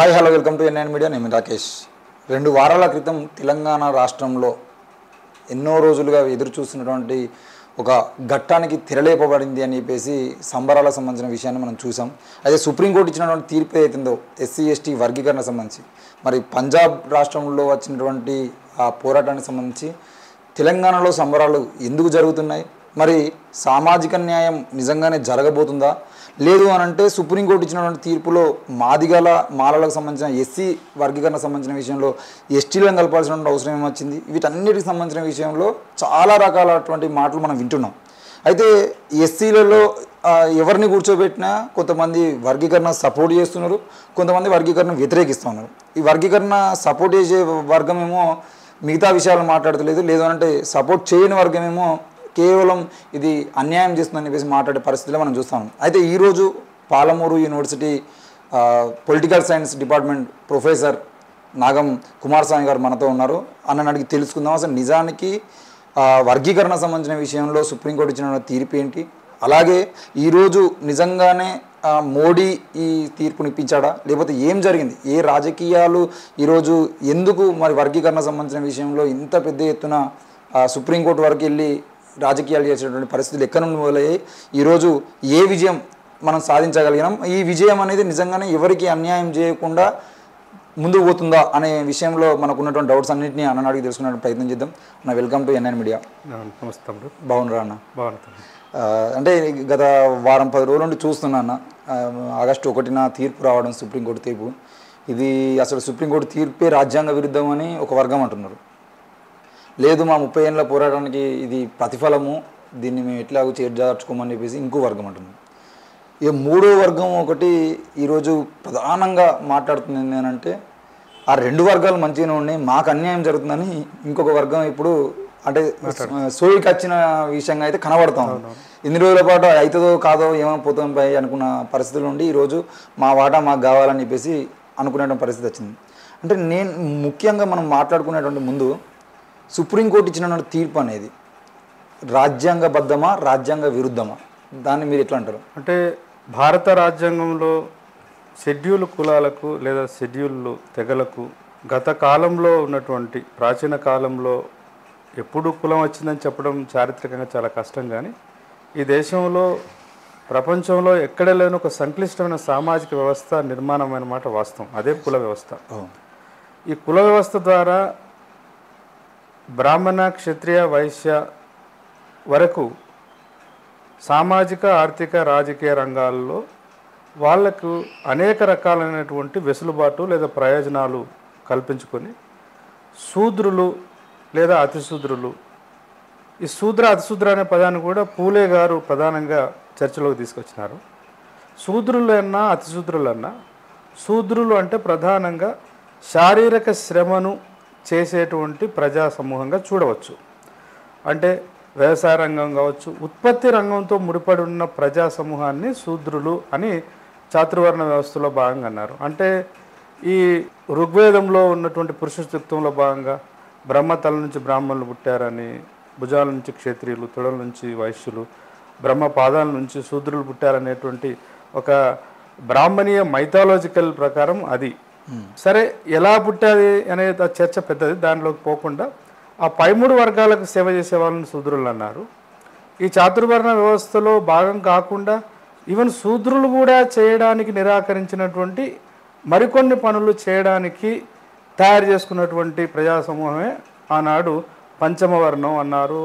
Hi hello welcome to NIN media. నేను రాకేష్. 2 వారాల క్రితం తెలంగాణ రాష్ట్రంలో ఎన్నో రోజులుగా ఎదురు చూస్తున్నటువంటి ఒక ఘట్టానికి తెరలేపబడింది అని చెప్పేసి సంబరాలకు సంబంధించిన విషయాన్ని మనం చూసాం. అయితే సుప్రీంకోర్టు ఇచ్చినటువంటి తీర్పు ఏదైతుందో ఎస్సీ ఎస్టీ వర్గీకరణ సంబంధించి మరి పంజాబ్ రాష్ట్రంలో వచ్చినటువంటి ఆ పోరాటానికి సంబంధించి తెలంగాణలో సంబరాలు ఎందుకు జరుగుతున్నాయి, మరి సామాజిక న్యాయం నిజంగానే జరగబోతుందా లేదు అని అంటే సుప్రీంకోర్టు ఇచ్చినటువంటి తీర్పులో మాలలకు సంబంధించిన ఎస్సీ వర్గీకరణ సంబంధించిన విషయంలో ఎస్టీలను కలపాల్సినటువంటి అవసరం ఏమొచ్చింది, వీటన్నిటికి సంబంధించిన విషయంలో చాలా రకాలటువంటి మాటలు మనం వింటున్నాం. అయితే ఎస్సీలలో ఎవరిని కూర్చోబెట్టినా కొంతమంది వర్గీకరణ సపోర్ట్ చేస్తున్నారు, కొంతమంది వర్గీకరణ వ్యతిరేకిస్తున్నారు. ఈ వర్గీకరణ సపోర్ట్ చేసే వర్గమేమో మిగతా విషయాలు మాట్లాడతలేదు, లేదు అంటే సపోర్ట్ చేయని వర్గమేమో కేవలం ఇది అన్యాయం చేస్తుందని చెప్పేసి మాట్లాడే పరిస్థితిలో మనం చూస్తాం. అయితే ఈరోజు Palamuru university political science department professor Nagam Kumaraswamy garu మనతో ఉన్నారు. అన్నని అడిగి తెలుసుకుందాం అసలు నిజానికి వర్గీకరణ సంబంధించిన విషయంలో సుప్రీంకోర్టు ఇచ్చిన తీర్పు ఏంటి, అలాగే ఈరోజు నిజంగానే మోడీ ఈ తీర్పునిప్పించాడా లేకపోతే ఏం జరిగింది, ఏ రాజకీయాలు ఈరోజు ఎందుకు మరి వర్గీకరణ సంబంధించిన విషయంలో ఇంత పెద్ద ఎత్తున సుప్రీంకోర్టు వరకు వెళ్ళి రాజకీయాలు చేసేటువంటి పరిస్థితులు ఎక్కడి నుండి మొదలయ్యాయి, ఈరోజు ఏ విజయం మనం సాధించగలిగినాం, ఈ విజయం అనేది నిజంగానే ఎవరికి అన్యాయం చేయకుండా ముందుకు పోతుందా అనే విషయంలో మనకు ఉన్నటువంటి డౌట్స్ అన్నింటినీ అన్న అడిగి తెలుసుకునే ప్రయత్నం చేద్దాం. అన్న వెల్కమ్ టు ఎన్ఐన్ మీడియా. నమస్తే. బాగున్నారా అన్న? బాగుంటుంది. అంటే గత వారం 10 రోజుల నుండి చూస్తున్నా అన్న, ఆగస్టు 1న తీర్పు రావడం సుప్రీంకోర్టు తీర్పు. ఇది అసలు సుప్రీంకోర్టు తీర్పే రాజ్యాంగ విరుద్ధం అని ఒక వర్గం అంటున్నారు, లేదు మా 30 ఏళ్ళ పోరాటానికి ఇది ప్రతిఫలము, దీన్ని మేము ఎట్లాగో చేర్చార్చుకోమని చెప్పేసి ఇంకో వర్గం అంటున్నాం. ఇక మూడో వర్గం ఒకటి ఈరోజు ప్రధానంగా మాట్లాడుతుంది అని అంటే ఆ 2 వర్గాలు మంచిగానే ఉన్నాయి, మాకు అన్యాయం జరుగుతుందని ఇంకొక వర్గం ఇప్పుడు అంటే సోయికి వచ్చిన విషయంగా అయితే కనబడతాం. ఇన్ని రోజుల పాటు అవుతుందో కాదో ఏమైపోతాం పై అనుకున్న పరిస్థితుల నుండి ఈరోజు మా వాటా మాకు కావాలని చెప్పేసి అనుకునేటువంటి పరిస్థితి వచ్చింది. అంటే నేను ముఖ్యంగా మనం మాట్లాడుకునేటువంటి ముందు సుప్రీంకోర్టు ఇచ్చిన తీర్పు అనేది రాజ్యాంగబద్ధమా రాజ్యాంగ విరుద్ధమా, దాన్ని మీరు ఎట్లా అంటారు? అంటే భారత రాజ్యాంగంలో షెడ్యూల్ కులాలకు లేదా షెడ్యూల్ తెగలకు గత కాలంలో ఉన్నటువంటి ప్రాచీన కాలంలో ఎప్పుడు కులం వచ్చిందని చెప్పడం చారిత్రకంగా చాలా కష్టం, కానీ ఈ దేశంలో ప్రపంచంలో ఎక్కడ లేని ఒక సంక్లిష్టమైన సామాజిక వ్యవస్థ నిర్మాణమైన మాట వాస్తవం. అదే కుల వ్యవస్థ. ఈ కుల వ్యవస్థ ద్వారా బ్రాహ్మణ క్షత్రియ వైశ్య వరకు సామాజిక ఆర్థిక రాజకీయ రంగాల్లో వాళ్లకు అనేక రకాలైనటువంటి వెసులుబాటు లేదా ప్రయోజనాలు కల్పించుకొని శూద్రులు లేదా అతిశూద్రులు, ఈ శూద్ర అతిశూద్ర అనే పదాన్ని కూడా పూలే గారు ప్రధానంగా చర్చలోకి తీసుకొచ్చినారు. శూద్రులన్నా అతిశూద్రులన్నా, శూద్రులు అంటే ప్రధానంగా శారీరక శ్రమను చేసేటువంటి ప్రజా సమూహంగా చూడవచ్చు. అంటే వ్యవసాయ రంగం కావచ్చు, ఉత్పత్తి రంగంతో ముడిపడి ఉన్న ప్రజా సమూహాన్ని శూద్రులు అని చాతుర్వర్ణ వ్యవస్థలో భాగంగా అన్నారు. అంటే ఈ ఋగ్వేదంలో ఉన్నటువంటి పురుష సూక్తంలో భాగంగా బ్రహ్మతల నుంచి బ్రాహ్మణులు పుట్టారని, భుజాల నుంచి క్షత్రియులు, తొడల నుంచి వైశ్యులు, బ్రహ్మ పాదాల నుంచి శూద్రులు పుట్టారనేటువంటి ఒక బ్రాహ్మణీయ మైథాలజికల్ ప్రకారం అది సరే. ఎలా పుట్టాది అనే చర్చ పెద్దది, దానిలోకి పోకుండా ఆ 13 వర్గాలకు సేవ చేసే వాళ్ళని శూద్రులు అన్నారు. ఈ చాతుర్వర్ణ వ్యవస్థలో భాగం కాకుండా ఈవెన్ శూద్రులు కూడా చేయడానికి నిరాకరించినటువంటి మరికొన్ని పనులు చేయడానికి తయారు చేసుకున్నటువంటి ప్రజా సమూహమే ఆనాడు పంచమవర్ణం అన్నారు,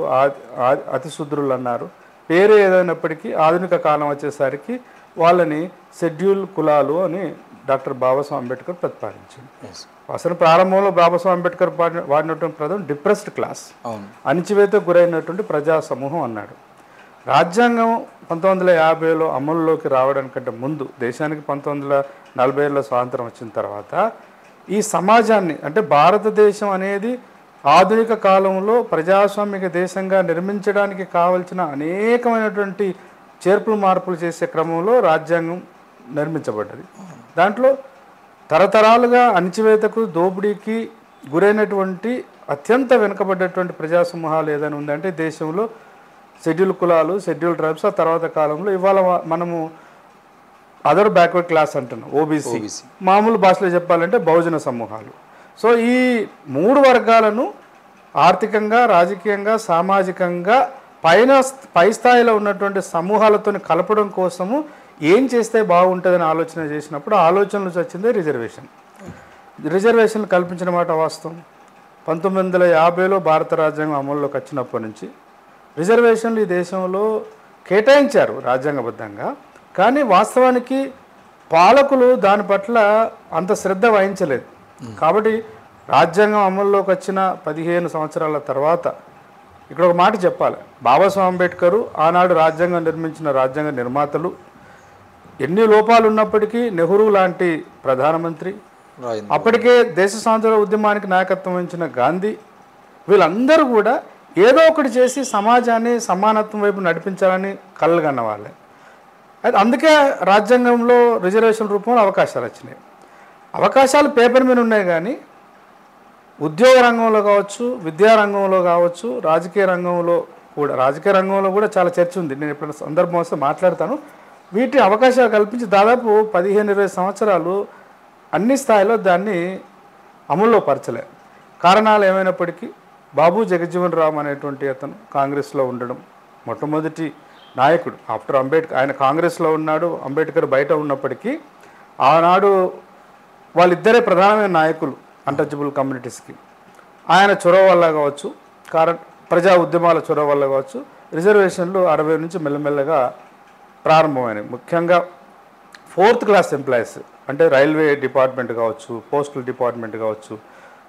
అతిశూద్రులు అన్నారు. పేరు ఏదైనప్పటికీ ఆధునిక కాలం వచ్చేసరికి వాళ్ళని షెడ్యూల్ కులాలు అని డాక్టర్ బాబాసాహెబ్ అంబేద్కర్ ప్రతిపాదించింది. అసలు ప్రారంభంలో బాబాసాహెబ్ అంబేద్కర్ వాడినటువంటి పదం డిప్రెస్డ్ క్లాస్, అణిచివేతకు గురైనటువంటి ప్రజా సమూహం అన్నాడు. రాజ్యాంగం 1950లో అమలులోకి రావడానికంటే ముందు, దేశానికి 1940లో స్వాతంత్రం వచ్చిన తర్వాత ఈ సమాజాన్ని అంటే భారతదేశం అనేది ఆధునిక కాలంలో ప్రజాస్వామిక దేశంగా నిర్మించడానికి కావలసిన అనేకమైనటువంటి చేర్పులు మార్పులు చేసే క్రమంలో రాజ్యాంగం నిర్మించబడ్డది. దాంట్లో తరతరాలుగా అణచివేతకు దోపిడీకి గురైనటువంటి అత్యంత వెనుకబడ్డటువంటి ప్రజా సమూహాలు ఏదైనా ఉందంటే దేశంలో షెడ్యూల్ కులాలు, షెడ్యూల్ ట్రైబ్స్. ఆ తర్వాత కాలంలో ఇవాళ మనము అదర్ బ్యాక్వర్డ్ క్లాస్ అంటున్నాం, ఓబీసీ. మామూలు భాషలో చెప్పాలంటే బహుజన సమూహాలు. సో ఈ 3 వర్గాలను ఆర్థికంగా, రాజకీయంగా, సామాజికంగా పై స్థాయిలో ఉన్నటువంటి సమూహాలతో కలపడం కోసము ఏం చేస్తే బాగుంటుందని ఆలోచన చేసినప్పుడు ఆలోచనలు వచ్చిందే రిజర్వేషన్. రిజర్వేషన్లు కల్పించిన మాట వాస్తవం. 1950లో భారత రాజ్యాంగం అమల్లోకి వచ్చినప్పటి నుంచి రిజర్వేషన్లు ఈ దేశంలో కేటాయించారు రాజ్యాంగబద్ధంగా. కానీ వాస్తవానికి పాలకులు దాని పట్ల అంత శ్రద్ధ వహించలేదు. కాబట్టి రాజ్యాంగం అమల్లోకి వచ్చిన 15 సంవత్సరాల తర్వాత ఇక్కడ ఒక మాట చెప్పాలి. బాబాసాహెబ్ అంబేద్కర్ ఆనాడు రాజ్యాంగం నిర్మించిన రాజ్యాంగ నిర్మాతలు, ఎన్ని లోపాలు ఉన్నప్పటికీ నెహ్రూ లాంటి ప్రధానమంత్రి, అప్పటికే దేశ స్వాతంత్ర ఉద్యమానికి నాయకత్వం వహించిన గాంధీ, వీళ్ళందరూ కూడా ఏదో ఒకటి చేసి సమాజాన్ని సమానత్వం వైపు నడిపించాలని కలగన్న వాళ్ళే. అయితే అందుకే రాజ్యాంగంలో రిజర్వేషన్ రూపంలో అవకాశాలు వచ్చినాయి. అవకాశాలు పేపర్ మీద ఉన్నాయి కానీ ఉద్యోగ రంగంలో కావచ్చు, విద్యారంగంలో కావచ్చు, రాజకీయ రంగంలో కూడా చాలా చర్చ ఉంది. నేను ఎప్పుడైనా సందర్భం వస్తే మాట్లాడతాను. వీటి అవకాశాలు కల్పించి దాదాపు 15-20 సంవత్సరాలు అన్ని స్థాయిలో దాన్ని అమల్లో పరచలే. కారణాలు ఏమైనప్పటికీ బాబు జగజ్జీవన్ రామ్ అనేటువంటి అతను కాంగ్రెస్లో ఉండడం, మొట్టమొదటి నాయకుడు ఆఫ్టర్ అంబేద్కర్. ఆయన కాంగ్రెస్లో ఉన్నాడు, అంబేద్కర్ బయట ఉన్నప్పటికీ ఆనాడు వాళ్ళిద్దరే ప్రధానమైన నాయకులు అన్టచబుల్ కమ్యూనిటీస్కి. ఆయన చొరవ వల్ల కావచ్చు, ప్రజా ఉద్యమాల చొరవ వల్ల కావచ్చు, రిజర్వేషన్లు 60 నుంచి మెల్లమెల్లగా ప్రారంభమైనవి. ముఖ్యంగా 4th క్లాస్ ఎంప్లాయీస్ అంటే రైల్వే డిపార్ట్మెంట్ కావచ్చు, పోస్టల్ డిపార్ట్మెంట్ కావచ్చు,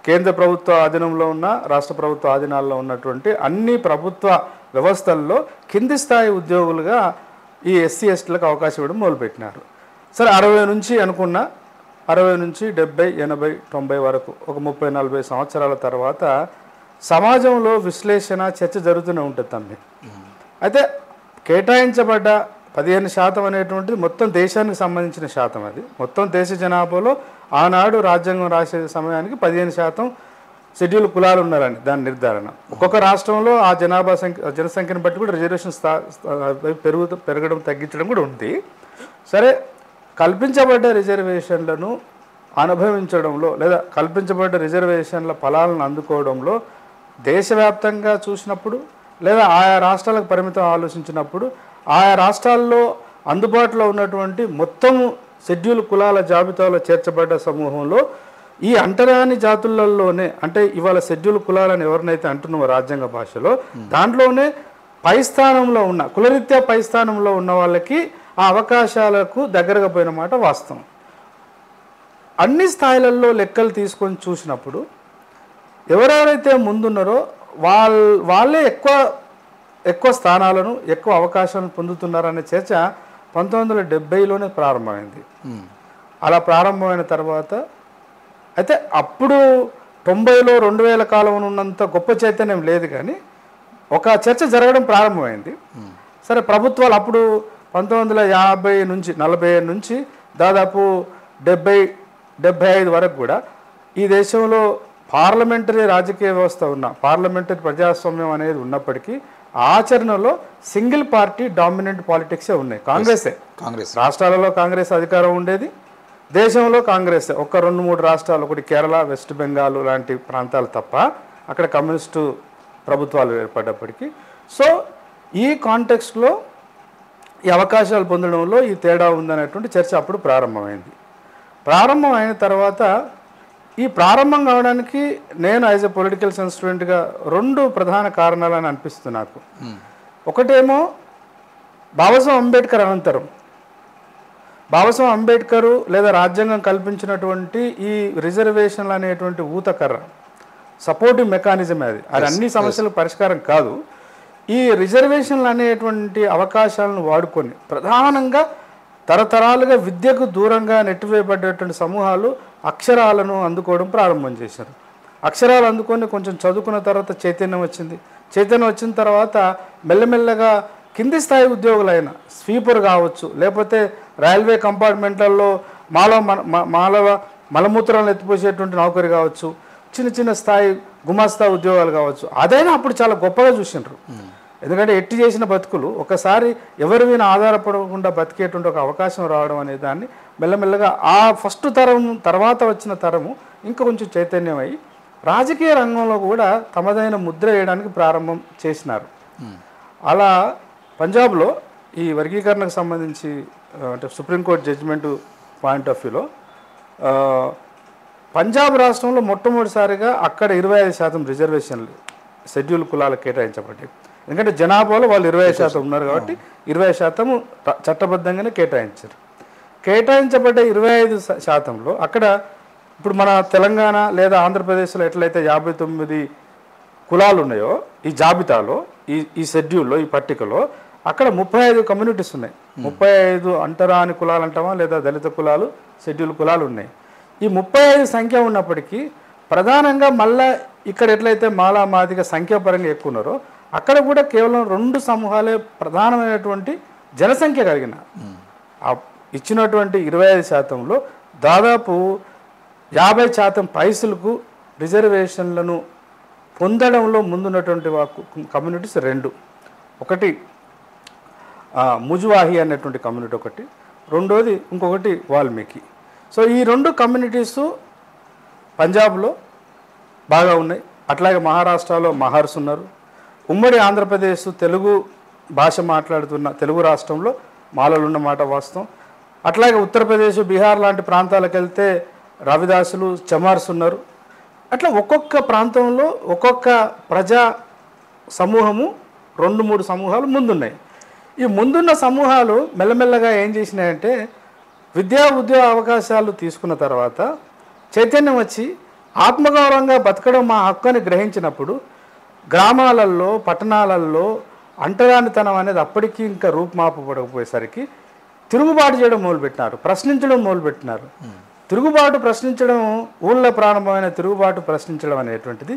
కేంద్ర ప్రభుత్వ ఆధీనంలో ఉన్న, రాష్ట్ర ప్రభుత్వ ఆధీనాల్లో ఉన్నటువంటి అన్ని ప్రభుత్వ వ్యవస్థల్లో కింది స్థాయి ఉద్యోగులుగా ఈ ఎస్సీ ఎస్టీలకు అవకాశం ఇవ్వడం మొదలుపెట్టినారు. సరే 60 నుంచి అనుకున్న 60 నుంచి 70, 80, 90 వరకు ఒక 30-40 సంవత్సరాల తర్వాత సమాజంలో విశ్లేషణ, చర్చ జరుగుతూనే ఉంటుంది తమ్మి. అయితే కేటాయించబడ్డ 15% అనేటువంటిది మొత్తం దేశానికి సంబంధించిన శాతం. అది మొత్తం దేశ జనాభాలో ఆనాడు రాజ్యాంగం రాసే సమయానికి 15% షెడ్యూల్ కులాలు ఉన్నారని దాని నిర్ధారణ. ఒక్కొక్క రాష్ట్రంలో ఆ జనసంఖ్యను బట్టి కూడా రిజర్వేషన్ పెరగడం, తగ్గించడం కూడా ఉంది. సరే, కల్పించబడ్డ రిజర్వేషన్లను అనుభవించడంలో లేదా కల్పించబడ్డ రిజర్వేషన్ల ఫలాలను అందుకోవడంలో దేశవ్యాప్తంగా చూసినప్పుడు లేదా ఆయా రాష్ట్రాలకు పరిమితం ఆలోచించినప్పుడు ఆయా రాష్ట్రాల్లో అందుబాటులో ఉన్నటువంటి మొత్తం షెడ్యూల్ కులాల జాబితాలో చేర్చబడ్డ సమూహంలో ఈ అంటరాని జాతులలోనే, అంటే ఇవాళ షెడ్యూల్ కులాలను ఎవరినైతే అంటున్నామో రాజ్యాంగ భాషలో, దాంట్లోనే పై స్థానంలో ఉన్న, కులరీత్యా పై స్థానంలో ఉన్న వాళ్ళకి ఆ అవకాశాలకు దగ్గరగా పోయిన మాట వాస్తవం. అన్ని స్థాయిలలో లెక్కలు తీసుకొని చూసినప్పుడు ఎవరెవరైతే ముందున్నారో వాళ్ళే ఎక్కువ స్థానాలను, ఎక్కువ అవకాశాలను పొందుతున్నారనే చర్చ 1970లోనే ప్రారంభమైంది. అలా ప్రారంభమైన తర్వాత అయితే అప్పుడు 90లో 2000 కాలం ఉన్నంత గొప్ప చైతన్యం లేదు, కానీ ఒక చర్చ జరగడం ప్రారంభమైంది. సరే, ప్రభుత్వాలు అప్పుడు 1950 నుంచి 40 నుంచి దాదాపు 70-75 వరకు కూడా ఈ దేశంలో పార్లమెంటరీ రాజకీయ వ్యవస్థ ఉన్న, పార్లమెంటరీ ప్రజాస్వామ్యం అనేది ఉన్నప్పటికీ ఆచరణలో సింగిల్ పార్టీ డామినెంట్ పాలిటిక్సే ఉన్నాయి. కాంగ్రెస్ రాష్ట్రాలలో కాంగ్రెస్ అధికారం ఉండేది, దేశంలో కాంగ్రెస్ ఒక 2-3 రాష్ట్రాలు, ఒకటి కేరళ, వెస్ట్ బెంగాల్ లాంటి ప్రాంతాలు తప్ప అక్కడ కమ్యూనిస్టు ప్రభుత్వాలు ఏర్పడ్డప్పటికీ. సో ఈ కాంటెక్స్ట్లో ఈ అవకాశాలు పొందడంలో ఈ తేడా ఉందనేటువంటి చర్చ అప్పుడు ప్రారంభమైంది. ప్రారంభమైన తర్వాత ఈ ప్రారంభం కావడానికి నేను యాజ్ ఎ పొలిటికల్ సైన్స్ స్టూడెంట్గా 2 ప్రధాన కారణాలని అనిపిస్తుంది నాకు. ఒకటేమో బాబాసాహెబ్ అంబేద్కర్ అనంతరం బాబాసాహెబ్ అంబేద్కర్ లేదా రాజ్యాంగం కల్పించినటువంటి ఈ రిజర్వేషన్లు అనేటువంటి ఊతకర్ర, సపోర్టివ్ మెకానిజం, అది అన్ని సమస్యలకు పరిష్కారం కాదు. ఈ రిజర్వేషన్లు అనేటువంటి అవకాశాలను వాడుకొని ప్రధానంగా తరతరాలుగా విద్యకు దూరంగా నెట్టివేయబడ్డటువంటి సమూహాలు అక్షరాలను అందుకోవడం ప్రారంభం చేశారు. అక్షరాలు అందుకొని కొంచెం చదువుకున్న తర్వాత చైతన్యం వచ్చింది. చైతన్యం వచ్చిన తర్వాత మెల్లమెల్లగా కింది స్థాయి ఉద్యోగులైన స్వీపర్ కావచ్చు, లేకపోతే రైల్వే కంపార్ట్మెంట్లలో మలమూత్రాలను ఎత్తిపోసేటువంటి నౌకరి కావచ్చు, చిన్న చిన్న స్థాయి గుమాస్తా ఉద్యోగాలు కావచ్చు, అదైనా అప్పుడు చాలా గొప్పగా చూసినారు. ఎందుకంటే ఎట్టి చేసిన బతుకులు ఒకసారి ఎవరి మీద ఆధారపడకుండా బతికేటువంటి ఒక అవకాశం రావడం అనే దాన్ని మెల్లమెల్లగా ఆ ఫస్ట్ తరం తర్వాత వచ్చిన తరము ఇంకా కొంచెం చైతన్యమై రాజకీయ రంగంలో కూడా తమదైన ముద్ర వేయడానికి ప్రారంభం చేసినారు. అలా పంజాబ్లో ఈ వర్గీకరణకు సంబంధించి అంటే సుప్రీంకోర్టు జడ్జిమెంటు పాయింట్ ఆఫ్ వ్యూలో పంజాబ్ రాష్ట్రంలో మొట్టమొదటిసారిగా అక్కడ 25% రిజర్వేషన్లు షెడ్యూల్ కులాలకు కేటాయించబడ్డాయి. ఎందుకంటే జనాభాలో వాళ్ళు 25% ఉన్నారు కాబట్టి 20% చట్టబద్ధంగానే కేటాయించారు. కేటాయించబడ్డ 25%లో అక్కడ ఇప్పుడు మన తెలంగాణ లేదా ఆంధ్రప్రదేశ్లో ఎట్లయితే 59 కులాలు ఉన్నాయో ఈ జాబితాలో ఈ షెడ్యూల్లో ఈ పట్టికలో అక్కడ 35 కమ్యూనిటీస్ ఉన్నాయి. 35 అంటరాని కులాలు అంటామా లేదా దళిత కులాలు షెడ్యూల్ కులాలు ఉన్నాయి. ఈ 35 సంఖ్య ఉన్నప్పటికీ ప్రధానంగా మళ్ళా ఇక్కడ ఎట్లయితే మాలా మాదిగ సంఖ్యాపరంగా ఎక్కువ ఉన్నారో అక్కడ కూడా కేవలం 2 సమూహాలే ప్రధానమైనటువంటి జనసంఖ్య కలిగిన ఇచ్చినటువంటి 25%లో దాదాపు 50% పైసలకు రిజర్వేషన్లను పొందడంలో ముందున్నటువంటి కమ్యూనిటీస్ 2. ఒకటి ముజువాహి అనేటువంటి కమ్యూనిటీ ఒకటి, రెండోది ఇంకొకటి వాల్మీకి. సో ఈ 2 కమ్యూనిటీసు పంజాబ్లో బాగా ఉన్నాయి. అట్లాగే మహారాష్ట్రలో మహర్స్ ఉన్నారు. ఉమ్మడి ఆంధ్రప్రదేశ్ తెలుగు భాష మాట్లాడుతున్న తెలుగు రాష్ట్రంలో మాలలు ఉన్నమాట వాస్తవం. అట్లాగే ఉత్తరప్రదేశ్ బీహార్ లాంటి ప్రాంతాలకు వెళ్తే రవిదాసులు చమార్స్ ఉన్నారు. అట్లా ఒక్కొక్క ప్రాంతంలో ఒక్కొక్క ప్రజా సమూహము 2-3 సమూహాలు ముందున్నాయి. ఈ ముందున్న సమూహాలు మెల్లమెల్లగా ఏం చేసినాయంటే విద్యా ఉద్యోగ అవకాశాలు తీసుకున్న తర్వాత చైతన్యం వచ్చి ఆత్మగౌరవంగా బతకడం మా హక్కు అని గ్రహించినప్పుడు గ్రామాలలో పట్టణాలలో అంటరానితనం అనేది అప్పటికీ ఇంకా రూపుమాపబడకపోయేసరికి తిరుగుబాటు చేయడం మొదలుపెట్టినారు, ప్రశ్నించడం మొదలుపెట్టినారు. తిరుగుబాటు ప్రశ్నించడం ఊళ్ళో ప్రారంభమైన తిరుగుబాటు ప్రశ్నించడం అనేటువంటిది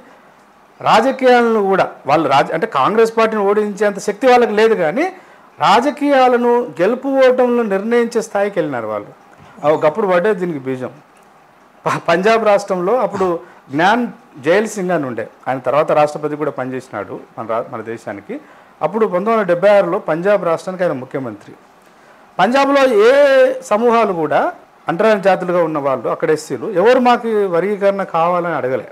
రాజకీయాలను కూడా వాళ్ళు అంటే కాంగ్రెస్ పార్టీని ఓడించేంత శక్తి వాళ్ళకి లేదు, కానీ రాజకీయాలను గెలుపు ఓటంలో నిర్ణయించే స్థాయికి వెళ్ళినారు వాళ్ళు. ఒకప్పుడు పడ్డే దీనికి బీజం. పంజాబ్ రాష్ట్రంలో అప్పుడు జ్ఞాన్ జైల్ సింగ్ అని ఉండే, ఆయన తర్వాత రాష్ట్రపతి కూడా పనిచేసినాడు మన దేశానికి. అప్పుడు 1976లో పంజాబ్ రాష్ట్రానికి ఆయన ముఖ్యమంత్రి. పంజాబ్లో ఏ సమూహాలు కూడా అంటరాని జాతులుగా ఉన్న వాళ్ళు అక్కడ ఎస్సీలు ఎవరు మాకు వర్గీకరణ కావాలని అడగలే.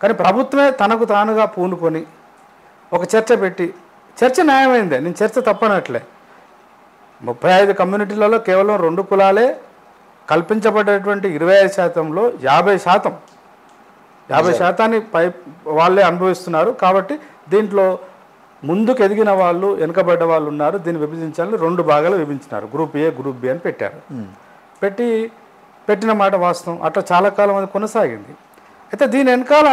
కానీ ప్రభుత్వమే తనకు తానుగా పూనుకొని ఒక చర్చ పెట్టి, చర్చ న్యాయమైందే, నేను చర్చ తప్పనట్లే. 35 కమ్యూనిటీలలో కేవలం 2 కులాలే కల్పించబడేటువంటి 25%లో 50% పై వాళ్ళే అనుభవిస్తున్నారు. కాబట్టి దీంట్లో ముందుకు ఎదిగిన వాళ్ళు వెనుకబడ్డ వాళ్ళు ఉన్నారు, దీన్ని విభజించాలని 2 భాగాలు విభజించినారు. గ్రూప్ ఏ గ్రూప్ బి అని పెట్టారు. పెట్టిన మాట వాస్తవం. అట్లా చాలా కాలం అది కొనసాగింది. అయితే దీని వెనకాల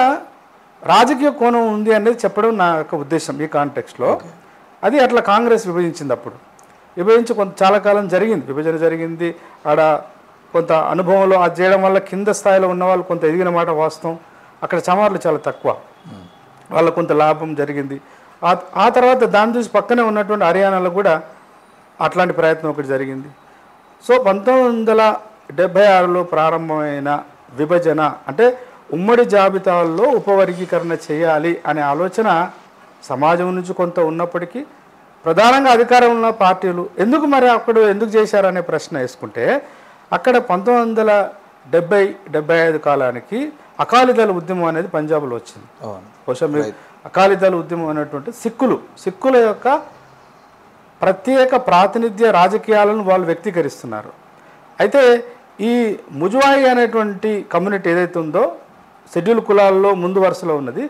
రాజకీయ కోణం ఉంది అనేది చెప్పడం నా యొక్క ఉద్దేశం ఈ కాంటెక్స్ట్లో. అది అట్లా కాంగ్రెస్ విభజించింది. అప్పుడు విభజించి చాలా కాలం జరిగింది, విభజన జరిగింది. ఆడ కొంత అనుభవంలో అది చేయడం వల్ల కింద స్థాయిలో ఉన్న వాళ్ళు కొంత ఎదిగిన మాట వాస్తవం. అక్కడ చమార్లు చాలా తక్కువ, వాళ్ళకు కొంత లాభం జరిగింది. ఆ తర్వాత దాని చూసి పక్కనే ఉన్నటువంటి హర్యానాలో కూడా అట్లాంటి ప్రయత్నం ఒకటి జరిగింది. సో 1976లో ప్రారంభమైన విభజన అంటే ఉమ్మడి జాబితాల్లో ఉపవర్గీకరణ చేయాలి అనే ఆలోచన సమాజం నుంచి కొంత ఉన్నప్పటికీ ప్రధానంగా అధికారం ఉన్న పార్టీలు ఎందుకు మరి అక్కడ ఎందుకు చేశారనే ప్రశ్న వేసుకుంటే అక్కడ 1970-75 కాలానికి అకాలీదళ ఉద్యమం అనేది పంజాబ్లో వచ్చింది. బహుశా మీరు అకాలీదళ ఉద్యమం అనేటువంటి సిక్కుల యొక్క ప్రత్యేక ప్రాతినిధ్య రాజకీయాలను వాళ్ళు వ్యక్తీకరిస్తున్నారు. అయితే ఈ ముజువాయి అనేటువంటి కమ్యూనిటీ ఏదైతే ఉందో షెడ్యూల్ కులాల్లో ముందు వరుసలో ఉన్నది,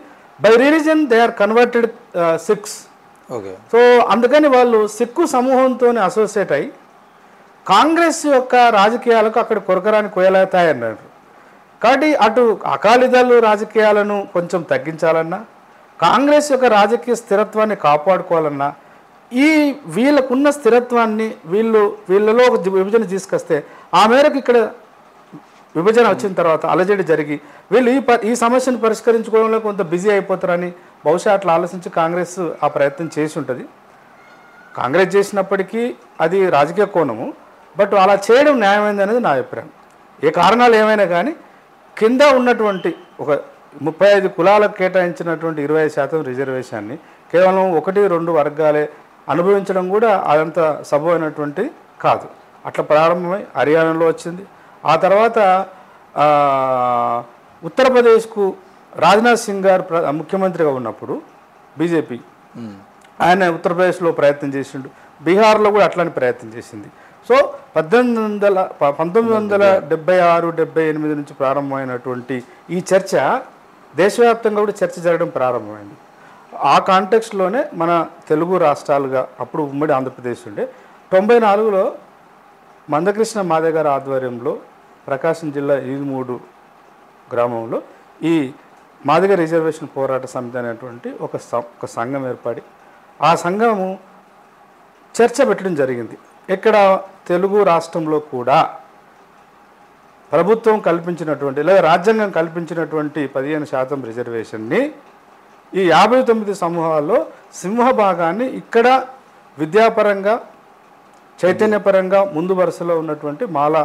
by religion they are converted Sikhs. So అందుకని వాళ్ళు సిక్కు సమూహంతో అసోసియేట్ అయ్యి కాంగ్రెస్ యొక్క రాజకీయాలకు అక్కడ కొరకరాని కొయ్యలేతాయన్నారు. కాబట్టి అటు అకాలీదళ రాజకీయాలను కొంచెం తగ్గించాలన్నా, కాంగ్రెస్ యొక్క రాజకీయ స్థిరత్వాన్ని కాపాడుకోవాలన్నా, వీళ్ళకున్న స్థిరత్వాన్ని వీళ్ళలో ఒక విభజన తీసుకొస్తే ఆ మేరకు ఇక్కడ విభజన వచ్చిన తర్వాత అలజడి జరిగి వీళ్ళు ఈ సమస్యను పరిష్కరించుకోవడంలో కొంత బిజీ అయిపోతారని బహుశా అట్లా ఆలోచించి కాంగ్రెస్ ఆ ప్రయత్నం చేసి ఉంటుంది. కాంగ్రెస్ చేసినప్పటికీ అది రాజకీయ కోణము, బట్ అలా చేయడం న్యాయమైంది అనేది నా అభిప్రాయం. ఏ కారణాలు ఏమైనా కానీ కింద ఉన్నటువంటి ఒక 35 కులాలకు కేటాయించినటువంటి 20% రిజర్వేషన్ని కేవలం 1-2 వర్గాలే అనుభవించడం కూడా అదంత సబమైనటువంటి కాదు. అట్లా ప్రారంభమై హర్యానాలో వచ్చింది. ఆ తర్వాత ఉత్తరప్రదేశ్కు రాజ్నాథ్ సింగ్ గారు ముఖ్యమంత్రిగా ఉన్నప్పుడు బీజేపీ ఆయన ఉత్తరప్రదేశ్లో ప్రయత్నం చేసిండు, బీహార్లో కూడా అట్లానే ప్రయత్నం చేసింది. సో 1976-78 నుంచి ప్రారంభమైనటువంటి ఈ చర్చ దేశవ్యాప్తంగా కూడా చర్చ జరగడం ప్రారంభమైంది. ఆ కాంటెక్స్ట్లోనే మన తెలుగు రాష్ట్రాలుగా అప్పుడు ఉమ్మడి ఆంధ్రప్రదేశ్ ఉండే 94లో మందకృష్ణ మాదే గారి ఆధ్వర్యంలో ప్రకాశం జిల్లా 3 గ్రామంలో ఈ మాదిగ రిజర్వేషన్ పోరాట సమితి అనేటువంటి ఒక సంఘం ఏర్పడి ఆ సంఘము చర్చ పెట్టడం జరిగింది. ఇక్కడ తెలుగు రాష్ట్రంలో కూడా ప్రభుత్వం కల్పించినటువంటి లేదా రాజ్యాంగం కల్పించినటువంటి 15% రిజర్వేషన్ని ఈ 59 సమూహాల్లో సింహభాగాన్ని ఇక్కడ విద్యాపరంగా చైతన్యపరంగా ముందు వరుసలో ఉన్నటువంటి మాల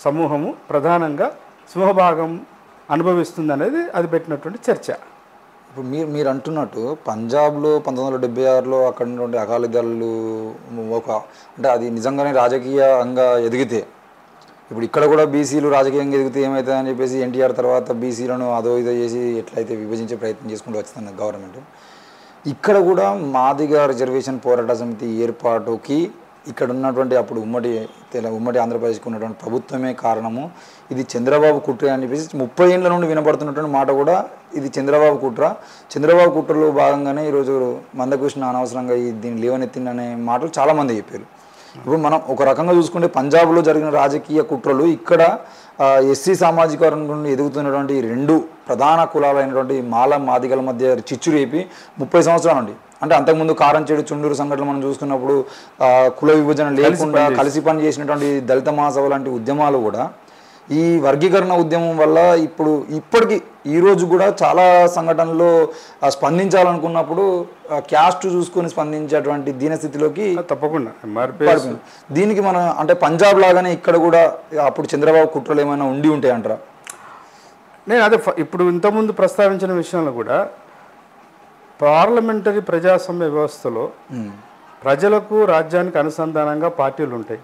సమూహము ప్రధానంగా సింహభాగం అనుభవిస్తుంది అనేది అది పెట్టినటువంటి చర్చ. ఇప్పుడు మీరు అంటున్నట్టు పంజాబ్లో 1976లో అక్కడ ఉన్నటువంటి అకాలీదళ్ళు అంటే అది నిజంగానే రాజకీయంగా ఎదిగితే, ఇప్పుడు ఇక్కడ కూడా బీసీలు రాజకీయంగా ఎదిగితే ఏమవుతుంది అని చెప్పేసి ఎన్టీఆర్ తర్వాత బీసీలను అదో ఇదో చేసి ఎట్లయితే విభజించే ప్రయత్నం చేసుకుంటూ వచ్చింది గవర్నమెంట్, ఇక్కడ కూడా మాదిగ రిజర్వేషన్ పోరాట సమితి ఏర్పాటుకి ఇక్కడ ఉన్నటువంటి అప్పుడు ఉమ్మడి ఆంధ్రప్రదేశ్కి ఉన్నటువంటి ప్రభుత్వమే కారణము, ఇది చంద్రబాబు కుట్ర అని చెప్పేసి 30 ఏళ్ళ నుండి వినపడుతున్నటువంటి మాట కూడా ఇది చంద్రబాబు కుట్రలో భాగంగానే ఈరోజు మందకృష్ణ అనవసరంగా దీన్ని లేవనెత్తిందనే మాటలు చాలామంది చెప్పారు. ఇప్పుడు మనం ఒక రకంగా చూసుకుంటే పంజాబ్లో జరిగిన రాజకీయ కుట్రలు ఇక్కడ ఎస్సీ సామాజిక వర్గం నుండి ఎదుగుతున్నటువంటి 2 ప్రధాన కులాలైనటువంటి మాల మాదిగల మధ్య చిచ్చు రేపి 30 సంవత్సరాల నుండి, అంటే అంతకుముందు కారంచేడు చుండూరు సంఘటనలు మనం చూసుకున్నప్పుడు కుల విభజన లేకుండా కలిసి పని చేసినటువంటి దళిత మహాసభ లాంటి ఉద్యమాలు కూడా ఈ వర్గీకరణ ఉద్యమం వల్ల ఇప్పటికీ ఈరోజు కూడా చాలా సంఘటనలో స్పందించాలనుకున్నప్పుడు క్యాస్ట్ చూసుకొని స్పందించేటువంటి దీనస్థితిలోకి తప్పకుండా దీనికి మనం అంటే పంజాబ్ లాగానే ఇక్కడ కూడా అప్పుడు చంద్రబాబు కుట్రలు ఏమైనా ఉండి ఉంటాయి అంటారా? నేను అదే ఇప్పుడు ఇంతకుముందు ప్రస్తావించిన విషయంలో కూడా పార్లమెంటరీ ప్రజాస్వామ్య వ్యవస్థలో ప్రజలకు రాజ్యానికి అనుసంధానంగా పార్టీలు ఉంటాయి.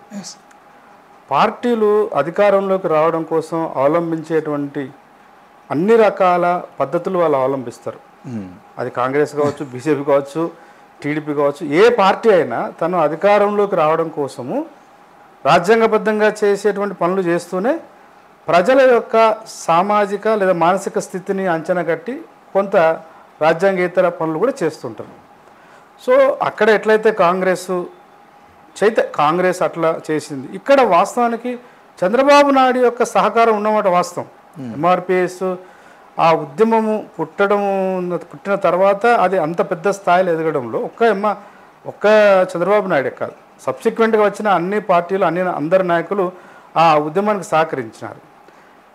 పార్టీలు అధికారంలోకి రావడం కోసం అవలంబించేటువంటి అన్ని రకాల పద్ధతులు వాళ్ళు అవలంబిస్తారు. అది కాంగ్రెస్ కావచ్చు, బీజేపీ కావచ్చు, టీడీపీ కావచ్చు, ఏ పార్టీ అయినా తను అధికారంలోకి రావడం కోసము రాజ్యాంగబద్ధంగా చేసేటువంటి పనులు చేస్తూనే ప్రజల యొక్క సామాజిక లేదా మానసిక స్థితిని అంచనా కట్టి కొంత రాజ్యాంగేతర పనులు కూడా చేస్తుంటారు. సో అక్కడ ఎట్లయితే కాంగ్రెస్ అట్లా చేసింది, ఇక్కడ వాస్తవానికి చంద్రబాబు నాయుడు యొక్క సహకారం ఉన్నమాట వాస్తవం. ఎంఆర్పిఎస్ ఆ ఉద్యమము పుట్టిన తర్వాత అది అంత పెద్ద స్థాయిలో ఎదగడంలో ఒక్క చంద్రబాబు నాయుడే కాదు, సబ్సిక్వెంట్గా వచ్చిన అన్ని పార్టీలు అందరి నాయకులు ఆ ఉద్యమానికి సహకరించినారు.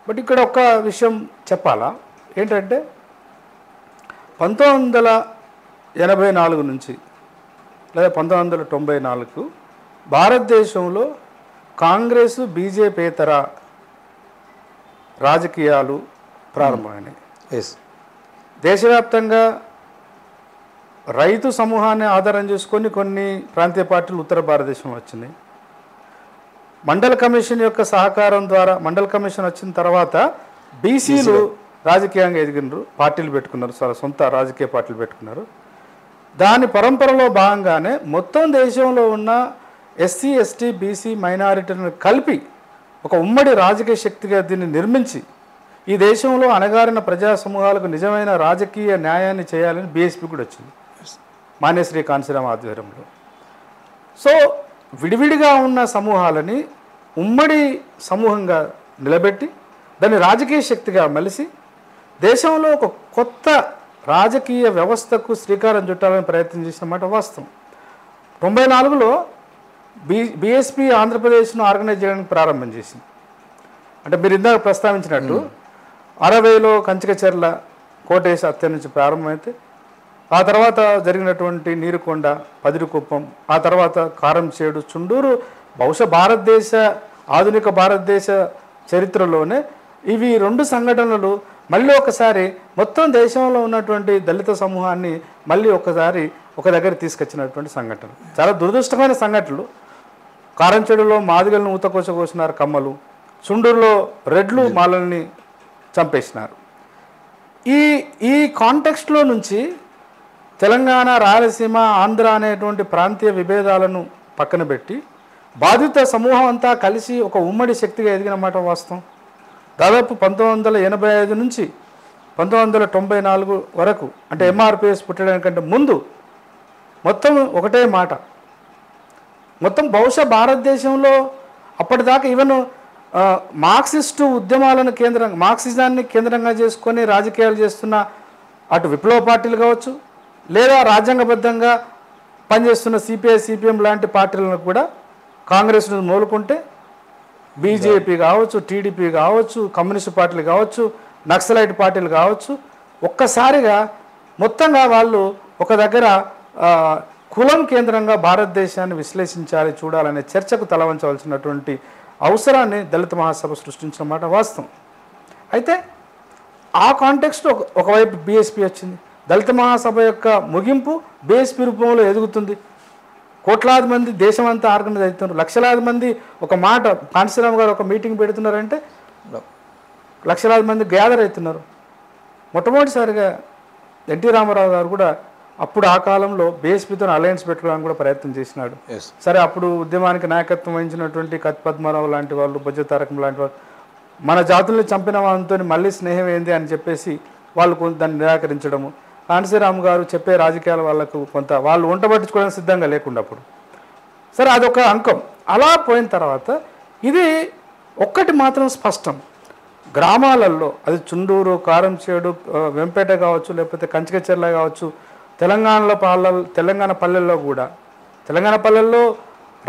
బట్ ఇక్కడ ఒక విషయం చెప్పాలా ఏంటంటే 1984 నుంచి లేదా 1994 భారతదేశంలో కాంగ్రెస్ బీజేపీతర రాజకీయాలు ప్రారంభమైనాయి. దేశవ్యాప్తంగా రైతు సమూహాన్ని ఆధారం చేసుకొని కొన్ని ప్రాంతీయ పార్టీలు ఉత్తర భారతదేశంలో వచ్చినాయి. మండల కమిషన్ యొక్క సహకారం ద్వారా మండల కమిషన్ వచ్చిన తర్వాత బీసీలు రాజకీయంగా ఎదిగినారు, పార్టీలు పెట్టుకున్నారు, సొంత రాజకీయ పార్టీలు పెట్టుకున్నారు. దాని పరంపరలో భాగంగానే మొత్తం దేశంలో ఉన్న ఎస్సీ ఎస్టీ బీసీ మైనారిటీలను కలిపి ఒక ఉమ్మడి రాజకీయ శక్తిగా దీన్ని నిర్మించి ఈ దేశంలో అణగారిన ప్రజా సమూహాలకు నిజమైన రాజకీయ న్యాయాన్ని చేయాలని బీఎస్పీ కూడా వచ్చింది మాన్యశ్రీ కాంశీరామ్ ఆధ్వర్యంలో. సో విడివిడిగా ఉన్న సమూహాలని ఉమ్మడి సమూహంగా నిలబెట్టి దాన్ని రాజకీయ శక్తిగా మలిసి దేశంలో ఒక కొత్త రాజకీయ వ్యవస్థకు శ్రీకారం చుట్టాలని ప్రయత్నం చేసినమాట వాస్తవం. 94లో బీఎస్పీ ఆంధ్రప్రదేశ్ను ఆర్గనైజ్ చేయడానికి ప్రారంభం చేసింది. అంటే మీరు ఇందాక ప్రస్తావించినట్టు 60లో కంచికచర్ల కోటేశ హత్య నుంచి ప్రారంభమైతే ఆ తర్వాత జరిగినటువంటి నీరుకొండ, పదిరికుప్పం, ఆ తర్వాత కారంచేడు, చుండూరు బహుశా ఆధునిక భారతదేశ చరిత్రలోనే ఇవి 2 సంఘటనలు మళ్ళీ ఒకసారి మొత్తం దేశంలో ఉన్నటువంటి దళిత సమూహాన్ని మళ్ళీ ఒకసారి ఒక దగ్గర తీసుకొచ్చినటువంటి సంఘటన. చాలా దురదృష్టమైన సంఘటనలు. కారంచెడులో మాదిగలను ఊతకోసకోసినారు కమ్మలు, చుండూరులో రెడ్లు మాలల్ని చంపేసినారు. ఈ కాంటెక్స్ట్లో నుంచి తెలంగాణ, రాయలసీమ, ఆంధ్ర అనేటువంటి ప్రాంతీయ విభేదాలను పక్కన పెట్టి బాధిత సమూహం అంతా కలిసి ఒక ఉమ్మడి శక్తిగా ఎదిగిన మాట వాస్తవం. దాదాపు 1985 నుంచి 1994 వరకు, అంటే ఎంఆర్పిఎస్ పుట్టడానికంటే ముందు మొత్తం ఒకటే మాట. మొత్తం బహుశా భారతదేశంలో అప్పటిదాకా ఈవెన్ మార్క్సిస్టు ఉద్యమాలను మార్క్సిజాన్ని కేంద్రంగా చేసుకొని రాజకీయాలు చేస్తున్న అటు విప్లవ పార్టీలు కావచ్చు, లేదా రాజ్యాంగబద్ధంగా పనిచేస్తున్న సిపిఐ, సిపిఎం లాంటి పార్టీలను కూడా కాంగ్రెస్ను మోలుకుంటే బీజేపీ కావచ్చు, టీడీపీ కావచ్చు, కమ్యూనిస్ట్ పార్టీలు కావచ్చు, నక్సలైట్ పార్టీలు కావచ్చు, ఒక్కసారిగా మొత్తంగా వాళ్ళు ఒక దగ్గర కులం కేంద్రంగా భారతదేశాన్ని విశ్లేషించాలి, చూడాలనే చర్చకు తలవంచవలసినటువంటి అవసరాన్ని దళిత మహాసభ సృష్టించిన మాట వాస్తవం. అయితే ఆ కాంటెక్స్ట్లో ఒకవైపు బీఎస్పీ వచ్చింది. దళిత మహాసభ యొక్క ముగింపు బీఎస్పీ రూపంలో ఎదుగుతుంది. కోట్లాది మంది దేశమంతా ఆర్గనైజ్ అవుతున్నారు. లక్షలాది మంది ఒక మాట కాంశీరామ్ గారు ఒక మీటింగ్ పెడుతున్నారంటే లక్షలాది మంది గ్యాదర్ అవుతున్నారు. మొట్టమొదటిసారిగా ఎన్టీ రామారావు గారు కూడా అప్పుడు ఆ కాలంలో బీఎస్పీతో అలయన్స్ పెట్టుకోవడానికి కూడా ప్రయత్నం చేసినాడు. సరే, అప్పుడు ఉద్యమానికి నాయకత్వం వహించినటువంటి కత్ పద్మారావు లాంటి వాళ్ళు, బొజ్జ తారకం లాంటి వాళ్ళు మన జాతుల్ని చంపిన వాళ్ళతో మళ్ళీ స్నేహం ఏంది అని చెప్పేసి వాళ్ళు దాన్ని నిరాకరించడము, కాంశీరామ్ గారు చెప్పే రాజకీయాల వాళ్ళకు కొంత వాళ్ళు వంట పట్టించుకోవడానికి సిద్ధంగా లేకుండా అప్పుడు. సరే, అదొక అంకం. అలా పోయిన తర్వాత ఇది ఒక్కటి మాత్రం స్పష్టం, గ్రామాలలో అది చుండూరు, కారంచేడు, వెంపేట కావచ్చు, లేకపోతే కంచికచెర్ల కావచ్చు, తెలంగాణ పల్లెల్లో కూడా, తెలంగాణ పల్లెల్లో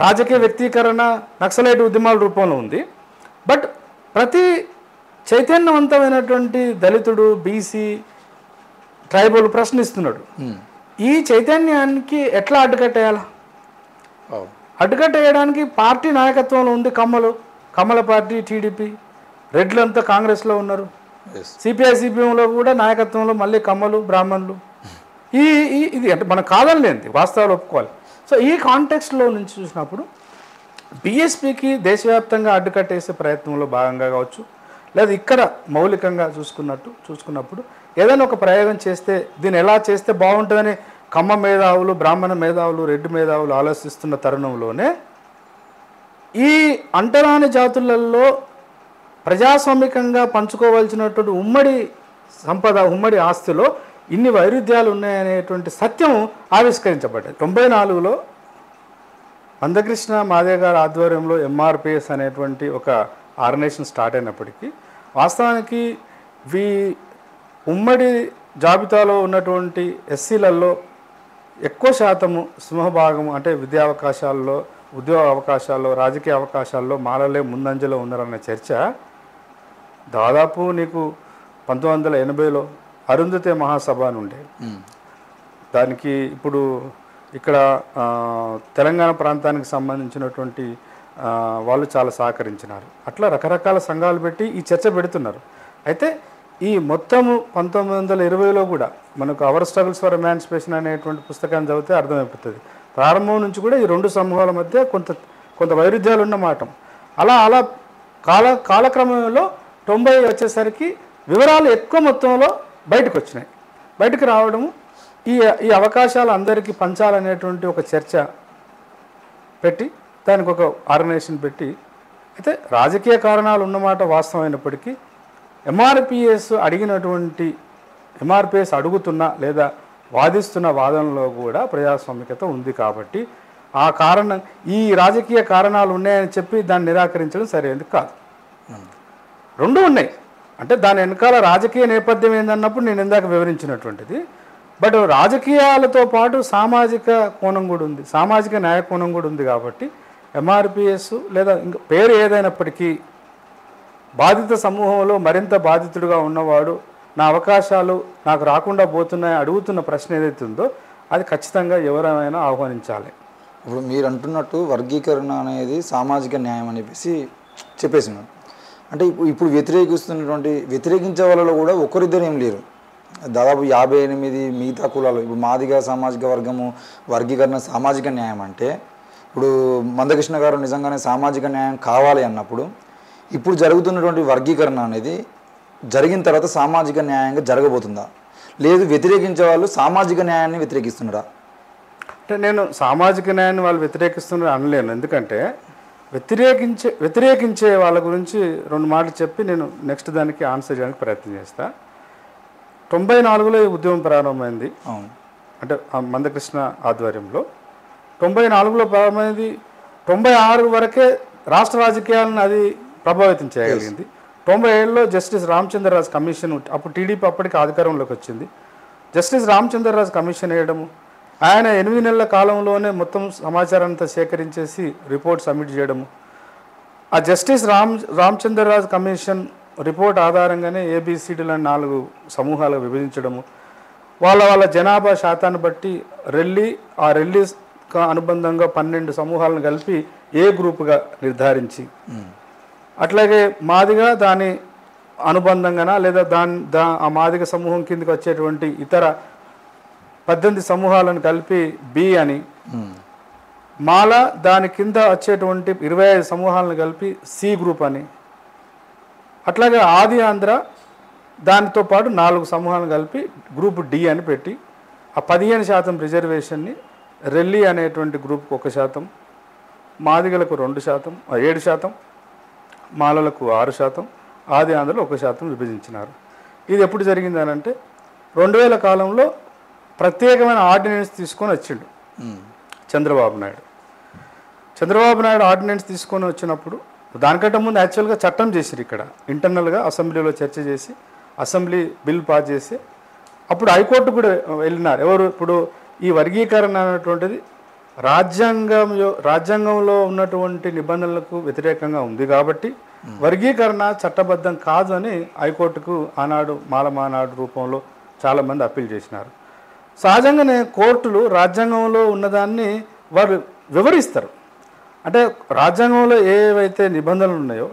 రాజకీయ వ్యక్తీకరణ నక్సలైట్ ఉద్యమాల రూపంలో ఉంది. బట్ ప్రతి చైతన్యవంతమైనటువంటి దళితుడు, బీసీ, ట్రైబల్ ప్రశ్నిస్తున్నాడు. ఈ చైతన్యానికి ఎట్లా అడ్డుకట్టేయాలా? అడ్డుకట్టేయడానికి పార్టీ నాయకత్వంలో ఉంది కమ్మల పార్టీ, టీడీపీ, రెడ్లంతా కాంగ్రెస్లో ఉన్నారు. సిపిఐ, సిపిఎంలో కూడా నాయకత్వంలో మళ్ళీ కమ్మలు, బ్రాహ్మణులు. ఇది అంటే మనం కాదనలేంది, వాస్తవాలు ఒప్పుకోవాలి. సో ఈ కాంటెక్స్ట్లో నుంచి చూసినప్పుడు బీఎస్పీకి దేశవ్యాప్తంగా అడ్డుకట్టేసే ప్రయత్నంలో భాగంగా కావచ్చు, లేదా ఇక్కడ మౌలికంగా చూసుకున్నప్పుడు ఏదైనా ఒక ప్రయోగం చేస్తే దీన్ని ఎలా చేస్తే బాగుంటుందని కమ్మ మేధావులు, బ్రాహ్మణ మేధావులు, రెడ్డి మేధావులు ఆలోచిస్తున్న తరుణంలోనే ఈ అంటరాని జాతులలో ప్రజాస్వామికంగా పంచుకోవాల్సినటువంటి ఉమ్మడి సంపద, ఉమ్మడి ఆస్తిలో ఇన్ని వైరుధ్యాలు ఉన్నాయనేటువంటి సత్యం ఆవిష్కరించబడ్డది. 94లో మందకృష్ణ మాదేవ్ గారి ఆధ్వర్యంలో ఎంఆర్పిఎస్ అనేటువంటి ఒక ఆర్గనైజేషన్ స్టార్ట్ అయినప్పటికీ వాస్తవానికి ఉమ్మడి జాబితాలో ఉన్నటువంటి ఎస్సీలలో ఎక్కువ శాతము సింహభాగము, అంటే విద్యా అవకాశాల్లో, ఉద్యోగ అవకాశాల్లో, రాజకీయ అవకాశాల్లో మాలలే ముందంజలో ఉన్నారన్న చర్చ దాదాపు నీకు 1980లో అరుంధతి మహాసభ అని ఉండే. దానికి ఇప్పుడు ఇక్కడ తెలంగాణ ప్రాంతానికి సంబంధించినటువంటి వాళ్ళు చాలా సహకరించినారు. అట్లా రకరకాల సంఘాలు పెట్టి ఈ చర్చ పెడుతున్నారు. అయితే ఈ మొత్తము 1920లో కూడా మనకు అవర్ స్ట్రగుల్స్ ఫర్ ఎమాన్సిపేషన్ అనేటువంటి పుస్తకాన్ని చదివితే అర్థమైపోతుంది. ప్రారంభం నుంచి కూడా ఈ రెండు సమూహాల మధ్య కొంత వైరుధ్యాలు ఉన్నమాట. అలా కాలక్రమంలో 90 వచ్చేసరికి వివరాలు ఎక్కువ మొత్తంలో బయటకు రావడము, ఈ అవకాశాలు అందరికీ పంచాలనేటువంటి ఒక చర్చ పెట్టి దానికి ఒక ఆర్గనైజేషన్ పెట్టి, అయితే రాజకీయ కారణాలు ఉన్నమాట వాస్తవమైనప్పటికీ ఎంఆర్పిఎస్ అడుగుతున్న లేదా వాదిస్తున్న వాదనలో కూడా ప్రజాస్వామికత ఉంది. కాబట్టి ఈ రాజకీయ కారణాలు ఉన్నాయని చెప్పి దాన్ని నిరాకరించడం సరైనది కాదు. రెండు ఉన్నాయి, అంటే దాని వెనకాల రాజకీయ నేపథ్యం ఏందన్నప్పుడు నేను ఇందాక వివరించినటువంటిది. బట్ రాజకీయాలతో పాటు సామాజిక కోణం కూడా ఉంది, సామాజిక న్యాయ కోణం కూడా ఉంది. కాబట్టి ఎంఆర్పిఎస్ లేదా ఇంకా పేరు ఏదైనప్పటికీ బాధిత సమూహంలో మరింత బాధితుడిగా ఉన్నవాడు నా అవకాశాలు నాకు రాకుండా పోతున్నాయి అడుగుతున్న ప్రశ్న ఏదైతే ఉందో అది ఖచ్చితంగా ఎవరైనా ఆహ్వానించాలి. ఇప్పుడు మీరు అంటున్నట్టు వర్గీకరణ అనేది సామాజిక న్యాయం అని చెప్పేసి చెప్పేసినారు. అంటే ఇప్పుడు వ్యతిరేకించే వాళ్ళలో కూడా ఒకరిద్దరు ఏం లేరు, దాదాపు 58 మిగతా కులాలు. ఇప్పుడు మాదిగ సామాజిక వర్గము వర్గీకరణ సామాజిక న్యాయం అంటే ఇప్పుడు మందకృష్ణ గారు నిజంగానే సామాజిక న్యాయం కావాలి అన్నప్పుడు ఇప్పుడు జరుగుతున్నటువంటి వర్గీకరణ అనేది జరిగిన తర్వాత సామాజిక న్యాయంగా జరగబోతుందా, లేదు వ్యతిరేకించే వాళ్ళు సామాజిక న్యాయాన్ని వ్యతిరేకిస్తున్నారా? అంటే నేను సామాజిక న్యాయాన్ని వాళ్ళు వ్యతిరేకిస్తున్నారు అనలేను. ఎందుకంటే వ్యతిరేకించే వాళ్ళ గురించి 2 మాటలు చెప్పి నేను నెక్స్ట్ దానికి ఆన్సర్ చేయడానికి ప్రయత్నం చేస్తా. 94లో ఈ ఉద్యమం ప్రారంభమైంది. అంటే మందకృష్ణ ఆధ్వర్యంలో 94లో ప్రారంభమైంది. 96 వరకే రాష్ట్ర రాజకీయాలను అది ప్రభావితం చేయగలిగింది. 97లో జస్టిస్ రామచంద్రరాజు కమిషన్, అప్పుడు టీడీపీ అప్పటికి అధికారంలోకి వచ్చింది. జస్టిస్ రామచంద్రరాజు కమిషన్ వేయడము, ఆయన 8 నెలల కాలంలోనే మొత్తం సమాచారం అంతా సేకరించేసి రిపోర్ట్ సబ్మిట్ చేయడము, ఆ జస్టిస్ రామచంద్రరాజు కమిషన్ రిపోర్ట్ ఆధారంగానే ఏబిసిడీలను 4 సమూహాలుగా విభజించడము, వాళ్ళ జనాభా శాతాన్ని బట్టి ఆ రెల్లీ అనుబంధంగా 12 సమూహాలను కలిపి ఏ గ్రూపుగా నిర్ధారించి, అట్లాగే మాదిగా దాని అనుబంధంగానా లేదా ఆ మాదిగ సమూహం కిందకి వచ్చేటువంటి ఇతర 18 సమూహాలను కలిపి బి అని, మాల దాని కింద వచ్చేటువంటి 25 సమూహాలను కలిపి సి గ్రూప్ అని, అట్లాగే ఆది ఆంధ్ర దానితో పాటు 4 సమూహాలను కలిపి గ్రూప్ డి అని పెట్టి ఆ 15% రిజర్వేషన్ని రెల్లీ అనేటువంటి గ్రూప్కి 1%, మాదిగలకు 2%, 7%, మాలలకు 6%, ఆది ఆంధ్రలో 1% విభజించినారు. ఇది ఎప్పుడు జరిగింది అని అంటే 2000 కాలంలో ప్రత్యేకమైన ఆర్డినెన్స్ తీసుకొని వచ్చిండు చంద్రబాబు నాయుడు ఆర్డినెన్స్ తీసుకొని వచ్చినప్పుడు, దానికంటే ముందు యాక్చువల్గా చట్టం చేసిరు. ఇక్కడ ఇంటర్నల్గా అసెంబ్లీలో చర్చ చేసి అసెంబ్లీ బిల్ పాస్ చేసి అప్పుడు హైకోర్టు కూడా వెళ్ళినారు. ఎవరు? ఇప్పుడు ఈ వర్గీకరణ అనేటువంటిది రాజ్యాంగంలో ఉన్నటువంటి నిబంధనలకు వ్యతిరేకంగా ఉంది కాబట్టి వర్గీకరణ చట్టబద్ధం కాదు అని హైకోర్టుకు ఆనాడు మాలమానాడు రూపంలో చాలామంది అప్పీల్ చేసినారు. సహజంగానే కోర్టులు రాజ్యాంగంలో ఉన్నదాన్ని వారు వివరిస్తారు. అంటే రాజ్యాంగంలో ఏవైతే నిబంధనలు ఉన్నాయో,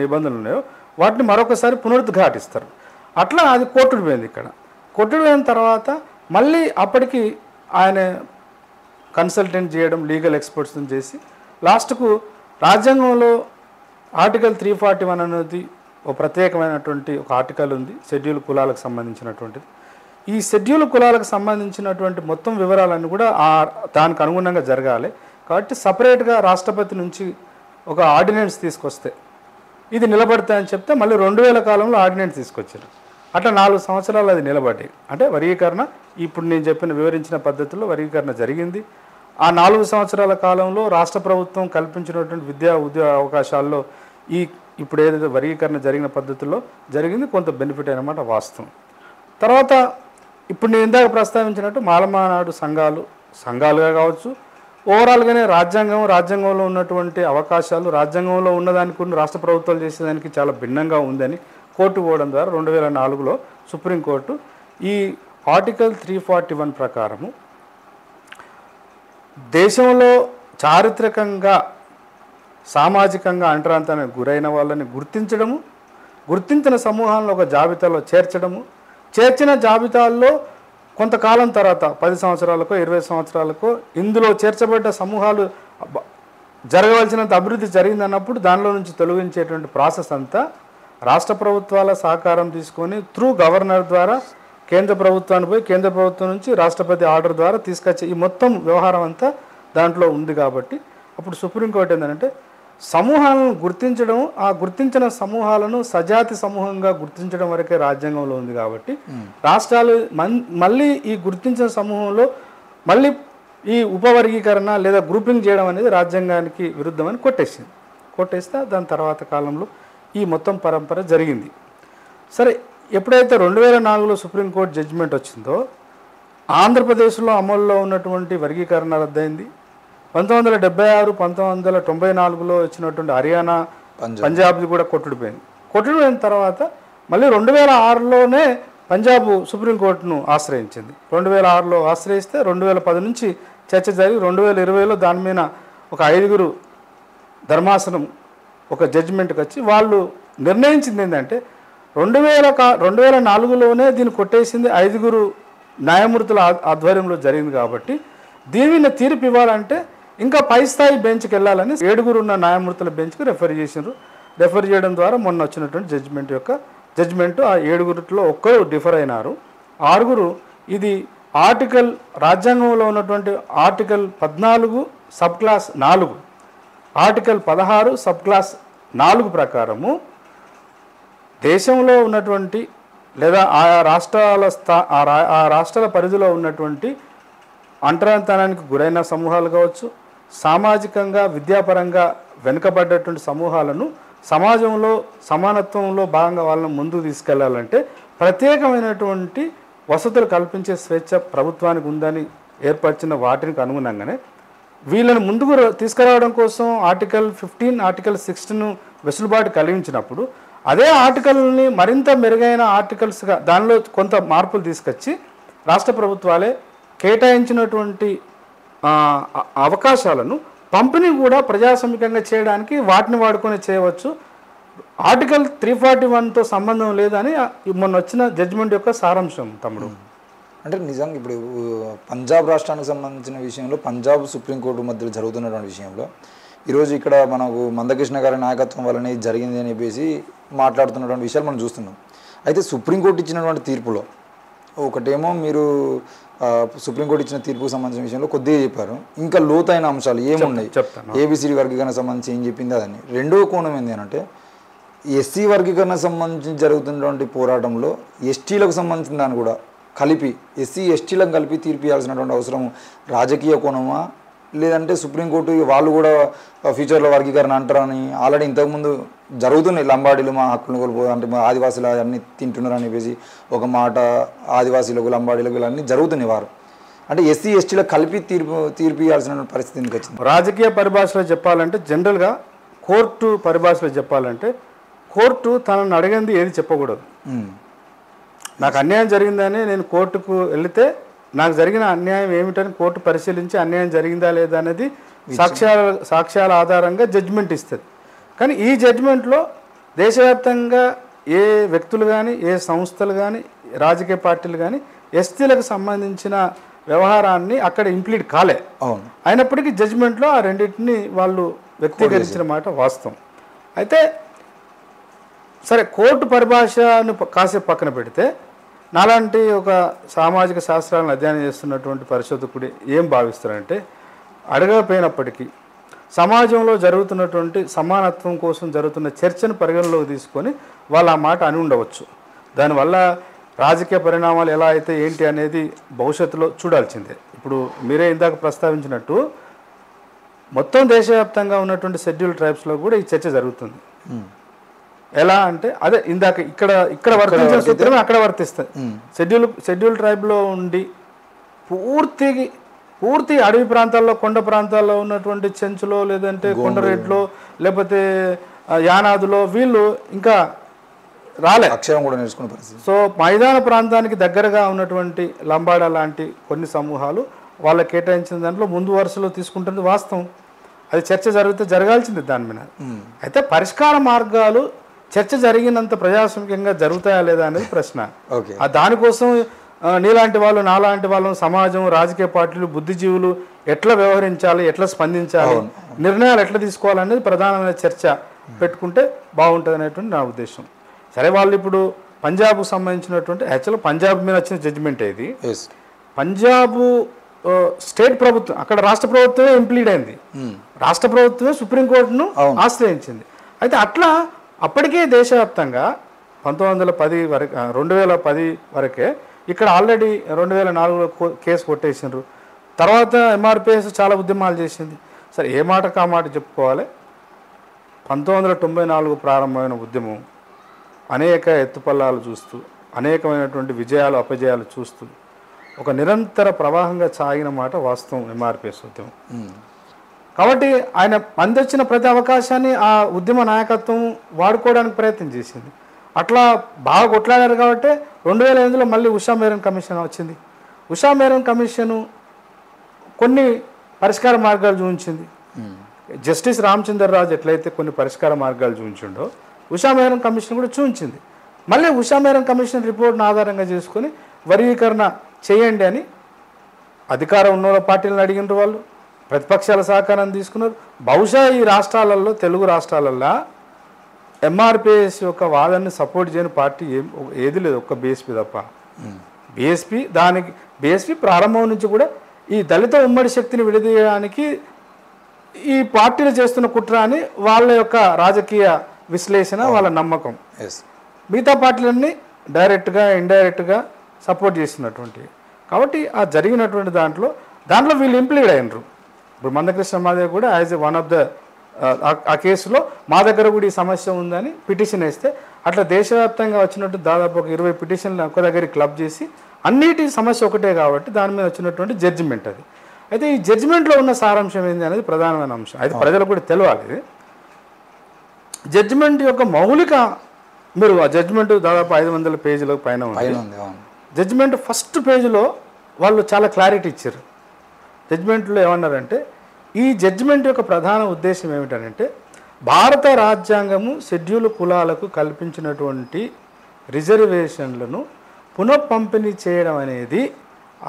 నిబంధనలు ఉన్నాయో వాటిని మరొకసారి పునరుద్ఘాటిస్తారు. అట్లా అది కోర్టుకు పోయింది. ఇక్కడ కోర్టుకు పోయిన తర్వాత మళ్ళీ అప్పటికి ఆయన కన్సల్టెంట్ చేయడం, లీగల్ ఎక్స్పర్ట్స్ని చేసి లాస్ట్కు రాజ్యాంగంలో ఆర్టికల్ 341 అనేది ఒక ప్రత్యేకమైనటువంటి ఒక ఆర్టికల్ ఉంది, షెడ్యూల్ కులాలకు సంబంధించినటువంటిది. ఈ షెడ్యూల్ కులాలకు సంబంధించినటువంటి మొత్తం వివరాలన్నీ కూడా దానికి అనుగుణంగా జరగాలి. కాబట్టి సపరేట్గా రాష్ట్రపతి నుంచి ఒక ఆర్డినెన్స్ తీసుకొస్తే ఇది నిలబడతాయని చెప్తే మళ్ళీ 2000 కాలంలో ఆర్డినెన్స్ తీసుకొచ్చారు. అట్లా 4 సంవత్సరాలు అది నిలబడ్డాయి. అంటే వర్గీకరణ ఇప్పుడు నేను వివరించిన పద్ధతిలో వర్గీకరణ జరిగింది. ఆ 4 సంవత్సరాల కాలంలో రాష్ట్ర ప్రభుత్వం కల్పించినటువంటి విద్యా ఉద్యోగ అవకాశాల్లో ఇప్పుడు ఏదైతే వర్గీకరణ జరిగిన పద్ధతుల్లో జరిగింది కొంత బెనిఫిట్ అయినమాట వాస్తవం. తర్వాత ఇప్పుడు నేను ఇందాక ప్రస్తావించినట్టు మాలమానాడు సంఘాలుగా కావచ్చు, ఓవరాల్గానే రాజ్యాంగంలో ఉన్నటువంటి అవకాశాలు రాజ్యాంగంలో ఉన్నదానికి కొన్ని రాష్ట్ర ప్రభుత్వాలు చేసేదానికి చాలా భిన్నంగా ఉందని కోర్టు పోవడం ద్వారా 2004లో సుప్రీంకోర్టు ఈ ఆర్టికల్ 341 ప్రకారము దేశంలో చారిత్రకంగా సామాజికంగా అంటరాంతానికి గురైన వాళ్ళని గుర్తించడము, గుర్తించిన సమూహాలను ఒక జాబితాలో చేర్చిన జాబితాల్లో కొంతకాలం తర్వాత 10 సంవత్సరాలకో 20 సంవత్సరాలకో ఇందులో చేర్చబడ్డ సమూహాలు జరగవలసినంత అభివృద్ధి జరిగిందన్నప్పుడు దానిలో నుంచి తొలగించేటువంటి ప్రాసెస్ అంతా రాష్ట్ర ప్రభుత్వాల సహకారం తీసుకొని త్రూ గవర్నర్ ద్వారా కేంద్ర ప్రభుత్వాన్ని పోయి కేంద్ర ప్రభుత్వం నుంచి రాష్ట్రపతి ఆర్డర్ ద్వారా తీసుకొచ్చే ఈ మొత్తం వ్యవహారం అంతా దాంట్లో ఉంది. కాబట్టి అప్పుడు సుప్రీంకోర్టు ఏంటంటే సమూహాలను గుర్తించడం, ఆ గుర్తించిన సమూహాలను సజాతి సమూహంగా గుర్తించడం వరకే రాజ్యాంగంలో ఉంది. కాబట్టి రాష్ట్రాలు మళ్ళీ ఈ గుర్తించిన సమూహంలో మళ్ళీ ఈ ఉపవర్గీకరణ లేదా గ్రూపింగ్ చేయడం అనేది రాజ్యాంగానికి విరుద్ధమని కొట్టేస్తే దాని తర్వాత కాలంలో ఈ మొత్తం పరంపర జరిగింది. సరే, ఎప్పుడైతే 2004లో సుప్రీంకోర్టు జడ్జిమెంట్ వచ్చిందో ఆంధ్రప్రదేశ్లో అమల్లో ఉన్నటువంటి వర్గీకరణ రద్దయింది. 1976, 1994లో వచ్చినటువంటి హర్యానా, పంజాబ్ది కూడా కొట్టుడిపోయిన తర్వాత మళ్ళీ 2006లోనే పంజాబ్ సుప్రీంకోర్టును ఆశ్రయించింది. 2006లో ఆశ్రయిస్తే 2010 నుంచి చర్చ జరిగి 2020లో దాని మీద ఒక 5గురు ధర్మాసనం ఒక జడ్జిమెంట్కి వచ్చి వాళ్ళు నిర్ణయించింది ఏంటంటే 2004లోనే దీన్ని కొట్టేసింది 5 న్యాయమూర్తుల ఆధ్వర్యంలో జరిగింది కాబట్టి దీనిని తీర్పు ఇవ్వాలంటే ఇంకా పై స్థాయి బెంచ్కి వెళ్ళాలని 7 ఉన్న న్యాయమూర్తుల బెంచ్కి రెఫర్ చేసిండ్రు. రెఫర్ చేయడం ద్వారా మొన్న వచ్చినటువంటి జడ్జిమెంట్ ఆ 7లో ఒక్కరు డిఫర్ అయినారు. 6 ఇది రాజ్యాంగంలో ఉన్నటువంటి article 14 sub class 4, article 16 sub class 4 ప్రకారము దేశంలో ఉన్నటువంటి లేదా ఆయా రాష్ట్రాల పరిధిలో ఉన్నటువంటి అంటరానితనానికి గురైన సమూహాలు కావచ్చు, సామాజికంగా విద్యాపరంగా వెనుకబడ్డటువంటి సమూహాలను సమాజంలో సమానత్వంలో భాగంగా వాళ్ళని ముందుకు తీసుకెళ్లాలంటే ప్రత్యేకమైనటువంటి వసతులు కల్పించే స్వేచ్ఛ ప్రభుత్వానికి ఉందని ఏర్పరిచిన వాటికి అనుగుణంగానే వీళ్ళని ముందుకు తీసుకురావడం కోసం ఆర్టికల్ 15, ఆర్టికల్ 16 వెసులుబాటు కలిగించినప్పుడు అదే ఆర్టికల్ని మరింత మెరుగైన ఆర్టికల్స్గా దానిలో కొంత మార్పులు తీసుకొచ్చి రాష్ట్ర ప్రభుత్వాలే కేటాయించినటువంటి అవకాశాలను పంపిణీ కూడా ప్రజాస్వామికంగా చేయడానికి వాటిని వాడుకొని చేయవచ్చు. ఆర్టికల్ 341తో సంబంధం లేదని మొన్న వచ్చిన జడ్జిమెంట్ యొక్క సారాంశం తమ్ముడు. అంటే నిజంగా ఇప్పుడు పంజాబ్ రాష్ట్రానికి సంబంధించిన విషయంలో పంజాబ్ సుప్రీంకోర్టు మధ్యలో జరుగుతున్నటువంటి విషయంలో ఈరోజు ఇక్కడ మనకు మందకృష్ణ గారి నాయకత్వం వల్లనే జరిగింది అని చెప్పేసి మాట్లాడుతున్నటువంటి విషయాలు మనం చూస్తున్నాం. అయితే సుప్రీంకోర్టు ఇచ్చినటువంటి తీర్పులో ఒకటేమో మీరు సుప్రీంకోర్టు ఇచ్చిన తీర్పుకు సంబంధించిన విషయంలో కొద్దిగా చెప్పారు, ఇంకా లోతైన అంశాలు ఏమున్నాయి ఏబిసిడి వర్గీకరణ సంబంధించి ఏం చెప్పింది అదని. రెండవ కోణం ఏంటి అంటే ఎస్సీ వర్గీకరణ సంబంధించి జరుగుతున్నటువంటి పోరాటంలో ఎస్టీలకు సంబంధించిన దాన్ని కూడా కలిపి ఎస్సీ ఎస్టీలకు కలిపి తీర్పు ఇవ్వాల్సినటువంటి అవసరం రాజకీయ కోణమా లేదంటే సుప్రీంకోర్టు వాళ్ళు కూడా ఫ్యూచర్లో వర్గీకరణ అంటారని ఆల్రెడీ ఇంతకుముందు జరుగుతున్నాయి. లంబాడీలు మా హక్కులను కోల్పోదు అంటే మా ఆదివాసీలు అన్నీ తింటున్నారు అని చెప్పేసి ఒక మాట ఆదివాసీలకు లంబాడీలకు అన్నీ జరుగుతున్నాయి. వారు అంటే ఎస్సీ ఎస్టీలకు కలిపి తీర్పు ఇవ్వాల్సిన పరిస్థితి ఎందుకు వచ్చింది? రాజకీయ పరిభాషలో చెప్పాలంటే జనరల్గా కోర్టు పరిభాషలో చెప్పాలంటే కోర్టు తనను అడిగింది ఏది చెప్పకూడదు. నాకు అన్యాయం జరిగిందని నేను కోర్టుకు వెళితే నాకు జరిగిన అన్యాయం ఏమిటని కోర్టు పరిశీలించి అన్యాయం జరిగిందా లేదా అనేది సాక్ష్యాల ఆధారంగా జడ్జిమెంట్ ఇస్తుంది. కానీ ఈ జడ్జిమెంట్లో దేశవ్యాప్తంగా ఏ వ్యక్తులు కానీ ఏ సంస్థలు కానీ రాజకీయ పార్టీలు కానీ ఎస్టీలకు సంబంధించిన వ్యవహారాన్ని అక్కడ ఇంప్లీట్ కాలే. అయినప్పటికీ జడ్జిమెంట్లో ఆ రెండింటిని వాళ్ళు వ్యక్తీకరించిన మాట వాస్తవం. అయితే సరే కోర్టు పరిభాషను కాసేపు పక్కన పెడితే నాలాంటి ఒక సామాజిక శాస్త్రాలను అధ్యయనం చేస్తున్నటువంటి పరిశోధకుడు ఏం భావిస్తారంటే అడగకపోయినప్పటికీ సమాజంలో జరుగుతున్నటువంటి సమానత్వం కోసం జరుగుతున్న చర్చను పరిగణలోకి తీసుకొని వాళ్ళు ఆ మాట అని ఉండవచ్చు. దానివల్ల రాజకీయ పరిణామాలు ఎలా అయితే ఏంటి అనేది భవిష్యత్తులో చూడాల్సిందే. ఇప్పుడు మీరే ఇందాక ప్రస్తావించినట్టు మొత్తం దేశవ్యాప్తంగా ఉన్నటువంటి షెడ్యూల్ ట్రైబ్స్లో కూడా ఈ చర్చ జరుగుతుంది. ఎలా అంటే అదే ఇందాక ఇక్కడ వర్తించిన సూత్రమే అక్కడ వర్తిస్తుంది. షెడ్యూల్ ట్రైబ్లో ఉండి పూర్తి అడవి ప్రాంతాల్లో కొండ ప్రాంతాల్లో ఉన్నటువంటి చెంచులో లేదంటే కొండరేట్లో లేకపోతే యానాదులో వీళ్ళు ఇంకా రాలే, అక్షరం కూడా నేర్చుకునే పరిస్థితి. సో మైదాన ప్రాంతానికి దగ్గరగా ఉన్నటువంటి లంబాడా లాంటి కొన్ని సమూహాలు వాళ్ళ కేటాయించిన దాంట్లో ముందు వరుసలో తీసుకుంటుంది వాస్తవం. అది చర్చ జరగాల్సింది దాని మీద. అయితే పరిష్కార మార్గాలు చర్చ జరిగినంత ప్రజాస్వామికంగా జరుగుతాయా లేదా అనేది ప్రశ్న. దానికోసం నీలాంటి వాళ్ళు నాలాంటి వాళ్ళు సమాజం రాజకీయ పార్టీలు బుద్ధిజీవులు ఎట్లా వ్యవహరించాలి, ఎట్లా స్పందించాలి, నిర్ణయాలు ఎట్లా తీసుకోవాలనేది ప్రధానమైన చర్చ పెట్టుకుంటే బాగుంటుంది అనేటువంటి నా ఉద్దేశం. సరే వాళ్ళు ఇప్పుడు పంజాబ్కు సంబంధించినటువంటి యాక్చువల్గా పంజాబ్ మీద వచ్చిన జడ్జిమెంట్ ఇది. పంజాబ్ స్టేట్ ప్రభుత్వం అక్కడ రాష్ట్ర ప్రభుత్వమే ఇంప్లీడ్ అయింది. రాష్ట్ర ప్రభుత్వమే సుప్రీంకోర్టును ఆశ్రయించింది. అయితే అట్లా అప్పటికే దేశవ్యాప్తంగా 2010 వరకే ఇక్కడ ఆల్రెడీ 2004లో కేసు కొట్టేసినారు. తర్వాత ఎంఆర్పిఎస్ చాలా ఉద్యమాలు చేసింది. సరే ఏ మాట కా మాట చెప్పుకోవాలి, 1994 ప్రారంభమైన ఉద్యమం అనేక ఎత్తుపల్లాలు చూస్తూ అనేకమైనటువంటి విజయాలు అపజయాలు చూస్తూ ఒక నిరంతర ప్రవాహంగా సాగిన మాట వాస్తవం ఎంఆర్పిఎస్ ఉద్యమం. కాబట్టి ఆయన అందించిన ప్రతి అవకాశాన్ని ఆ ఉద్యమ నాయకత్వం వాడుకోవడానికి ప్రయత్నం చేసింది. అట్లా బాగా కొట్లాడారు కాబట్టి 2008లో మళ్ళీ ఉషా మేరన్ కమిషన్ వచ్చింది. ఉషా మేరన్ కమిషను కొన్ని పరిష్కార మార్గాలు చూపించింది. జస్టిస్ రామచంద్ర రాజు ఎట్లయితే కొన్ని పరిష్కార మార్గాలు చూపించిండో ఉషా మెహ్రా కమిషన్ కూడా చూపించింది. మళ్ళీ ఉషా మెహ్రా కమిషన్ రిపోర్ట్ను ఆధారంగా చేసుకొని వర్గీకరణ చేయండి అని అధికారం ఉన్న పార్టీలను అడిగినారు, వాళ్ళు ప్రతిపక్షాల సహకారాన్ని తీసుకున్నారు. బహుశా ఈ రాష్ట్రాలలో, తెలుగు రాష్ట్రాలల్లో ఎంఆర్పిఎస్ యొక్క వాదాన్ని సపోర్ట్ చేయని పార్టీ ఏది లేదు, ఒక్క బీఎస్పీ తప్ప. బీఎస్పీ ప్రారంభం నుంచి కూడా ఈ దళిత ఉమ్మడి శక్తిని విడదీయడానికి ఈ పార్టీలు చేస్తున్న కుట్ర అని వాళ్ళ యొక్క రాజకీయ విశ్లేషణ, వాళ్ళ నమ్మకం. మిగతా పార్టీలన్నీ డైరెక్ట్గా ఇండైరెక్ట్గా సపోర్ట్ చేస్తున్నటువంటి. కాబట్టి ఆ జరిగినటువంటి దాంట్లో వీళ్ళు ఇంప్లీడ్ అయినరు. ఇప్పుడు మందకృష్ణ మాదేవ్ కూడా యాజ్ వన్ ఆఫ్ ద ఆ కేసులో మా దగ్గర కూడా ఈ సమస్య ఉందని పిటిషన్ వేస్తే, అట్లా దేశవ్యాప్తంగా వచ్చినట్టు దాదాపు ఒక 20 పిటిషన్లు ఒక దగ్గర క్లబ్ చేసి అన్నిటి సమస్య ఒకటే కాబట్టి దాని మీద వచ్చినటువంటి జడ్జిమెంట్ అది. అయితే ఈ జడ్జిమెంట్లో ఉన్న సారాంశం ఏంది అనేది ప్రధానమైన అంశం. అయితే ప్రజలకు కూడా తెలియాలి. జడ్జిమెంట్ యొక్క మౌలిక, మీరు ఆ జడ్జిమెంట్ దాదాపు 500 పేజీల పైన ఉంది. జడ్జిమెంట్ ఫస్ట్ పేజీలో వాళ్ళు చాలా క్లారిటీ ఇచ్చారు. జడ్జిమెంట్లో ఏమన్నారంటే, ఈ జడ్జిమెంట్ యొక్క ప్రధాన ఉద్దేశం ఏమిటంటే, భారత రాజ్యాంగము షెడ్యూల్ కులాలకు కల్పించినటువంటి రిజర్వేషన్లను పునఃపంపిణీ చేయడం అనేది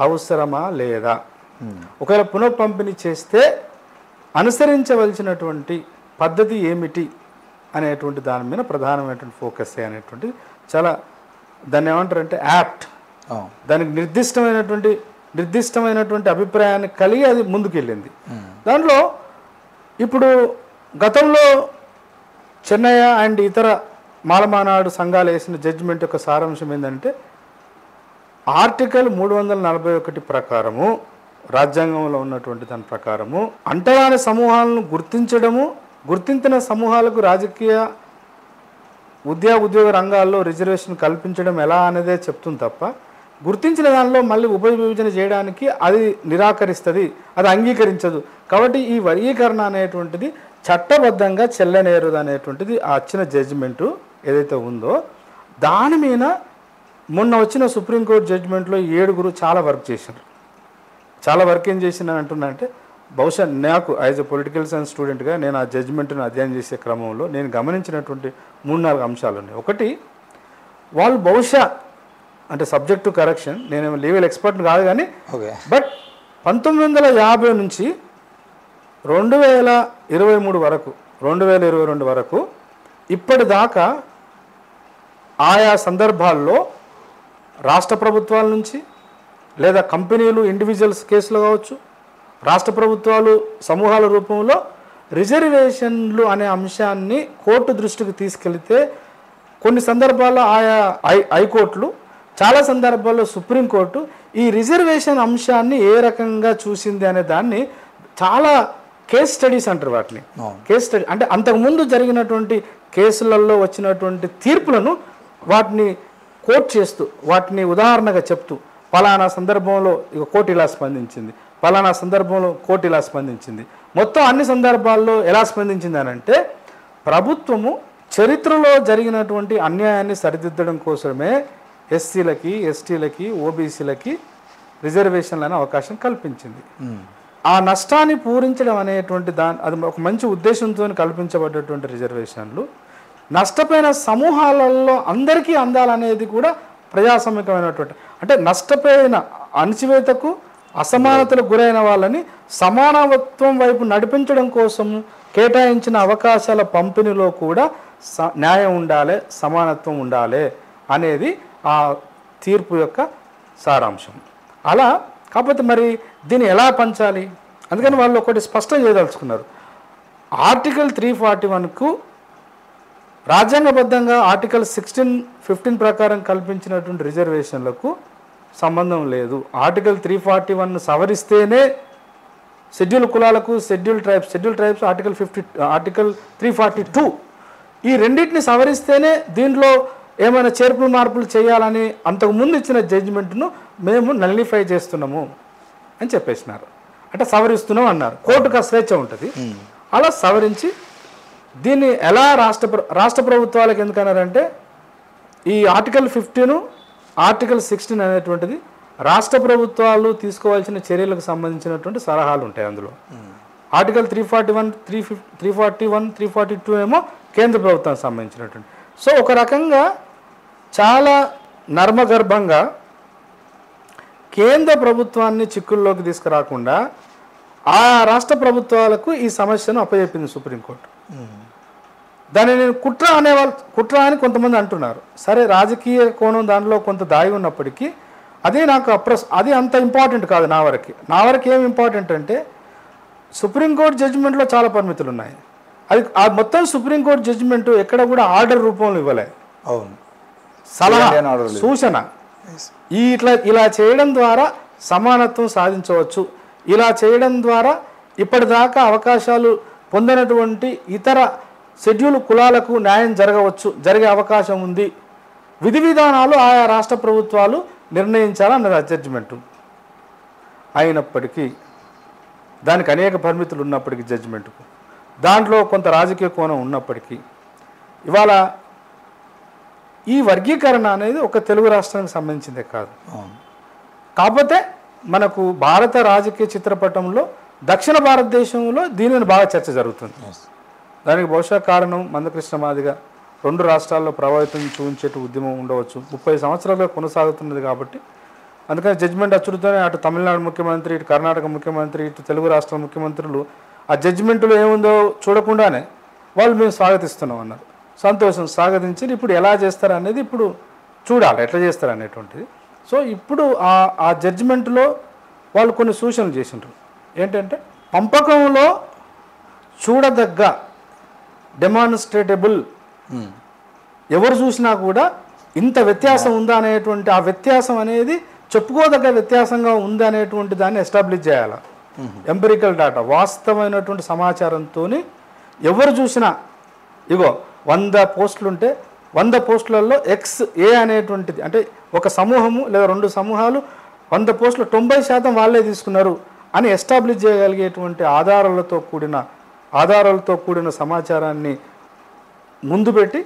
అవసరమా లేదా, ఒకవేళ పునఃపంపిణీ చేస్తే అనుసరించవలసినటువంటి పద్ధతి ఏమిటి అనేటువంటి దాని మీద ప్రధానమైనటువంటి ఫోకస్ అనేటువంటి చాలా దాన్ని ఏమంటారంటే యాప్ట్, దానికి నిర్దిష్టమైనటువంటి అభిప్రాయాన్ని కలిగి అది ముందుకెళ్ళింది. దాంట్లో ఇప్పుడు గతంలో చెన్నయ్య అండ్ ఇతర మాలమానాడు సంఘాలు వేసిన జడ్జిమెంట్ యొక్క సారాంశం ఏంటంటే, ఆర్టికల్ 341 ప్రకారము, రాజ్యాంగంలో ఉన్నటువంటి దాని ప్రకారము అంటరాని సమూహాలను గుర్తించడము, గుర్తించిన సమూహాలకు రాజకీయ ఉద్యోగ రంగాల్లో రిజర్వేషన్ కల్పించడం ఎలా అనేదే చెప్తుంది తప్ప, గుర్తించిన దానిలో మళ్ళీ ఉపవిభజన చేయడానికి అది నిరాకరిస్తుంది, అది అంగీకరించదు. కాబట్టి ఈ వర్గీకరణ అనేటువంటిది చట్టబద్ధంగా చెల్లనేరదు అనేటువంటిది ఆ వచ్చిన జడ్జిమెంటు ఏదైతే ఉందో దాని మీద మొన్న వచ్చిన సుప్రీంకోర్టు జడ్జిమెంట్లో 7 చాలా వర్క్ చేశారు. చాలా వర్క్ ఏం చేసిందని అంటున్నానంటే, బహుశా నాకు యాజ్ ఎ పొలిటికల్ సైన్స్ స్టూడెంట్గా నేను ఆ జడ్జిమెంట్ను అధ్యయనం చేసే క్రమంలో నేను గమనించినటువంటి 3-4 అంశాలు ఉన్నాయి. ఒకటి, వాళ్ళు బహుశా అంటే సబ్జెక్ట్ టు కరెక్షన్, నేను లీగల్ ఎక్స్పర్ట్ని కాదు కానీ, బట్ 1950 నుంచి 2023 వరకు 2022 వరకు ఇప్పటిదాకా ఆయా సందర్భాల్లో రాష్ట్ర ప్రభుత్వాల నుంచి లేదా కంపెనీలు ఇండివిజువల్స్ కేసులు కావచ్చు, రాష్ట్ర ప్రభుత్వాలు సమూహాల రూపంలో రిజర్వేషన్లు అనే అంశాన్ని కోర్టు దృష్టికి తీసుకెళ్తే కొన్ని సందర్భాల్లో ఆయా హైకోర్టులు, చాలా సందర్భాల్లో సుప్రీంకోర్టు ఈ రిజర్వేషన్ అంశాన్ని ఏ రకంగా చూసింది అనే దాన్ని చాలా కేస్ స్టడీస్ అంటారు వాటిని. కేస్ స్టడీ అంటే అంతకుముందు జరిగినటువంటి కేసులలో వచ్చినటువంటి తీర్పులను వాటిని కోట్ చేస్తూ, వాటిని ఉదాహరణగా చెప్తూ, పలానా సందర్భంలో ఇక కోర్టు ఇలా స్పందించింది, పలానా సందర్భంలో కోర్టు ఇలా స్పందించింది, మొత్తం అన్ని సందర్భాల్లో ఎలా స్పందించింది అని అంటే, ప్రభుత్వము చరిత్రలో జరిగినటువంటి అన్యాయాన్ని సరిదిద్దడం కోసమే ఎస్సీలకి, ఎస్టీలకి, ఓబీసీలకి రిజర్వేషన్లు అనే అవకాశం కల్పించింది. ఆ నష్టాన్ని పూరించడం అనేటువంటి అది ఒక మంచి ఉద్దేశంతో కల్పించబడ్డటువంటి రిజర్వేషన్లు నష్టపోయిన సమూహాలలో అందరికీ అందాలనేది కూడా ప్రజాస్వామికమైనటువంటి, అంటే నష్టపోయిన, అణచివేతకు అసమానతలకు గురైన వాళ్ళని సమానత్వం వైపు నడిపించడం కోసం కేటాయించిన అవకాశాల పంపిణీలో కూడా న్యాయం ఉండాలి, సమానత్వం ఉండాలి అనేది ఆ తీర్పు యొక్క సారాంశం. అలా కాకపోతే మరి దీన్ని ఎలా పంచాలి, అందుకని వాళ్ళు ఒకటి స్పష్టం చేయదలుచుకున్నారు. ఆర్టికల్ 341కు రాజ్యాంగబద్ధంగా ఆర్టికల్ 16-15 ప్రకారం కల్పించినటువంటి రిజర్వేషన్లకు సంబంధం లేదు. ఆర్టికల్ 341 సవరిస్తేనే షెడ్యూల్ కులాలకు, షెడ్యూల్ ట్రైబ్స్ ఆర్టికల్ 342 ఈ రెండింటిని సవరిస్తేనే దీంట్లో ఏమైనా చేర్పులు మార్పులు చేయాలని అంతకుముందు ఇచ్చిన జడ్జిమెంట్ను మేము నల్లిఫై చేస్తున్నాము అని చెప్పేసినారు. అంటే సవరిస్తున్నాం అన్నారు. కోర్టుకు ఆ స్వేచ్ఛ ఉంటుంది. అలా సవరించి దీన్ని ఎలా రాష్ట్ర ప్రభుత్వాలకు ఎందుకన్నారంటే, ఈ ఆర్టికల్ 15, ఆర్టికల్ 16 అనేటువంటిది రాష్ట్ర ప్రభుత్వాలు తీసుకోవాల్సిన చర్యలకు సంబంధించినటువంటి సలహాలు ఉంటాయి అందులో. ఆర్టికల్ 341, 341, 342 ఏమో కేంద్ర ప్రభుత్వానికి సంబంధించినటువంటి. సో ఒక రకంగా చాలా నర్మగర్భంగా కేంద్ర ప్రభుత్వాన్ని చిక్కుల్లోకి తీసుకురాకుండా ఆ రాష్ట్ర ప్రభుత్వాలకు ఈ సమస్యను అప్పచెప్పింది సుప్రీంకోర్టు. దాన్ని నేను కుట్ర అని కొంతమంది అంటున్నారు. సరే, రాజకీయ కోణం దానిలో కొంత దాగి ఉన్నప్పటికీ అదే నాకు అది అంత ఇంపార్టెంట్ కాదు. నా వరకు ఏం ఇంపార్టెంట్ అంటే సుప్రీంకోర్టు జడ్జిమెంట్లో చాలా పరిమితులు ఉన్నాయి. ఆ మొత్తం సుప్రీంకోర్టు జడ్జిమెంట్ ఎక్కడ కూడా ఆర్డర్ రూపంలో ఇవ్వలే, అవును, సలహా, సూచన. ఇలా చేయడం ద్వారా సమానత్వం సాధించవచ్చు, ఇలా చేయడం ద్వారా ఇప్పటిదాకా అవకాశాలు పొందినటువంటి ఇతర షెడ్యూల్ కులాలకు న్యాయం జరిగే అవకాశం ఉంది, విధి విధానాలు ఆయా రాష్ట్ర ప్రభుత్వాలు నిర్ణయించాలన్నది ఆ జడ్జిమెంటు. అయినప్పటికీ దానికి అనేక పరిమితులు ఉన్నప్పటికీ జడ్జిమెంటుకు, దాంట్లో కొంత రాజకీయ కోణం ఉన్నప్పటికీ ఇవాళ ఈ వర్గీకరణ అనేది ఒక తెలుగు రాష్ట్రానికి సంబంధించిందే కాదు. కాకపోతే మనకు భారత రాజకీయ చిత్రపటంలో దక్షిణ భారతదేశంలో దీనిని బాగా చర్చ జరుగుతుంది. దానికి బహుశా కారణం మందకృష్ణ మాదిగ 2 రాష్ట్రాల్లో ప్రభావితం చూపించేట ఉద్యమం ఉండవచ్చు. 30 సంవత్సరాలుగా కొనసాగుతున్నది కాబట్టి అందుకని జడ్జిమెంట్ అచ్చుడుతోనే అటు తమిళనాడు ముఖ్యమంత్రి, ఇటు కర్ణాటక ముఖ్యమంత్రి, ఇటు తెలుగు రాష్ట్రాల ముఖ్యమంత్రులు ఆ జడ్జిమెంట్లో ఏముందో చూడకుండానే వాళ్ళు మేము స్వాగతిస్తున్నాం అన్నారు. సంతోషం, స్వాగతించి ఇప్పుడు ఎలా చేస్తారు అనేది ఇప్పుడు చూడాలి, ఎట్లా చేస్తారు అనేటువంటిది. సో ఇప్పుడు ఆ జడ్జిమెంట్లో వాళ్ళు కొన్ని సూచనలు చేసిండ్రు. ఏంటంటే పంపకంలో చూడదగ్గ డెమాన్స్ట్రేటబుల్, ఎవరు చూసినా కూడా ఇంత వ్యత్యాసం ఉందా అనేటువంటి ఆ వ్యత్యాసం అనేది చెప్పుకోదగ్గ వ్యత్యాసంగా ఉంది అనేటువంటి దాన్ని ఎస్టాబ్లిష్ చేయాలి. ఎంపిరికల్ డాటా, వాస్తవమైనటువంటి సమాచారంతో ఎవరు చూసినా ఇగో 100 పోస్టులుంటే 100 పోస్టులలో XA అనేటువంటిది, అంటే ఒక సమూహము లేదా 2 సమూహాలు 100 పోస్టులు 90% వాళ్ళే తీసుకున్నారు అని ఎస్టాబ్లిష్ చేయగలిగేటువంటి ఆధారాలతో కూడిన సమాచారాన్ని ముందు పెట్టి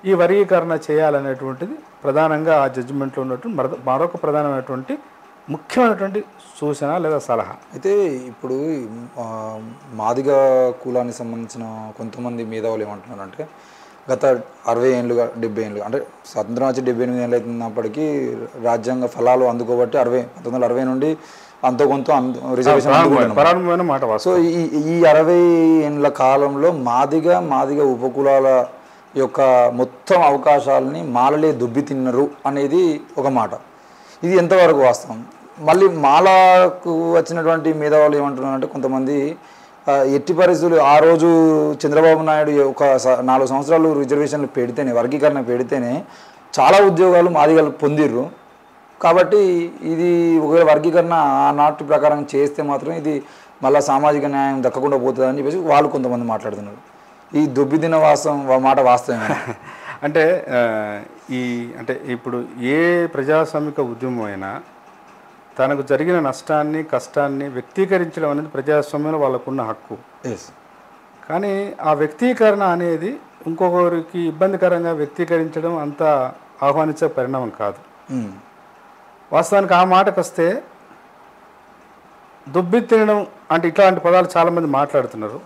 ఈ వర్గీకరణ చేయాలనేటువంటిది ప్రధానంగా ఆ జడ్జిమెంట్లో ఉన్నటువంటి మరొక ప్రధానమైనటువంటి ముఖ్యమైనటువంటి సూచన లేదా సలహా. అయితే ఇప్పుడు మాదిగ కులానికి సంబంధించిన కొంతమంది మేధావులు ఏమంటున్నారంటే గత 60 ఏళ్ళుగా 70 ఏళ్ళు, అంటే స్వతంత్రం వచ్చి 78 ఏళ్ళు అవుతున్నప్పటికీ రాజ్యాంగ ఫలాలు అందుకోబట్టి 1960 నుండి అంతో కొంత రిజర్వేషన్. సో ఈ 60 ఏళ్ళ కాలంలో మాదిగ ఉపకులాల యొక్క మొత్తం అవకాశాలని మాలలే దుబ్బి తిన్నారు అనేది ఒక మాట. ఇది ఎంతవరకు వాస్తవం? మళ్ళీ మాలకు వచ్చినటువంటి మేధావులు ఏమంటున్నారంటే కొంతమంది ఎట్టి పరిస్థితులు ఆ రోజు చంద్రబాబు నాయుడు ఒక 4 సంవత్సరాలు రిజర్వేషన్లు పెడితేనే, వర్గీకరణ పెడితేనే చాలా ఉద్యోగాలు మాదిగలు పొందిర్రు. కాబట్టి ఇది ఒకవేళ వర్గీకరణ ఆనాటి ప్రకారం చేస్తే మాత్రం ఇది మళ్ళీ సామాజిక న్యాయం దక్కకుండా పోతుందని చెప్పేసి వాళ్ళు కొంతమంది మాట్లాడుతున్నారు. ఈ దొబ్బిదిన మాట వాస్తవమే అంటే అంటే ఇప్పుడు ఏ ప్రజాస్వామిక ఉద్యమం అయినా తనకు జరిగిన నష్టాన్ని, కష్టాన్ని వ్యక్తీకరించడం అనేది ప్రజాస్వామ్యంలో వాళ్ళకున్న హక్కు. కానీ ఆ వ్యక్తీకరణ అనేది ఇంకొకరికి ఇబ్బందికరంగా వ్యక్తీకరించడం అంత ఆహ్వానించే పరిణామం కాదు. వాస్తవానికి ఆ మాటకు వస్తే దుబ్బి తినడం అంటే ఇట్లాంటి పదాలు చాలామంది మాట్లాడుతున్నారు.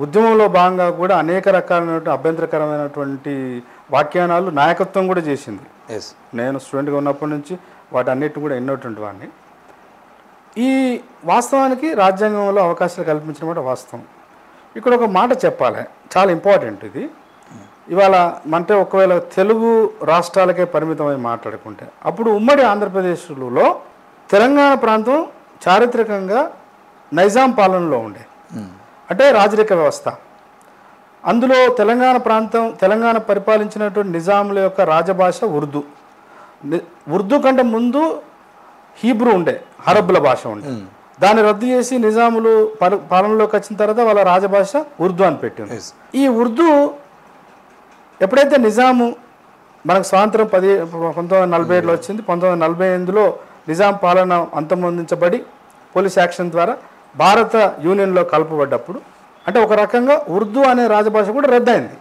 ఉద్యమంలో భాగంగా కూడా అనేక రకాలైనటువంటి అభ్యంతరకరమైనటువంటి వ్యాఖ్యానాలు నాయకత్వం కూడా చేసింది. నేను స్టూడెంట్గా ఉన్నప్పటి నుంచి వాటి అన్నిటిని కూడా ఎన్నోటువంటి వాడిని. ఈ వాస్తవానికి రాజ్యాంగంలో అవకాశాలు కల్పించిన మాట వాస్తవం. ఇక్కడ ఒక మాట చెప్పాలి, చాలా ఇంపార్టెంట్ ఇది. ఇవాళ అంటే ఒకవేళ తెలుగు రాష్ట్రాలకే పరిమితమై మాట్లాడుకుంటే అప్పుడు ఉమ్మడి ఆంధ్రప్రదేశ్లో తెలంగాణ ప్రాంతం చారిత్రకంగా నైజాం పాలనలో ఉండే, అంటే రాజరిక వ్యవస్థ. అందులో తెలంగాణ పరిపాలించినటువంటి నిజాముల యొక్క రాజభాష ఉర్దూ కంటే ముందు హీబ్రూ ఉండే, అరబ్బుల భాష ఉండే. దాన్ని రద్దు చేసి నిజాములు పాలనలోకి వచ్చిన తర్వాత వాళ్ళ రాజభాష ఉర్దూ అని పెట్టింది. ఈ ఉర్దూ ఎప్పుడైతే నిజాము మనకు స్వాతంత్రం 1947లో వచ్చింది, 1948లో నిజాం పాలన అంతమొందించబడి పోలీస్ యాక్షన్ ద్వారా భారత యూనియన్లో కలపబడ్డప్పుడు అంటే ఒక రకంగా ఉర్దూ అనే రాజభాష కూడా రద్దయింది.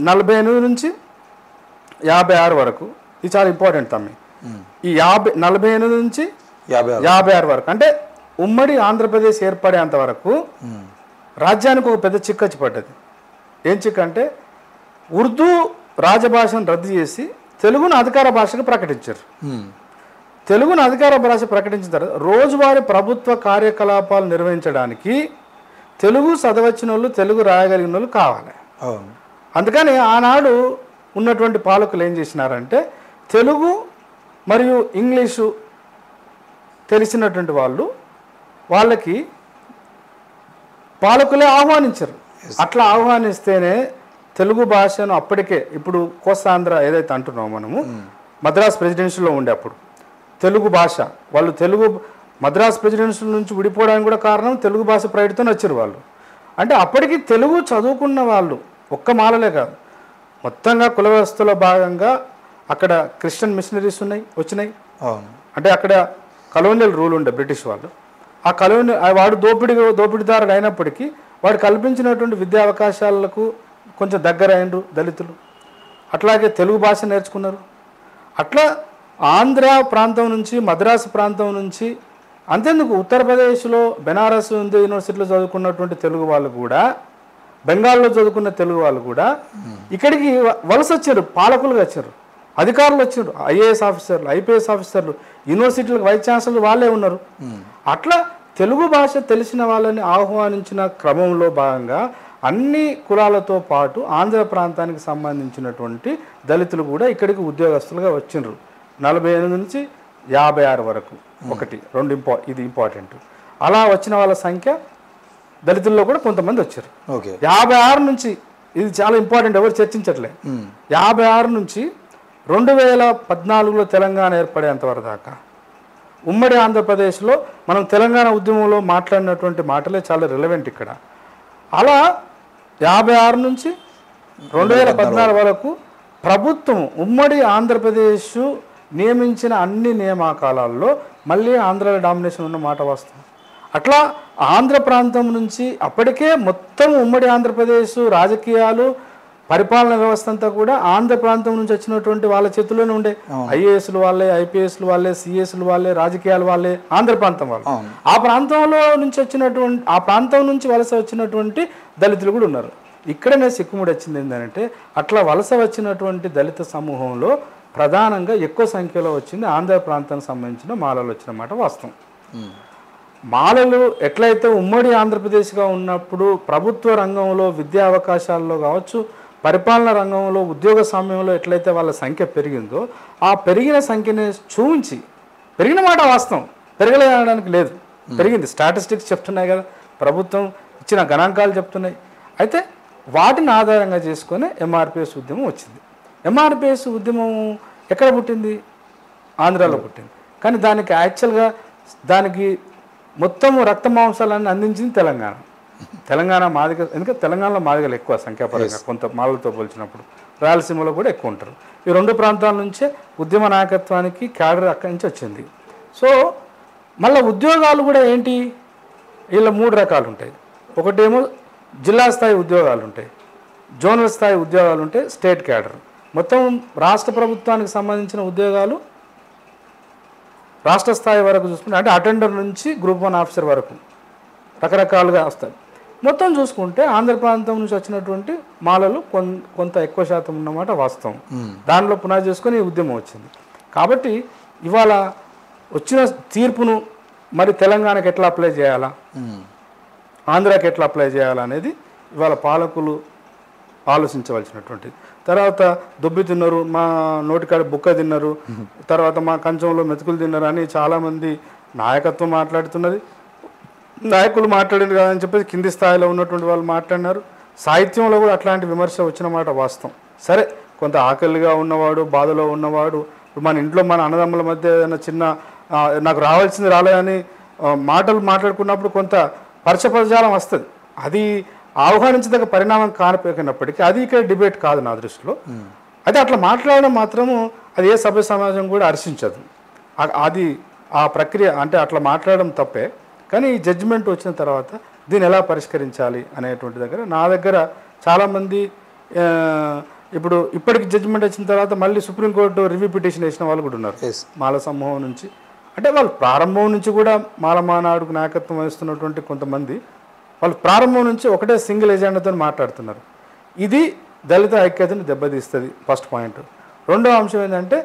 48 నుంచి 56 వరకు. ఇది చాలా ఇంపార్టెంట్ తమ్మి. ఈ 48 నుంచి 56 వరకు అంటే ఉమ్మడి ఆంధ్రప్రదేశ్ ఏర్పడేంత వరకు రాజ్యానికి ఒక పెద్ద చిక్కచ్చి పడ్డది. ఏం చిక్క అంటే ఉర్దూ రాజభాషను రద్దు చేసి తెలుగును అధికార భాషగా ప్రకటించారు. తెలుగును అధికార భాష ప్రకటించిన తర్వాత రోజువారీ ప్రభుత్వ కార్యకలాపాలు నిర్వహించడానికి తెలుగు చదవచ్చిన వాళ్ళు, తెలుగు రాయగలిగిన వాళ్ళు కావాలి. అందుకని ఆనాడు ఉన్నటువంటి పాలకులు ఏం చేసినారంటే తెలుగు మరియు ఇంగ్లీషు తెలిసినటువంటి వాళ్ళకి పాలకులే ఆహ్వానించారు. అట్లా ఆహ్వానిస్తేనే తెలుగు భాషను అప్పటికే ఇప్పుడు కోస్తాంధ్ర ఏదైతే అంటున్నామో మనము మద్రాస్ ప్రెసిడెన్సీలో ఉండే అప్పుడు తెలుగు భాష వాళ్ళు మద్రాస్ ప్రెసిడెన్సీ నుంచి విడిపోవడానికి కూడా కారణం తెలుగు భాష ప్రైడ్తో వచ్చారు వాళ్ళు. అంటే అప్పటికి తెలుగు చదువుకున్న వాళ్ళు ఒక్క మాలలే కాదు, మొత్తంగా కుల వ్యవస్థలో భాగంగా అక్కడ క్రిస్టియన్ మిషనరీస్ వచ్చినాయి. అంటే అక్కడ కలోనియల్ రూల్ ఉండే బ్రిటిష్ వాళ్ళు. ఆ వాడు దోపిడీదారుడు అయినప్పటికీ వాడు కల్పించినటువంటి విద్యా అవకాశాలకు కొంచెం దగ్గర అయినరు దళితులు. అట్లాగే తెలుగు భాష నేర్చుకున్నారు. అట్లా ఆంధ్ర ప్రాంతం నుంచి మద్రాసు ప్రాంతం నుంచి అంతేందుకు ఉత్తరప్రదేశ్లో బెనారస్ హిందూ యూనివర్సిటీలో చదువుకున్నటువంటి తెలుగు వాళ్ళు కూడా, బెంగాల్లో చదువుకున్న తెలుగు వాళ్ళు కూడా ఇక్కడికి వలస వచ్చారు, పాలకులుగా వచ్చారు, అధికారులు వచ్చారు, ఐఏఎస్ ఆఫీసర్లు, ఐపీఎస్ ఆఫీసర్లు, యూనివర్సిటీలకు వైస్ ఛాన్సలర్ వాళ్ళే ఉన్నారు. అట్లా తెలుగు భాష తెలిసిన వాళ్ళని ఆహ్వానించిన క్రమంలో భాగంగా అన్ని కులాలతో పాటు ఆంధ్ర ప్రాంతానికి సంబంధించినటువంటి దళితులు కూడా ఇక్కడికి ఉద్యోగస్తులుగా వచ్చిండ్రు. 48 నుంచి 56 వరకు. ఇది ఇంపార్టెంట్. అలా వచ్చిన వాళ్ళ సంఖ్య దళితుల్లో కూడా కొంతమంది వచ్చారు. 56 నుంచి, ఇది చాలా ఇంపార్టెంట్, ఎవరు చర్చించట్లే, 56 నుంచి 2014లో తెలంగాణ ఏర్పడేంత వరకు దాకా ఉమ్మడి ఆంధ్రప్రదేశ్లో మనం తెలంగాణ ఉద్యమంలో మాట్లాడినటువంటి మాటలే చాలా రిలవెంట్ ఇక్కడ. అలా 56 నుంచి 2014 వరకు ప్రభుత్వం ఉమ్మడి ఆంధ్రప్రదేశ్ నియమించిన అన్ని నియామకాలలో మళ్ళీ ఆంధ్రాలో డామినేషన్ ఉన్న మాట వాస్తవం. అట్లా ఆంధ్ర ప్రాంతం నుంచి అప్పటికే మొత్తం ఉమ్మడి ఆంధ్రప్రదేశ్ రాజకీయాలు, పరిపాలన వ్యవస్థ అంతా కూడా ఆంధ్ర ప్రాంతం నుంచి వచ్చినటువంటి వాళ్ళ చేతుల్లోనే ఉండే. ఐఏఎస్లు వాళ్ళే, ఐపీఎస్లు వాళ్ళే, సిఎస్లు వాళ్ళే, రాజకీయాలు వాళ్ళే, ఆంధ్ర ప్రాంతం వాళ్ళు. ఆ ప్రాంతం నుంచి వలస వచ్చినటువంటి దళితులు కూడా ఉన్నారు. ఇక్కడనే సిక్కుముడి వచ్చింది ఏంటంటే అట్లా వలస వచ్చినటువంటి దళిత సమూహంలో ప్రధానంగా ఎక్కువ సంఖ్యలో వచ్చింది ఆంధ్ర ప్రాంతానికి సంబంధించిన మాలలు వచ్చిన మాట వాస్తవం. మాలలు ఎట్లయితే ఉమ్మడి ఆంధ్రప్రదేశ్గా ఉన్నప్పుడు ప్రభుత్వ రంగంలో విద్యా అవకాశాల్లో కావచ్చు, పరిపాలన రంగంలో ఉద్యోగ సమయంలో ఎట్లయితే వాళ్ళ సంఖ్య పెరిగిందో ఆ పెరిగిన సంఖ్యని చూపించి, పెరిగిన మాట వాస్తవం, పెరగలేదనడానికి లేదు, పెరిగింది. స్టాటిస్టిక్స్ చెప్తున్నాయి కదా, ప్రభుత్వం ఇచ్చిన గణాంకాలు చెప్తున్నాయి. అయితే వాటిని ఆధారంగా చేసుకొని ఎంఆర్పిఎస్ ఉద్యమం వచ్చింది. ఎంఆర్పిఎస్ ఉద్యమం ఎక్కడ పుట్టింది? ఆంధ్రాలో పుట్టింది. కానీ దానికి యాక్చువల్గా దానికి మొత్తం రక్త మాంసాలన్నీ అందించింది తెలంగాణ మాదిగ. ఎందుకంటే తెలంగాణలో మాదిగలు ఎక్కువ సంఖ్యాపరంగా కొంత మాలలతో పోల్చినప్పుడు, రాయలసీమలో కూడా ఎక్కువ ఉంటారు. ఈ రెండు ప్రాంతాల నుంచే ఉద్యమ నాయకత్వానికి క్యాడర్ అక్కడి నుంచి వచ్చింది. సో మళ్ళీ ఉద్యోగాలు కూడా ఏంటి, వీళ్ళ 3 రకాలు ఉంటాయి. ఒకటేమో జిల్లా స్థాయి ఉద్యోగాలు ఉంటాయి, జోనల్ స్థాయి ఉద్యోగాలు ఉంటాయి, స్టేట్ క్యాడర్. మొత్తం రాష్ట్ర ప్రభుత్వానికి సంబంధించిన ఉద్యోగాలు రాష్ట్ర స్థాయి వరకు చూసుకుంటే, అంటే అటెండర్ నుంచి గ్రూప్ 1 ఆఫీసర్ వరకు రకరకాలుగా వస్తాయి. మొత్తం చూసుకుంటే ఆంధ్ర ప్రాంతం నుంచి వచ్చినటువంటి మాలలు కొంత ఎక్కువ శాతం ఉన్నమాట వాస్తవం. దానిలో పునాది చేసుకొని ఈ ఉద్యమం వచ్చింది. కాబట్టి ఇవాళ వచ్చిన తీర్పును మరి తెలంగాణకి ఎట్లా అప్లై చేయాలా, ఆంధ్రాకి ఎట్లా అప్లై చేయాలా అనేది ఇవాళ పాలకులు ఆలోచించవలసినటువంటిది. తర్వాత దొబ్బి తిన్నారు, మా నోటికాడ బుక్క తిన్నారు, తర్వాత మా కంచంలో మెతుకులు తిన్నారు అని చాలామంది నాయకత్వం మాట్లాడుతున్నది. నాయకులు మాట్లాడింది కాదని చెప్పేసి కింది స్థాయిలో ఉన్నటువంటి వాళ్ళు మాట్లాడినారు. సాహిత్యంలో కూడా అట్లాంటి విమర్శ వచ్చిన మాట వాస్తవం. సరే, కొంత ఆకలిగా ఉన్నవాడు, బాధలో ఉన్నవాడు, మన ఇంట్లో మన అన్నదమ్ముల మధ్య ఏదైనా చిన్న నాకు రావాల్సింది రాలేదని మాటలు మాట్లాడుకున్నప్పుడు కొంత పరచపదజాలం వస్తుంది. అది ఆహ్వానించదగ్గ పరిణామం కానిపోయినప్పటికీ అది ఇక్కడ డిబేట్ కాదు నా దృష్టిలో. అయితే అట్లా మాట్లాడడం మాత్రము అది ఏ సభ్య సమాజం కూడా హర్షించదు. అది ఆ ప్రక్రియ, అంటే అట్లా మాట్లాడడం తప్పే. కానీ ఈ జడ్జిమెంట్ వచ్చిన తర్వాత దీన్ని ఎలా పరిష్కరించాలి అనేటువంటి నా దగ్గర చాలామంది ఇప్పటికి జడ్జిమెంట్ వచ్చిన తర్వాత మళ్ళీ సుప్రీంకోర్టు రివ్యూ పిటిషన్ వేసిన వాళ్ళు కూడా ఉన్నారు. మాల సమూహం నుంచి అంటే వాళ్ళు ప్రారంభం నుంచి కూడా మాలమానాడుకు నాయకత్వం వహిస్తున్నటువంటి కొంతమంది వాళ్ళు ప్రారంభం నుంచి ఒకటే సింగిల్ ఎజెండాతో మాట్లాడుతున్నారు. ఇది దళిత ఐక్యతను దెబ్బతీస్తుంది ఫస్ట్ పాయింట్. రెండో అంశం ఏంటంటే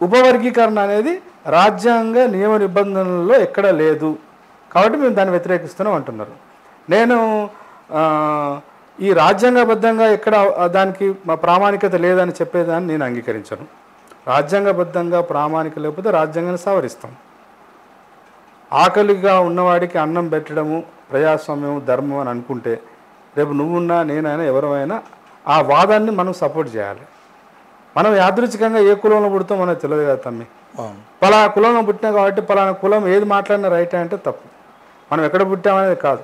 ఉపవర్గీకరణ అనేది రాజ్యాంగ నియమ నిబంధనలలో ఎక్కడా లేదు కాబట్టి మేము దాన్ని వ్యతిరేకిస్తున్నాం అంటున్నారు. నేను ఈ రాజ్యాంగబద్ధంగా ఎక్కడ దానికి ప్రామాణికత లేదని చెప్పేదాన్ని నేను అంగీకరించను. రాజ్యాంగబద్ధంగా ప్రామాణిక లేకపోతే రాజ్యాంగాన్ని సవరిస్తాం. ఆకలిగా ఉన్నవాడికి అన్నం పెట్టడము ప్రజాస్వామ్యం ధర్మం అని అనుకుంటే రేపు నువ్వున్నా నేనైనా ఎవరైనా ఆ వాదాన్ని మనం సపోర్ట్ చేయాలి. మనం యాదృచ్ఛికంగా ఏ కులంలో పుడతాం మనకు తెలియదు కదా తమ్మి. పలానా కులంలో పుట్టినా కాబట్టి పలానా కులం ఏది మాట్లాడినా రైట్ అంటే తప్పు. మనం ఎక్కడ పుట్టామనేది కాదు,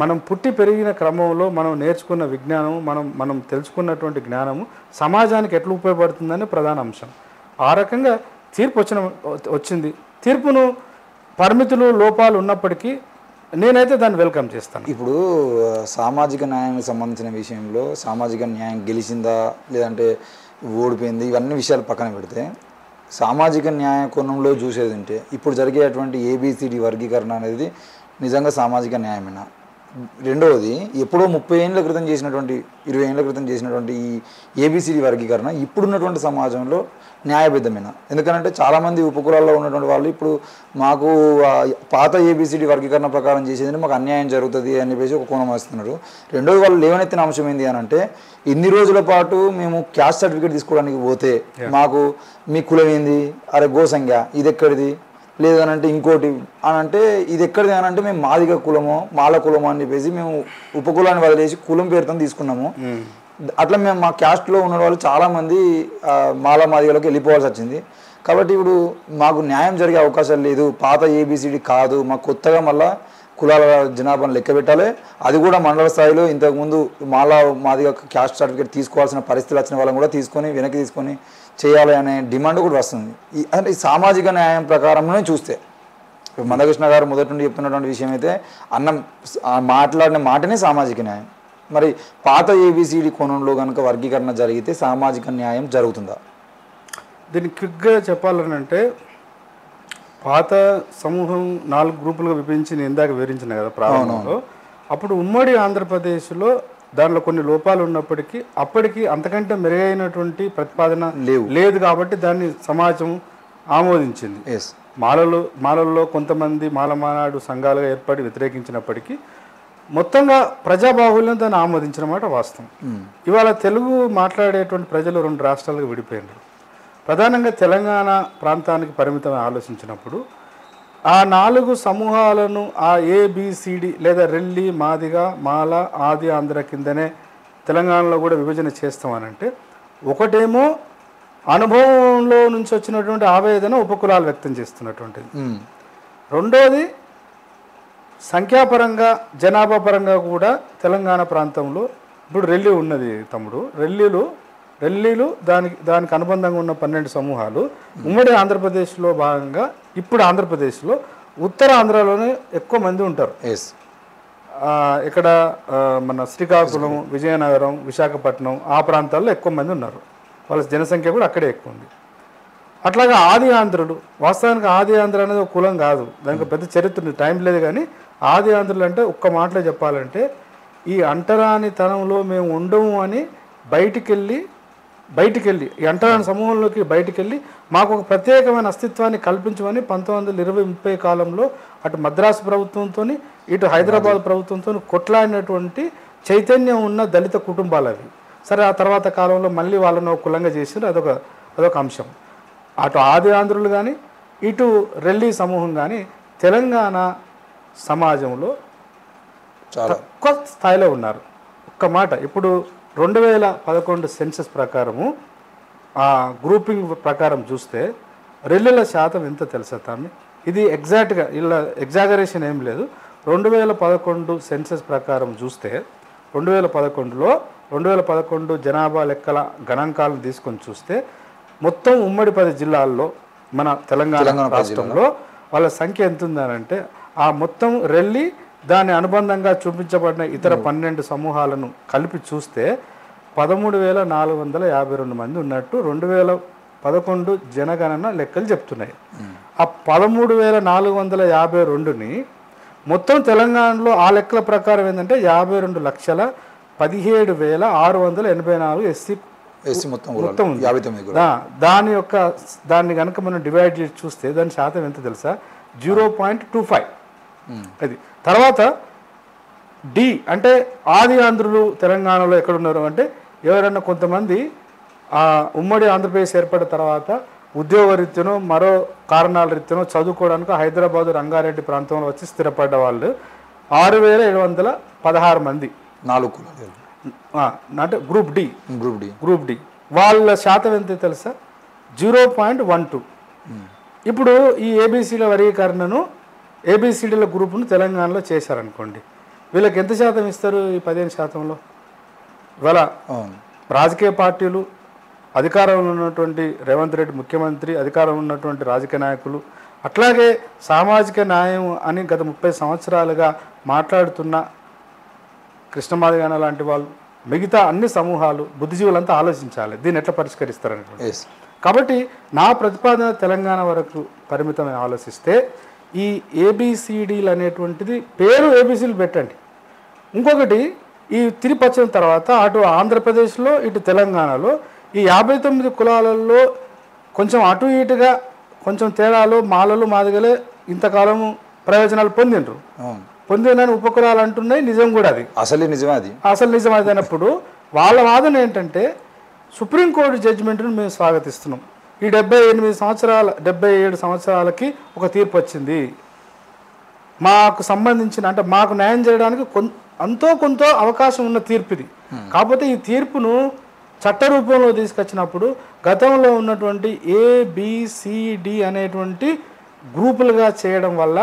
మనం పుట్టి పెరిగిన క్రమంలో మనం నేర్చుకున్న విజ్ఞానము మనం తెలుసుకున్నటువంటి జ్ఞానము సమాజానికి ఎట్లా ఉపయోగపడుతుందని ప్రధాన అంశం. ఆ రకంగా తీర్పు వచ్చింది. తీర్పును పరిమితులు లోపాలు ఉన్నప్పటికీ నేనైతే దాన్ని వెల్కమ్ చేస్తాను. ఇప్పుడు సామాజిక న్యాయానికి సంబంధించిన విషయంలో సామాజిక న్యాయం గెలిచిందా లేదంటే ఓడిపోయింది ఇవన్నీ విషయాలు పక్కన పెడితే సామాజిక న్యాయ కోణంలో చూసేది ఉంటే ఇప్పుడు జరిగేటువంటి ఏబిసిడి వర్గీకరణ అనేది నిజంగా సామాజిక న్యాయమేనా? రెండవది ఎప్పుడో 30 ఏళ్ళ క్రితం చేసినటువంటి 20 ఏళ్ళ క్రితం చేసినటువంటి ఈ ఏబిసిడి వర్గీకరణ ఇప్పుడున్నటువంటి సమాజంలో న్యాయబద్ధమేనా? ఎందుకంటే చాలామంది ఉపకులాల్లో ఉన్నటువంటి వాళ్ళు ఇప్పుడు మాకు పాత ఏబిసిడి వర్గీకరణ ప్రకారం చేసేది మాకు అన్యాయం జరుగుతుంది అని చెప్పేసి ఒక కోణం వస్తున్నారు. రెండోది వాళ్ళు లేవనెత్తిన అంశం ఏంటి అని అంటే ఇన్ని రోజుల పాటు మేము క్యాస్ట్ సర్టిఫికేట్ తీసుకోవడానికి పోతే మాకు మీ కులం ఏంది, అరే గోసంఖ్య ఇది ఎక్కడిది లేదనంటే ఇంకోటి అని అంటే ఇది ఎక్కడిది అని అంటే మేము మాదిగ కులమో మాల కులమో అని చెప్పేసి మేము ఉపకులాన్ని వదిలేసి కులం పేరుతో తీసుకున్నాము. అట్లా మేము మా క్యాస్ట్లో ఉన్న వాళ్ళు చాలామంది మాల మాదిగలోకి వెళ్ళిపోవాల్సి వచ్చింది. కాబట్టి ఇప్పుడు మాకు న్యాయం జరిగే అవకాశాలు లేదు, పాత ఏబిసిడి కాదు, మాకు కొత్తగా మళ్ళీ కులాల జనాభాను లెక్క పెట్టాలి. అది కూడా మండల స్థాయిలో ఇంతకుముందు మాల మాదిగ క్యాస్ట్ సర్టిఫికేట్ తీసుకోవాల్సిన పరిస్థితులు వచ్చిన వాళ్ళని కూడా వెనక్కి తీసుకొని చేయాలి అనే డిమాండ్ కూడా వస్తుంది. అంటే ఈ సామాజిక న్యాయం ప్రకారంలోనే చూస్తే మందకృష్ణ గారు మొదటి నుండి చెప్తున్నటువంటి విషయం అయితే అన్నం మాట్లాడిన మాటనే సామాజిక న్యాయం. మరి పాత ఏబిసిడి కోణంలో కనుక వర్గీకరణ జరిగితే సామాజిక న్యాయం జరుగుతుందా? దీన్ని క్విక్గా చెప్పాలని అంటే పాత సమూహం 4 గ్రూపులుగా విభజించి నేను ఇందాక వివరించిన కదా ప్రారంభంలో. అప్పుడు ఉమ్మడి ఆంధ్రప్రదేశ్లో దానిలో కొన్ని లోపాలు ఉన్నప్పటికీ అప్పటికి అంతకంటే మెరుగైనటువంటి ప్రతిపాదన లేదు కాబట్టి దాన్ని సమాజం ఆమోదించింది. మాలల్లో కొంతమంది మాలమానాడు సంఘాలుగా ఏర్పడి వ్యతిరేకించినప్పటికీ మొత్తంగా ప్రజాబాహుల్యం దాన్ని ఆమోదించిన మాట వాస్తవం. ఇవాళ తెలుగు మాట్లాడేటువంటి ప్రజలు 2 రాష్ట్రాలుగా విడిపోయినారు. ప్రధానంగా తెలంగాణ ప్రాంతానికి పరిమితం ఆలోచించినప్పుడు ఆ 4 సమూహాలను ఆ ఏబిసిడి లేదా రెల్లి మాదిగ మాల ఆది ఆంధ్ర కిందనే తెలంగాణలో కూడా విభజన చేస్తామనంటే ఒకటేమో అనుభవంలో నుంచి వచ్చినటువంటి ఆవేదన ఉపకులాలు వ్యక్తం చేస్తున్నటువంటిది. రెండోది సంఖ్యాపరంగా జనాభా పరంగా కూడా తెలంగాణ ప్రాంతంలో ఇప్పుడు రెల్లి ఉన్నది తమ్ముడు. రెల్లీలు దానికి అనుబంధంగా ఉన్న 12 సమూహాలు ఉమ్మడి ఆంధ్రప్రదేశ్లో భాగంగా ఇప్పుడు ఆంధ్రప్రదేశ్లో ఉత్తర ఆంధ్రాలోనే ఎక్కువ మంది ఉంటారు. ఇక్కడ మన శ్రీకాకుళం విజయనగరం విశాఖపట్నం ఆ ప్రాంతాల్లో ఎక్కువ మంది ఉన్నారు. వాళ్ళ జనసంఖ్య కూడా అక్కడే ఎక్కువ ఉంది. అట్లాగా ఆది ఆంధ్రులు వాస్తవానికి ఆది ఆంధ్ర అనేది ఒక కులం కాదు, దానికి పెద్ద చరిత్ర టైం లేదు. కానీ ఆది ఆంధ్రులు అంటే ఒక్క మాటలో చెప్పాలంటే ఈ అంటరానితనంలో మేము ఉండము అని బయటికెళ్ళి ఈ అంటరాని సమూహంలోకి బయటికెళ్ళి మాకు ఒక ప్రత్యేకమైన అస్తిత్వాన్ని కల్పించమని 1920-30 కాలంలో అటు మద్రాసు ప్రభుత్వంతో ఇటు హైదరాబాద్ ప్రభుత్వంతో కొట్లాడినటువంటి చైతన్యం ఉన్న దళిత కుటుంబాలు అవి. సరే ఆ తర్వాత కాలంలో మళ్ళీ వాళ్ళను ఒక కులంగా చేసారు, అదొక అంశం. అటు ఆది ఆంధ్రులు కానీ ఇటు రెల్లి సమూహం కానీ తెలంగాణ సమాజంలో తక్కువ స్థాయిలో ఉన్నారు. ఒక్క మాట ఇప్పుడు 2011 సెన్సస్ ప్రకారము ఆ గ్రూపింగ్ ప్రకారం చూస్తే రెల్లుల శాతం ఎంత తెలుసా తామి? ఇది ఎగ్జాక్ట్గా ఇలా ఎగ్జాగరేషన్ ఏం లేదు. 2011 సెన్సస్ ప్రకారం చూస్తే 2011 జనాభా లెక్కల గణాంకాలను తీసుకొని చూస్తే మొత్తం ఉమ్మడి 10 జిల్లాల్లో మన తెలంగాణ రాష్ట్రంలో వాళ్ళ సంఖ్య ఎంత ఉందనంటే ఆ మొత్తం రెల్లి దాని అనుబంధంగా చూపించబడిన ఇతర 12 సమూహాలను కలిపి చూస్తే 13,452 మంది ఉన్నట్టు 2011 జనగణన లెక్కలు చెప్తున్నాయి. ఆ 13,452ని మొత్తం తెలంగాణలో ఆ లెక్కల ప్రకారం ఏంటంటే 52,17,684 ఎస్సీ మొత్తం మొత్తం ఉంది. 59 దాన్ని కనుక మనం డివైడ్ చేసి చూస్తే దాని శాతం ఎంత తెలుసా? 0.25. అది తర్వాత డి అంటే ఆది ఆంధ్రులు తెలంగాణలో ఎక్కడున్నారు అంటే ఎవరైనా కొంతమంది ఉమ్మడి ఆంధ్రప్రదేశ్ ఏర్పడిన తర్వాత ఉద్యోగ రీత్యనో మరో కారణాల రీత్యనో చదువుకోవడానికి హైదరాబాదు రంగారెడ్డి ప్రాంతంలో వచ్చి స్థిరపడ్డ వాళ్ళు 6,716 మంది. 4 కులాలు అంటే గ్రూప్ డి. గ్రూప్ డి వాళ్ళ శాతం ఎంత తెలుసా? 0.12. ఇప్పుడు ఈ ఏబిసిల వర్గీకరణను ఏబిసిడీల గ్రూపును తెలంగాణలో చేశారనుకోండి, వీళ్ళకి ఎంత శాతం ఇస్తారు? ఈ 15%లో. ఇవాళ రాజకీయ పార్టీలు, అధికారంలో ఉన్నటువంటి రేవంత్ రెడ్డి ముఖ్యమంత్రి, అధికారంలో ఉన్నటువంటి రాజకీయ నాయకులు, అట్లాగే సామాజిక న్యాయం అని గత 30 సంవత్సరాలుగా మాట్లాడుతున్న కృష్ణమాదిగాన లాంటి వాళ్ళు, మిగతా అన్ని సమూహాలు, బుద్ధిజీవులంతా ఆలోచించాలి దీన్ని ఎట్లా పరిష్కరిస్తారనుకోండి. కాబట్టి నా ప్రతిపాదన తెలంగాణ వరకు పరిమితమై ఆలోచిస్తే ఈ ఏబిసిడీలు అనేటువంటిది పేరు ఏబిసిలు పెట్టండి. ఇంకొకటి ఈ తిరిగి వచ్చిన తర్వాత అటు ఆంధ్రప్రదేశ్లో ఇటు తెలంగాణలో ఈ 59 కులాలలో కొంచెం అటు ఇటుగా కొంచెం తేడాలు మాలలు మాదిగలే ఇంతకాలము ప్రయోజనాలు పొందినని ఉపకులాలు అంటున్నాయి. నిజం కూడా అది, అసలు నిజం అది అన్నప్పుడు వాళ్ళ వాదన ఏంటంటే సుప్రీంకోర్టు జడ్జిమెంట్ను మేము స్వాగతిస్తున్నాం. ఈ 77 సంవత్సరాలకి ఒక తీర్పు వచ్చింది, మాకు సంబంధించిన అంటే మాకు న్యాయం చేయడానికి కొంత అవకాశం ఉన్న తీర్పు ఇది. కాకపోతే ఈ తీర్పును చట్ట రూపంలో తీసుకొచ్చినప్పుడు గతంలో ఉన్నటువంటి ఏబిసిడి అనేటువంటి గ్రూపులుగా చేయడం వల్ల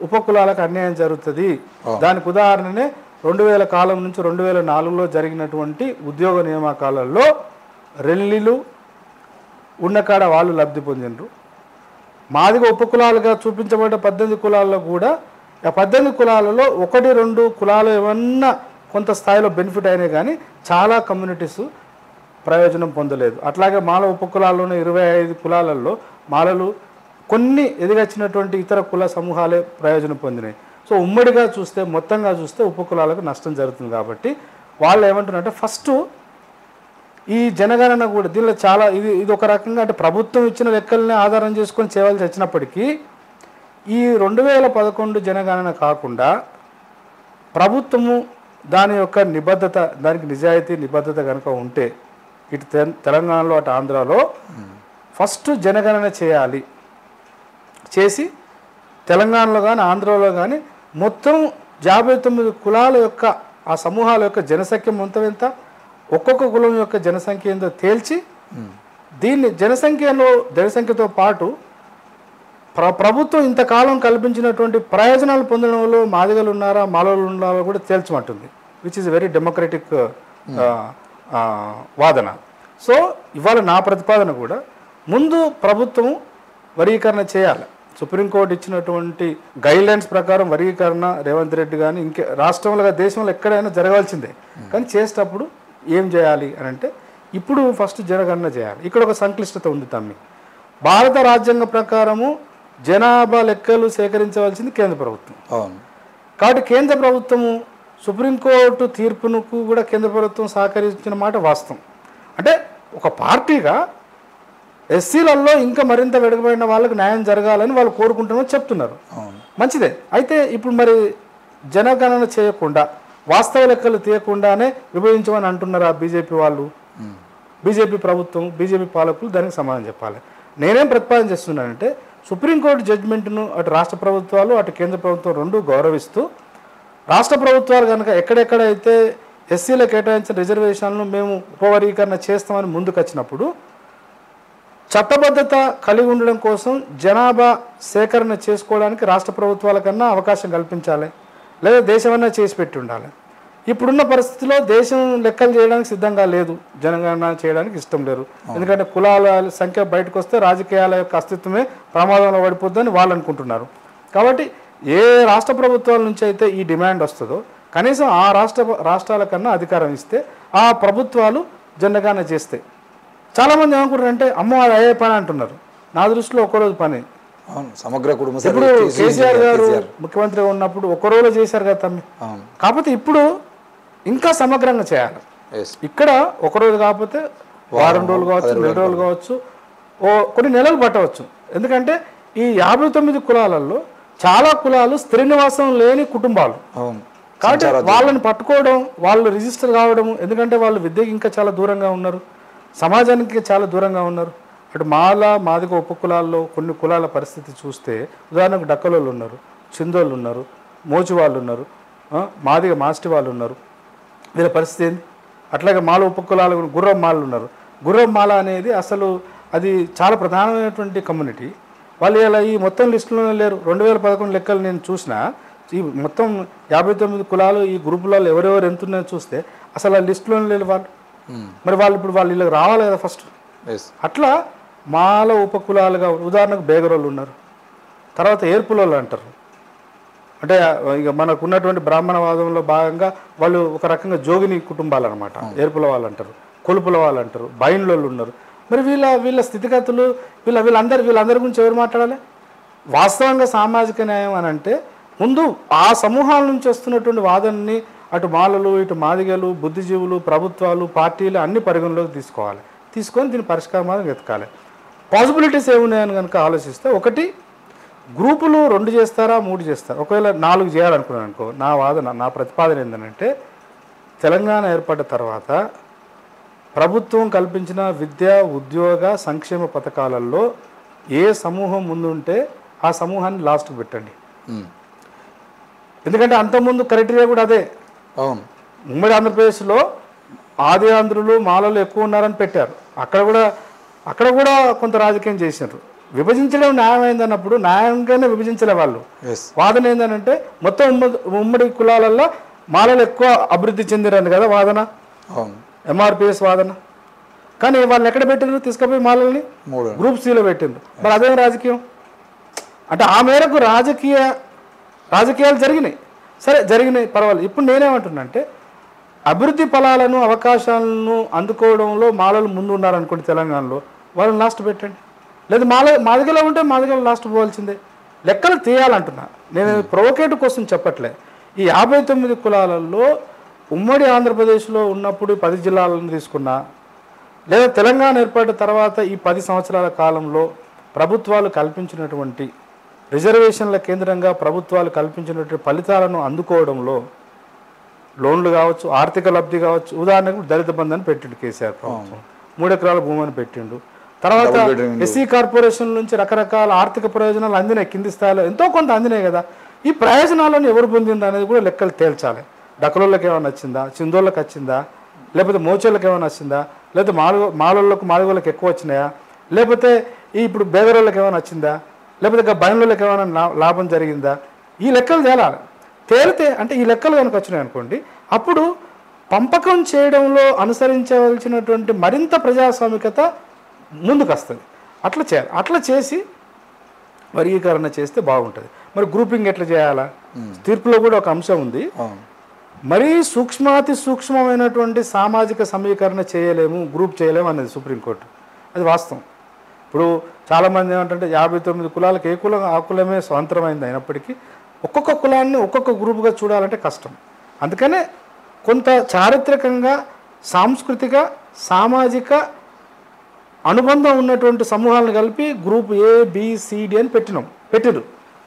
ఉపకులాలకు అన్యాయం జరుగుతుంది. దానికి ఉదాహరణనే 2000 కాలం నుంచి 2004లో జరిగినటువంటి ఉద్యోగ నియామకాలలో రెల్లీలు ఉన్నకాడ వాళ్ళు లబ్ధి పొందినరు. మాదిగా ఉపకులాలుగా చూపించబడ్డ 18 కులాల్లో కూడా ఆ 18 కులాలలో 1-2 కులాలు ఏమన్నా కొంత స్థాయిలో బెనిఫిట్ అయినాయి, కానీ చాలా కమ్యూనిటీస్ ప్రయోజనం పొందలేదు. అట్లాగే మాల ఉపకులాల్లోనే 25 కులాలలో మాలలు కొన్ని ఎదిగొచ్చినటువంటి ఇతర కుల సమూహాలే ప్రయోజనం పొందినాయి. సో ఉమ్మడిగా చూస్తే మొత్తంగా చూస్తే ఉపకులాలకు నష్టం జరుగుతుంది. కాబట్టి వాళ్ళు ఏమంటున్నారంటే ఫస్ట్ ఈ జనగణన కూడా దీనిలో చాలా ఇది ఒక రకంగా అంటే ప్రభుత్వం ఇచ్చిన లెక్కల్ని ఆధారం చేసుకొని చేయవలసి వచ్చినప్పటికీ ఈ 2011 జనగణన కాకుండా ప్రభుత్వము దాని యొక్క నిబద్ధత, దానికి నిబద్ధత కనుక ఉంటే ఇటు తెలంగాణలో అటు ఆంధ్రాలో ఫస్ట్ జనగణన చేసి తెలంగాణలో కానీ ఆంధ్రాలో కానీ మొత్తం 59 కులాల యొక్క ఆ సమూహాల యొక్క జనసంఖ్య మొత్తం ఎంత, ఒక్కొక్క కులం యొక్క జనసంఖ్య ఏందో తేల్చి దీన్ని జనసంఖ్యతో పాటు ప్రభుత్వం ఇంతకాలం కల్పించినటువంటి ప్రయోజనాలు పొందడంలో మాదిగలు ఉన్నారా మాలలు ఉన్నారా కూడా తేల్చమంటుంది, విచ్ ఈజ్ వెరీ డెమోక్రటిక్ వాదన. సో ఇవాళ నా ప్రతిపాదన కూడా ముందు ప్రభుత్వం వర్గీకరణ చేయాలి. సుప్రీంకోర్టు ఇచ్చినటువంటి గైడ్లైన్స్ ప్రకారం వర్గీకరణ రేవంత్ రెడ్డి కానీ ఇంకే రాష్ట్రంలో దేశంలో ఎక్కడైనా జరగాల్సిందే. కానీ చేసేటప్పుడు ఏం చేయాలి అని అంటే ఇప్పుడు ఫస్ట్ జనగణన చేయాలి. ఇక్కడ ఒక సంక్లిష్టత ఉంది తమ్మి. భారత రాజ్యాంగ ప్రకారము జనాభా లెక్కలు సేకరించవలసింది కేంద్ర ప్రభుత్వం. కాబట్టి కేంద్ర ప్రభుత్వము సుప్రీంకోర్టు తీర్పునకు కూడా కేంద్ర ప్రభుత్వం సహకరించిన మాట వాస్తవం. అంటే ఒక పార్టీగా ఎస్సీలలో ఇంకా మరింత వెనుకబడిన వాళ్ళకి న్యాయం జరగాలని వాళ్ళు కోరుకుంటున్నారని చెప్తున్నారు, మంచిదే. అయితే ఇప్పుడు మరి జనగణన చేయకుండా వాస్తవ లెక్కలు తీయకుండానే విభజించమని అంటున్నారు ఆ బీజేపీ వాళ్ళు. బీజేపీ ప్రభుత్వం, బీజేపీ పాలకులు దానికి సమాధానం చెప్పాలి. నేనేం ప్రతిపాదన చేస్తున్నానంటే సుప్రీంకోర్టు జడ్జిమెంట్ను అటు రాష్ట్ర ప్రభుత్వాలు అటు కేంద్ర ప్రభుత్వం రెండూ గౌరవిస్తూ రాష్ట్ర ప్రభుత్వాలు కనుక ఎక్కడెక్కడైతే ఎస్సీలకు కేటాయించిన రిజర్వేషన్లను మేము ఉపవర్గీకరణ చేస్తామని ముందుకు వచ్చినప్పుడు చట్టబద్ధత కలిగి ఉండడం కోసం జనాభా సేకరణ చేసుకోవడానికి రాష్ట్ర ప్రభుత్వాల కన్నా అవకాశం కల్పించాలి, లేదా దేశమన్నా చేసి పెట్టి ఉండాలి. ఇప్పుడున్న పరిస్థితిలో దేశం లెక్కలు చేయడానికి సిద్ధంగా లేదు, జనగణన చేయడానికి ఇష్టం లేరు. ఎందుకంటే కులాల సంఖ్య బయటకు వస్తే రాజకీయాల యొక్క అస్తిత్వమే ప్రమాదంలో పడిపోద్దని వాళ్ళు అనుకుంటున్నారు. కాబట్టి ఏ రాష్ట్ర ప్రభుత్వాల నుంచి అయితే ఈ డిమాండ్ వస్తుందో కనీసం ఆ రాష్ట్రాల కన్నా అధికారం ఇస్తే ఆ ప్రభుత్వాలు జనగణన చేస్తాయి. చాలామంది ఏమనుకుంటారంటే అమ్మో అది అయ్యే పని అంటున్నారు. నా దృష్టిలో ఒక్కరోజు పని, అవును సమగ్ర కుటుంబ ఇప్పుడు కేసీఆర్ గారు ముఖ్యమంత్రిగా ఉన్నప్పుడు ఒక రోజులో చేశారు కదా తమ్మి. అవును కాకపోతే ఇప్పుడు ఇంకా సమగ్రంగా చేయాలి. ఎస్ ఇక్కడ ఒక రోజు కాకపోతే వారం రోజులు కావచ్చు, నెల రోజులు కావచ్చు, కొన్ని నెలలు పట్టవచ్చు. ఎందుకంటే ఈ 59 కులాలలో చాలా కులాలు స్థిర నివాసం లేని కుటుంబాలు. అవును కాబట్టి వాళ్ళని పట్టుకోవడం, వాళ్ళు రిజిస్టర్ కావడం, ఎందుకంటే వాళ్ళు విద్యకి ఇంకా చాలా దూరంగా ఉన్నారు, సమాజానికి చాలా దూరంగా ఉన్నారు. అటు మాదిగ ఉపకులాల్లో కొన్ని కులాల పరిస్థితి చూస్తే ఉదాహరణకు డక్కలోళ్ళు ఉన్నారు, చిందోళ్ళు ఉన్నారు, మోచి వాళ్ళు ఉన్నారు, మాదిగ మాస్టి వాళ్ళు ఉన్నారు. వీళ్ళ పరిస్థితి ఏంది? అట్లాగే మాల ఉపకులాలు గుర్రం మాలలు ఉన్నారు. గుర్రం మాల అనేది అసలు అది చాలా ప్రధానమైనటువంటి కమ్యూనిటీ. వాళ్ళు ఇలా ఈ మొత్తం లిస్టులోనే లేరు. 2011 లెక్కలు నేను చూసినా ఈ మొత్తం 59 కులాలు ఈ గ్రూపులలో ఎవరెవరు ఎంతున్నాయో చూస్తే అసలు ఆ లిస్టులోనే లేరు వాళ్ళు. మరి వాళ్ళు ఇప్పుడు వాళ్ళు వీళ్ళకి రావాలి కదా ఫస్ట్. అట్లా మాల ఉపకులాలుగా ఉదాహరణకు బేగరోళ్ళు ఉన్నారు, తర్వాత ఏర్పులోళ్ళు అంటారు. అంటే ఇక మనకు ఉన్నటువంటి బ్రాహ్మణవాదంలో భాగంగా వాళ్ళు ఒక రకంగా జోగిని కుటుంబాలు అనమాట. ఏర్పుల వాళ్ళు అంటారు, కొలుపుల వాళ్ళు అంటారు, బైన్లోళ్ళు ఉన్నారు. మరి వీళ్ళ స్థితిగతులు వీళ్ళందరి గురించి ఎవరు మాట్లాడాలి? వాస్తవంగా సామాజిక న్యాయం అని అంటే ముందు ఆ సమూహాల నుంచి వస్తున్నటువంటి వాదనని అటు మాలలు, ఇటు మాదిగలు, బుద్ధిజీవులు, ప్రభుత్వాలు, పార్టీలు అన్ని పరిగణలోకి తీసుకొని దీని పరిష్కారం వెతకాలి. పాసిబిలిటీస్ ఏమున్నాయని కనుక ఆలోచిస్తే, ఒకటి గ్రూపులు 2 చేస్తారా 3 చేస్తారా, ఒకవేళ 4 చేయాలనుకున్నాను అనుకో, నా ప్రతిపాదన ఏంటంటే తెలంగాణ ఏర్పడ్డ తర్వాత ప్రభుత్వం కల్పించిన విద్యా ఉద్యోగ సంక్షేమ పథకాలలో ఏ సమూహం ముందుంటే ఆ సమూహాన్ని లాస్ట్కి పెట్టండి. ఎందుకంటే అంతకుముందు క్రైటీరియా కూడా అదే. అవును ఉమ్మడి ఆంధ్రప్రదేశ్లో ఆది ఆంధ్రులు మాలలు ఎక్కువ ఉన్నారని పెట్టారు. అక్కడ కూడా కొంత రాజకీయం చేసినారు. విభజించడం న్యాయమైంది అన్నప్పుడు న్యాయంగానే విభజించలే వాళ్ళు. వాదన ఏంటంటే మొత్తం ఉమ్మడి కులాలలో మాలలు ఎక్కువ అభివృద్ధి చెందిరని కదా వాదన, ఎంఆర్పిఎస్ వాదన. కానీ వాళ్ళు ఎక్కడ పెట్టినారు? తీసుకుపోయి మాలల్ని గ్రూప్ సిలో పెట్టిండ్రు. మరి అదే రాజకీయం అంటే ఆ మేరకు రాజకీయాలు జరిగినాయి. సరే జరిగినాయి, పర్వాలేదు. ఇప్పుడు నేనేమంటున్నా అంటే అభివృద్ధి ఫలాలను అవకాశాలను అందుకోవడంలో మాలలు ముందు ఉన్నారనుకోండి తెలంగాణలో, వాళ్ళని లాస్ట్ పెట్టండి. లేదు మాదిగలో ఉంటే మాదిగలో లాస్ట్ పోవాల్సిందే. లెక్కలు తీయాలంటున్నా నేను, ప్రొవోకేటివ్ కోసం చెప్పట్లే. ఈ 59 కులాలలో ఉమ్మడి ఆంధ్రప్రదేశ్లో ఉన్నప్పుడు 10 జిల్లాలను తీసుకున్నా, లేదా తెలంగాణ ఏర్పడిన తర్వాత ఈ 10 సంవత్సరాల కాలంలో ప్రభుత్వాలు కల్పించినటువంటి రిజర్వేషన్ల కేంద్రంగా ప్రభుత్వాలు కల్పించినటువంటి ఫలితాలను అందుకోవడంలో లోన్లు కావచ్చు, ఆర్థిక లబ్ధి కావచ్చు. ఉదాహరణకు దళిత బంధు అని పెట్టిండు కేసీఆర్ ప్రభుత్వం, 3 ఎకరాల భూమిని పెట్టిండు. తర్వాత ఎస్సీ కార్పొరేషన్ నుంచి రకరకాల ఆర్థిక ప్రయోజనాలు అందినాయి, కింది స్థాయిలో ఎంతో కొంత అందినాయి కదా. ఈ ప్రయోజనాలను ఎవరు పొందింది అనేది కూడా లెక్కలు తేల్చాలి. డకలోళ్ళకి ఏమైనా వచ్చిందా, చిందోళ్ళకి వచ్చిందా, లేకపోతే మోచోళ్ళకి ఏమైనా వచ్చిందా, లేకపోతే మాలోళ్ళకు మాదిగోళ్ళకి ఎక్కువ వచ్చినాయా, లేకపోతే ఇప్పుడు బేదరోళ్ళకి ఏమైనా వచ్చిందా, లేకపోతే బయలుళ్ళకి ఏమైనా లాభం జరిగిందా, ఈ లెక్కలు తేలితే అంటే ఈ లెక్కలు కనుక వచ్చినాయి అనుకోండి, అప్పుడు పంపకం చేయడంలో అనుసరించవలసినటువంటి మరింత ప్రజాస్వామికత ముందుకు వస్తుంది. అట్లా చేయాలి. అట్లా చేసి వర్గీకరణ చేస్తే బాగుంటుంది. మరి గ్రూపింగ్ ఎట్లా చేయాలా? తీర్పులో కూడా ఒక అంశం ఉంది, మరీ సూక్ష్మాతి సూక్ష్మమైనటువంటి సామాజిక సమీకరణ చేయలేము, గ్రూప్ చేయలేము అనేది సుప్రీంకోర్టు. అది వాస్తవం. ఇప్పుడు చాలామంది ఏమంటే 59 కులాలకు ఏ కులం ఆ కులమే స్వతంత్రమైంది అయినప్పటికీ ఒక్కొక్క కులాన్ని ఒక్కొక్క గ్రూపుగా చూడాలంటే కష్టం. అందుకనే కొంత చారిత్రకంగా సాంస్కృతిక సామాజిక అనుబంధం ఉన్నటువంటి సమూహాలను కలిపి గ్రూప్ ABCD అని పెట్టిరు,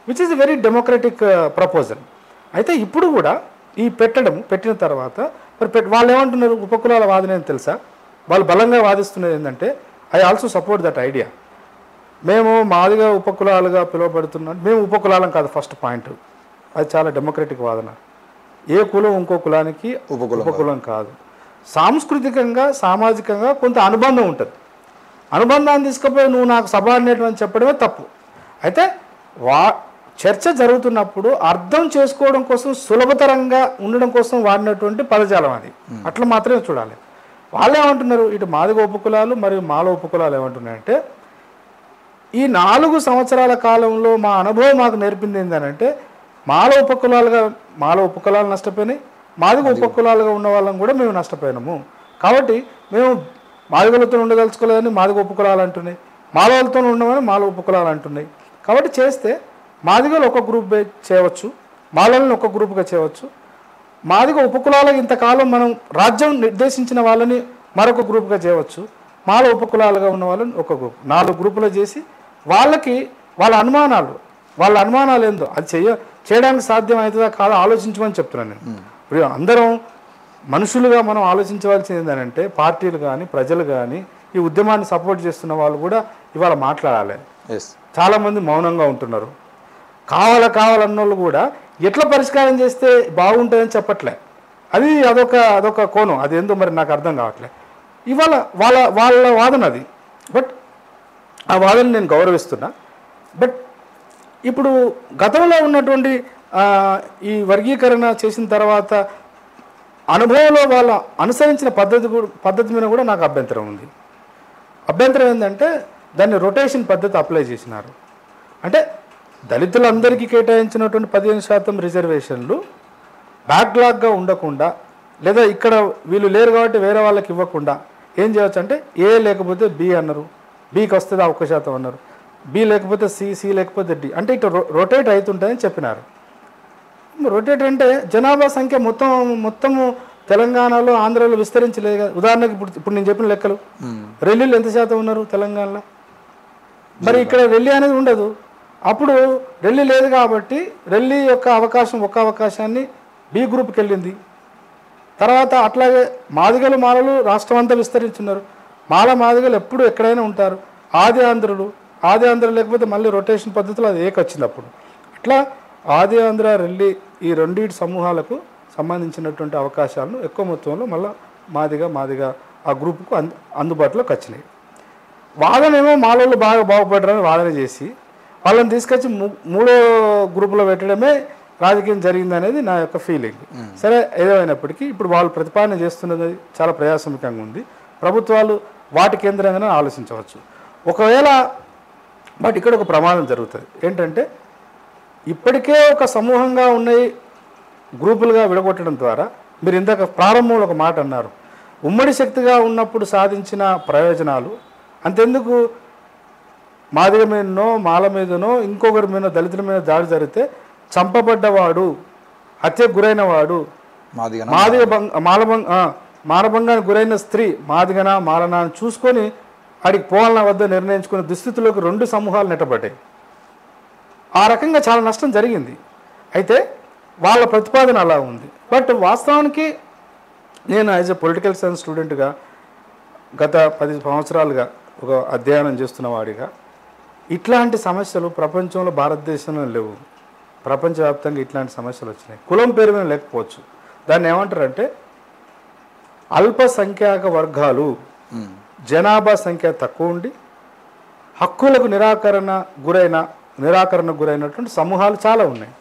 which is very democratic proposal. అయితే ఇప్పుడు కూడా ఈ పెట్టిన తర్వాత మరి వాళ్ళు ఏమంటున్నారు? ఉపకులాల వాదన ఏంటి తెలుసా? వాళ్ళు బలంగా వాదిస్తున్నది ఏంటంటే, I also support that idea. మేము మాదిగా ఉపకులాలుగా పిలువబడుతున్నాం, మేము ఉపకులాలం కాదు ఫస్ట్ పాయింట్. అది చాలా డెమోక్రటిక్ వాదన. ఏ కులం ఇంకో కులానికి ఉపకులం కాదు. సాంస్కృతికంగా సామాజికంగా కొంత అనుబంధం ఉంటుంది. అనుబంధాన్ని తీసుకుపోయి నువ్వు నాకు సబార్డినేట్ అని చెప్పడమే తప్పు. అయితే చర్చ జరుగుతున్నప్పుడు అర్థం చేసుకోవడం కోసం సులభతరంగా ఉండడం కోసం వాడినటువంటి పదజాలం అది. అట్లా మాత్రమే చూడాలి. వాళ్ళు ఏమంటున్నారు, ఇటు మాదిగ ఉపకులాలు మరియు మాల ఉపకులాలు ఏమంటున్నాయంటే, ఈ 4 సంవత్సరాల కాలంలో మా అనుభవం మాకు నేర్పింది ఏంటంటే, మాల ఉపకులాలు నష్టపోయినాయి, మాదిగ ఉపకులాలుగా ఉన్న వాళ్ళని కూడా మేము నష్టపోయినాము. కాబట్టి మేము మాదిగలతో ఉండదలుచుకోలేదని మాదిగ ఉపకులాలు అంటున్నాయి, మాలలతో ఉండమని మాల ఉపకులాలు అంటున్నాయి. కాబట్టి చేస్తే మాదిగలు ఒక గ్రూప్ చేయవచ్చు, మాలలను ఒక గ్రూప్గా చేయవచ్చు, మాదిగ ఉపకులాలకు ఇంతకాలం మనం రాజ్యం నిర్దేశించిన వాళ్ళని మరొక గ్రూప్గా చేయవచ్చు, మాల ఉపకులాలుగా ఉన్న వాళ్ళని ఒక గ్రూప్, 4 గ్రూపులు చేసి వాళ్ళకి వాళ్ళ అనుమానాలు ఏందో అది చేయడానికి సాధ్యం అవుతుందా కాదా ఆలోచించమని చెప్తున్నాను నేను. ఇప్పుడు అందరం మనుషులుగా మనం ఆలోచించవలసింది ఏంటంటే పార్టీలు కానీ ప్రజలు కానీ ఈ ఉద్యమాన్ని సపోర్ట్ చేస్తున్న వాళ్ళు కూడా ఇవాళ మాట్లాడాలి. చాలామంది మౌనంగా ఉంటున్నారు. కావాలన్న వాళ్ళు కూడా ఎట్లా పరిష్కారం చేస్తే బాగుంటుందని చెప్పట్లే. అదొక కోణం, అదేందో మరి నాకు అర్థం కావట్లే. ఇవాళ వాళ్ళ వాదన అది. బట్ ఆ వాదన నేను గౌరవిస్తున్నా. బట్ ఇప్పుడు గతంలో ఉన్నటువంటి ఈ వర్గీకరణ చేసిన తర్వాత అనుభవంలో వాళ్ళు అనుసరించిన పద్ధతి మీద కూడా నాకు అభ్యంతరం ఉంది. అభ్యంతరం ఏంటంటే దాన్ని రొటేషన్ పద్ధతి అప్లై చేసినారు. అంటే దళితులందరికీ కేటాయించినటువంటి 15% రిజర్వేషన్లు బ్యాక్లాగ్గా ఉండకుండా, లేదా ఇక్కడ వీళ్ళు లేరు కాబట్టి వేరే వాళ్ళకి ఇవ్వకుండా ఏం చేయవచ్చు అంటే ఏ లేకపోతే బి అన్నారు, బికి వస్తుంది 1% అన్నారు, బి లేకపోతే సి లేకపోతే డి, అంటే ఇట్లా రొటేట్ అవుతుంటుందని చెప్పినారు. రొటేట్ అంటే జనాభా సంఖ్య మొత్తము తెలంగాణలో ఆంధ్రలో విస్తరించలేదు కదా. ఉదాహరణకి ఇప్పుడు నేను చెప్పిన లెక్కలు రెల్లీలు ఎంత శాతం ఉన్నారు తెలంగాణలో, మరి ఇక్కడ రెల్లీ అనేది ఉండదు. అప్పుడు రెల్లీ లేదు కాబట్టి రెల్లీ యొక్క ఒక్క అవకాశాన్ని బి గ్రూప్కి వెళ్ళింది. తర్వాత అట్లాగే మాలలు రాష్ట్రం అంతా విస్తరించున్నారు. మాదిగలు ఎప్పుడు ఎక్కడైనా ఉంటారు. ఆది ఆంధ్రులు లేకపోతే మళ్ళీ రొటేషన్ పద్ధతిలో అది ఏకొచ్చింది. అప్పుడు అట్లా ఆది ఆంధ్ర రెల్లి ఈ రెండింటి సమూహాలకు సంబంధించినటువంటి అవకాశాలను ఎక్కువ మొత్తంలో మళ్ళీ మాదిగా ఆ గ్రూపుకు అందుబాటులోకి వచ్చినాయి. వాదనేమో మాలలు బాగా బాగుపడ్డారని వాదన చేసి వాళ్ళని తీసుకొచ్చి 3వ గ్రూపులో పెట్టడమే రాజకీయం జరిగిందనేది నా యొక్క ఫీలింగ్. సరే, ఏదేమైనప్పటికీ ఇప్పుడు వాళ్ళు ప్రతిపాదన చేస్తున్నది చాలా ప్రజాస్వామికంగా ఉంది. ప్రభుత్వాలు వాటి కేంద్రంగానే ఆలోచించవచ్చు. ఒకవేళ బట్ ఇక్కడ ఒక ప్రమాదం జరుగుతుంది. ఏంటంటే ఇప్పటికే ఒక సమూహంగా ఉన్నాయి గ్రూపులుగా విడగొట్టడం ద్వారా, మీరు ఇందాక ప్రారంభంలో ఒక మాట అన్నారు, ఉమ్మడి శక్తిగా ఉన్నప్పుడు సాధించిన ప్రయోజనాలు అంతెందుకు మాదిగ మీదనో మాల మీదనో ఇంకొకరి మీద దళితుల మీద దాడి జరిగితే చంపబడ్డవాడు, హత్యకు గురైన వాడు, మానభంగానికి గురైన స్త్రీ మాదిగనా మాలనా అని చూసుకొని ఆడికి పోవాలన్న వద్ద నిర్ణయించుకునే దుస్థితిలోకి 2 సమూహాలు నెట్టబడ్డాయి. ఆ రకంగా చాలా నష్టం జరిగింది. అయితే వాళ్ళ ప్రతిపాదన అలా ఉంది. బట్ వాస్తవానికి నేను యాజ్ ఎ పొలిటికల్ సైన్స్ స్టూడెంట్గా గత 10 సంవత్సరాలుగా ఒక అధ్యయనం చేస్తున్న వాడిగా ఇట్లాంటి సమస్యలు ప్రపంచంలో భారతదేశంలో లేవు. ప్రపంచవ్యాప్తంగా ఇట్లాంటి సమస్యలు వచ్చినాయి. కులం పేరు మీద లేకపోవచ్చు. దాన్ని ఏమంటారంటే అల్పసంఖ్యాక వర్గాలు, జనాభా సంఖ్య తక్కువ ఉండి హక్కులకు నిరాకరణకు గురైనటువంటి సమూహాలు చాలా ఉన్నాయి.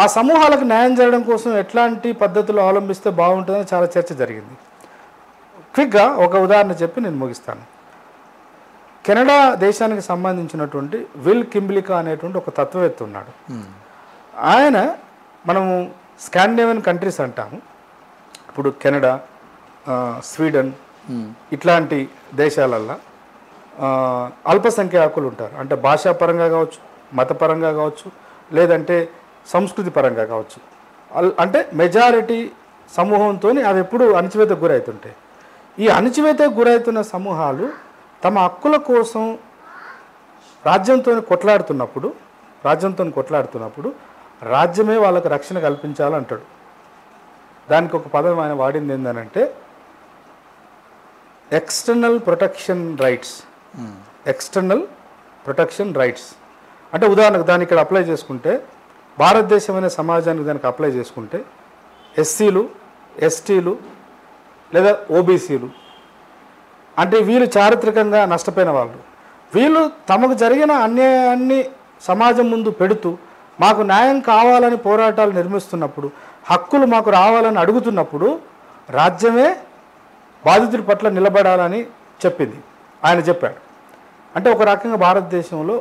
ఆ సమూహాలకు న్యాయం చేయడం కోసం ఎట్లాంటి పద్ధతులు అవలంబిస్తే బాగుంటుందని చాలా చర్చ జరిగింది. క్విక్గా ఒక ఉదాహరణ చెప్పి నేను ముగిస్తాను. కెనడా దేశానికి సంబంధించినటువంటి విల్ కింబ్లికా అనేటువంటి ఒక తత్వవేత్త ఉన్నాడు. ఆయన మనము స్కాండినేవియన్ కంట్రీస్ అంటాము. ఇప్పుడు కెనడా, స్వీడన్ ఇట్లాంటి దేశాలల్లో అల్పసంఖ్యాకులు ఉంటారు. అంటే భాషాపరంగా కావచ్చు, మతపరంగా కావచ్చు, లేదంటే సంస్కృతి పరంగా కావచ్చు. అంటే మెజారిటీ సమూహంతో అవి ఎప్పుడు అణచివేతకు గురవుతుంటాయి. ఈ అణచివేతకు గురవుతున్న సమూహాలు తమ హక్కుల కోసం రాజ్యంతో కొట్లాడుతున్నప్పుడు రాజ్యమే వాళ్ళకు రక్షణ కల్పించాలంటాడు. దానికి ఒక పదం ఆయన వాడింది ఏంటంటే ఎక్స్టర్నల్ ప్రొటెక్షన్ రైట్స్. అంటే ఉదాహరణకు దాన్ని ఇక్కడ అప్లై చేసుకుంటే, భారతదేశం అనే సమాజానికి దానికి అప్లై చేసుకుంటే ఎస్సీలు, ఎస్టీలు లేదా ఓబీసీలు అంటే వీళ్ళు చారిత్రకంగా నష్టపోయిన వాళ్ళు, వీళ్ళు తమకు జరిగిన అన్యాయాన్ని సమాజం ముందు పెడుతూ మాకు న్యాయం కావాలని పోరాటాలు నిర్మిస్తున్నప్పుడు, హక్కులు మాకు రావాలని అడుగుతున్నప్పుడు రాజ్యమే బాధితుడి పట్ల నిలబడాలని ఆయన చెప్పాడు. అంటే ఒక రకంగా భారతదేశంలో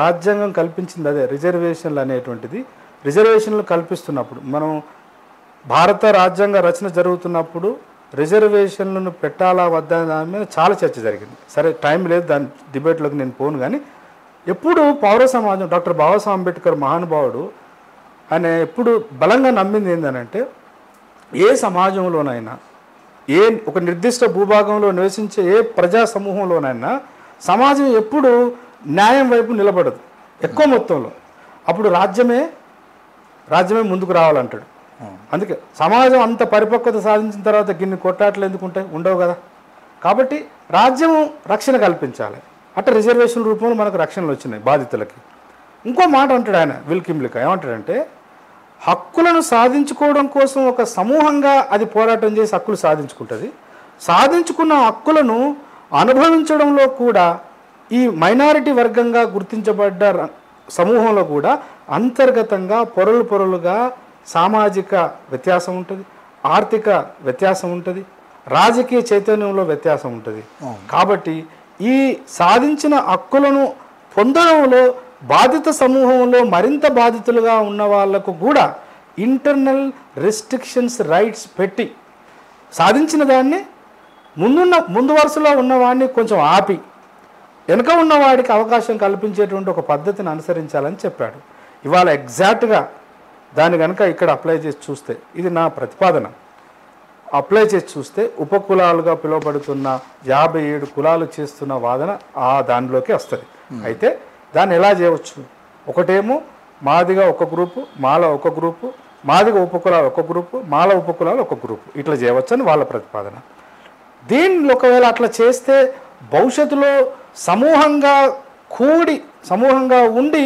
రాజ్యాంగం కల్పించింది అదే, రిజర్వేషన్లు అనేటువంటిది. రిజర్వేషన్లు కల్పిస్తున్నప్పుడు మనం భారత రాజ్యాంగ రచన జరుగుతున్నప్పుడు రిజర్వేషన్లను పెట్టాలా వద్దా దాని మీద చాలా చర్చ జరిగింది. సరే, టైం లేదు, దాని డిబేట్లోకి నేను పోను. కానీ ఎప్పుడు పౌర సమాజం డాక్టర్ బాబాసాహెబ్ అంబేద్కర్ మహానుభావుడు ఆయన ఎప్పుడు బలంగా నమ్మింది ఏంటంటే ఏ సమాజంలోనైనా ఏ ఒక నిర్దిష్ట భూభాగంలో నివసించే ఏ ప్రజా సమూహంలోనైనా సమాజం ఎప్పుడు న్యాయం వైపు నిలబడదు ఎక్కువ మొత్తంలో. అప్పుడు రాజ్యమే ముందుకు రావాలంటాడు. అందుకే సమాజం అంత పరిపక్వత సాధించిన తర్వాత గిన్ని కొట్లాటలు ఎందుకుంటాయి, ఉండవు కదా. కాబట్టి రాజ్యం రక్షణ కల్పించాలి. అట్లా రిజర్వేషన్ రూపంలో మనకు రక్షణలు వచ్చినాయి బాధితులకి. ఇంకో మాట అంటాడు ఆయన విల్ కిమ్లిక, ఏమంటాడంటే హక్కులను సాధించుకోవడం కోసం ఒక సమూహంగా అది పోరాటం చేసి హక్కులు సాధించుకుంటుంది. సాధించుకున్న హక్కులను అనుభవించడంలో కూడా ఈ మైనారిటీ వర్గంగా గుర్తించబడ్డ సమూహంలో కూడా అంతర్గతంగా పొరలుగా సామాజిక వ్యత్యాసం ఉంటుంది, ఆర్థిక వ్యత్యాసం ఉంటుంది, రాజకీయ చైతన్యంలో వ్యత్యాసం ఉంటుంది. కాబట్టి ఈ సాధించిన హక్కులను పొందడంలో బాధిత సమూహంలో మరింత బాధితులుగా ఉన్న వాళ్లకు కూడా ఇంటర్నల్ రెస్ట్రిక్షన్స్ రైట్స్ పెట్టి సాధించిన దాన్ని ముందు వరుసలో ఉన్నవాడిని కొంచెం ఆపి వెనుక ఉన్నవాడికి అవకాశం కల్పించేటువంటి ఒక పద్ధతిని అనుసరించాలని చెప్పాడు. ఇవాళ ఎగ్జాక్ట్గా దాన్ని కనుక ఇక్కడ అప్లై చేసి చూస్తే, ఇది నా ప్రతిపాదన, అప్లై చేసి చూస్తే ఉపకులాలుగా పిలువబడుతున్న 57 కులాలు చేస్తున్న వాదన దానిలోకి వస్తుంది. అయితే దాన్ని ఎలా చేయవచ్చు? ఒకటేమో మాదిగా ఒక గ్రూపు, మాల ఒక గ్రూపు, మాదిగ ఉపకులాలు ఒక గ్రూపు, మాల ఉపకులాలు ఒక గ్రూపు, ఇట్లా చేయవచ్చు అని వాళ్ళ ప్రతిపాదన. దీన్ని ఒకవేళ అట్లా చేస్తే భవిష్యత్తులో సమూహంగా ఉండి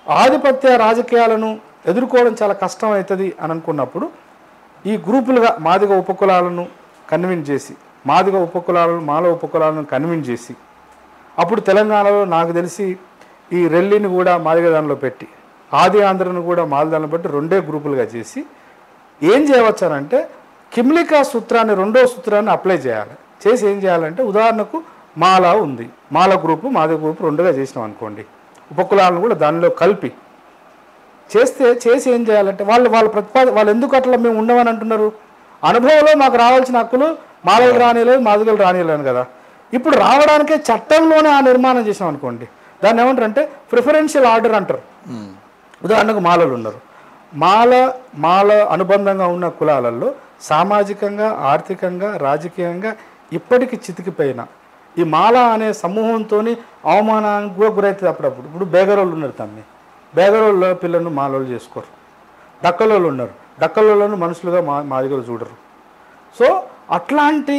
ఆధిపత్య రాజకీయాలను ఎదుర్కోవడం చాలా కష్టం అవుతుంది అని అనుకున్నప్పుడు ఈ గ్రూపులుగా మాదిగ ఉపకులాలను కన్విన్స్ చేసి, మాదిగ ఉపకులాలను మాల ఉపకులాలను కన్విన్స్ చేసి, అప్పుడు తెలంగాణలో నాకు తెలిసి ఈ రెల్లిని కూడా మాదిగ దానిలో పెట్టి, ఆది ఆంధ్రను కూడా మాల దానిలో పెట్టి 2 గ్రూపులుగా చేసి ఏం చేయవచ్చానంటే కిమ్లికా సూత్రాన్ని 2వ సూత్రాన్ని అప్లై చేయాలి. చేసి ఏం చేయాలంటే ఉదాహరణకు మాల ఉంది, మాల గ్రూపు మాదిగ గ్రూపు 2గా చేసినాం అనుకోండి, ఉపకులాలను కూడా దానిలో కలిపి చేసి ఏం చేయాలంటే వాళ్ళు ఎందుకు అట్లా మేము ఉండమని అంటున్నారు? అనుభవంలో మాకు రావాల్సిన హక్కులు మాలలు రానిలేదు, మాదిగలు రానిలేను కదా. ఇప్పుడు రావడానికే చట్టంలోనే ఆ నిర్మాణం చేసాం అనుకోండి, దాన్ని ఏమంటారంటే ప్రిఫరెన్షియల్ ఆర్డర్ అంటారు. ఉదాహరణకు మాలలు ఉన్నారు, మాల అనుబంధంగా ఉన్న కులాలలో సామాజికంగా, ఆర్థికంగా, రాజకీయంగా ఇప్పటికీ చితికిపోయిన ఈ మాల అనే సమూహంతో అవమానానికి కూడా గురవుతుంది అప్పుడప్పుడు. ఇప్పుడు బేగరోళ్ళు ఉన్నారు, బేగరోళ్ళ పిల్లలను మాలోళ్ళు చేసుకోరు. డక్కలోళ్ళు ఉన్నారు, డక్కలోళ్ళను మనుషులుగా మాదిగలు చూడరు. సో అట్లాంటి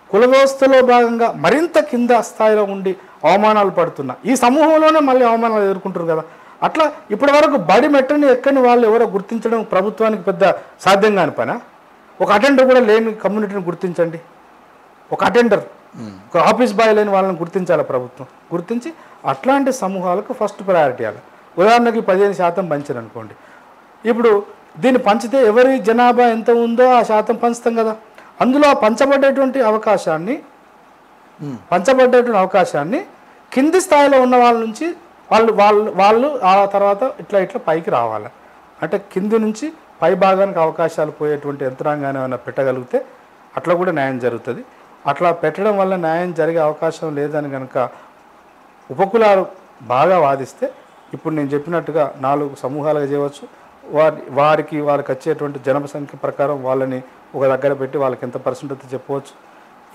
కుల వ్యవస్థలో భాగంగా మరింత కింద స్థాయిలో ఉండి అవమానాలు పడుతున్నా ఈ సమూహంలోనే మళ్ళీ అవమానాలు ఎదుర్కొంటారు కదా. అట్లా ఇప్పటి వరకు బడి మెట్టని ఎక్కని వాళ్ళు ఎవరో గుర్తించడం ప్రభుత్వానికి పెద్ద సాధ్యం కాని పనా? ఒక అటెండర్ కూడా లేని కమ్యూనిటీని గుర్తించండి, ఒక అటెండర్, ఒక ఆఫీస్ బాయ్ లేని వాళ్ళని గుర్తించాలి ప్రభుత్వం. గుర్తించి అట్లాంటి సమూహాలకు ఫస్ట్ ప్రయారిటీ ఇవ్వాలి. ఉదాహరణకి 15% పంచారు అనుకోండి, ఇప్పుడు దీన్ని పంచితే ఎవరి జనాభా ఎంత ఉందో ఆ శాతం పంచుతాం కదా. అందులో పంచబడ్డటువంటి అవకాశాన్ని కింది స్థాయిలో ఉన్న వాళ్ళ నుంచి వాళ్ళు ఆ తర్వాత ఇట్లా పైకి రావాలి. అంటే కింది నుంచి పై భాగానికి అవకాశాలు పోయేటువంటి యంత్రాంగాన్ని ఏమైనా పెట్టగలిగితే అట్లా కూడా న్యాయం జరుగుతుంది. అట్లా పెట్టడం వల్ల న్యాయం జరిగే అవకాశం లేదని కనుక ఉపకులాలు బాగా వాదిస్తే ఇప్పుడు నేను చెప్పినట్టుగా 4 సమూహాలుగా చేయవచ్చు. వారికి వచ్చేటువంటి జనసంఖ్య ప్రకారం వాళ్ళని ఒక దగ్గర పెట్టి వాళ్ళకి ఎంత పర్సెంట్ చెప్పవచ్చు.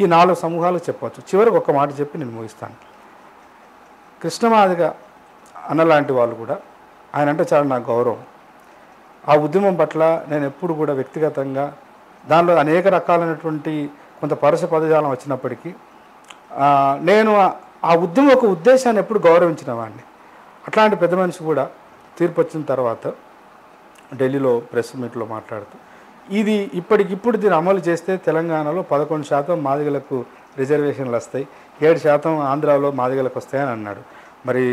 ఈ 4 సమూహాలకు చెప్పవచ్చు. చివరికి ఒక మాట చెప్పి నేను ముగిస్తాను. కృష్ణమాదిగ అన్నలాంటి వాళ్ళు కూడా, ఆయన అంటే చాలా నాకు గౌరవం. ఆ ఉద్యమం పట్ల నేను ఎప్పుడు కూడా వ్యక్తిగతంగా దానిలో అనేక రకాలైనటువంటి కొంత పరుష పదజాలం వచ్చినప్పటికీ నేను ఆ ఉద్యమం ఒక ఉద్దేశాన్ని ఎప్పుడు గౌరవించిన వాడిని. అట్లాంటి పెద్ద మనిషి కూడా తీర్పు వచ్చిన తర్వాత ఢిల్లీలో ప్రెస్ మీట్లో మాట్లాడుతూ ఇది ఇప్పటికిప్పుడు దీన్ని అమలు చేస్తే తెలంగాణలో 11% మాదిగలకు రిజర్వేషన్లు వస్తాయి, 7% ఆంధ్రాలో మాదిగలకు వస్తాయని అన్నాడు. మరి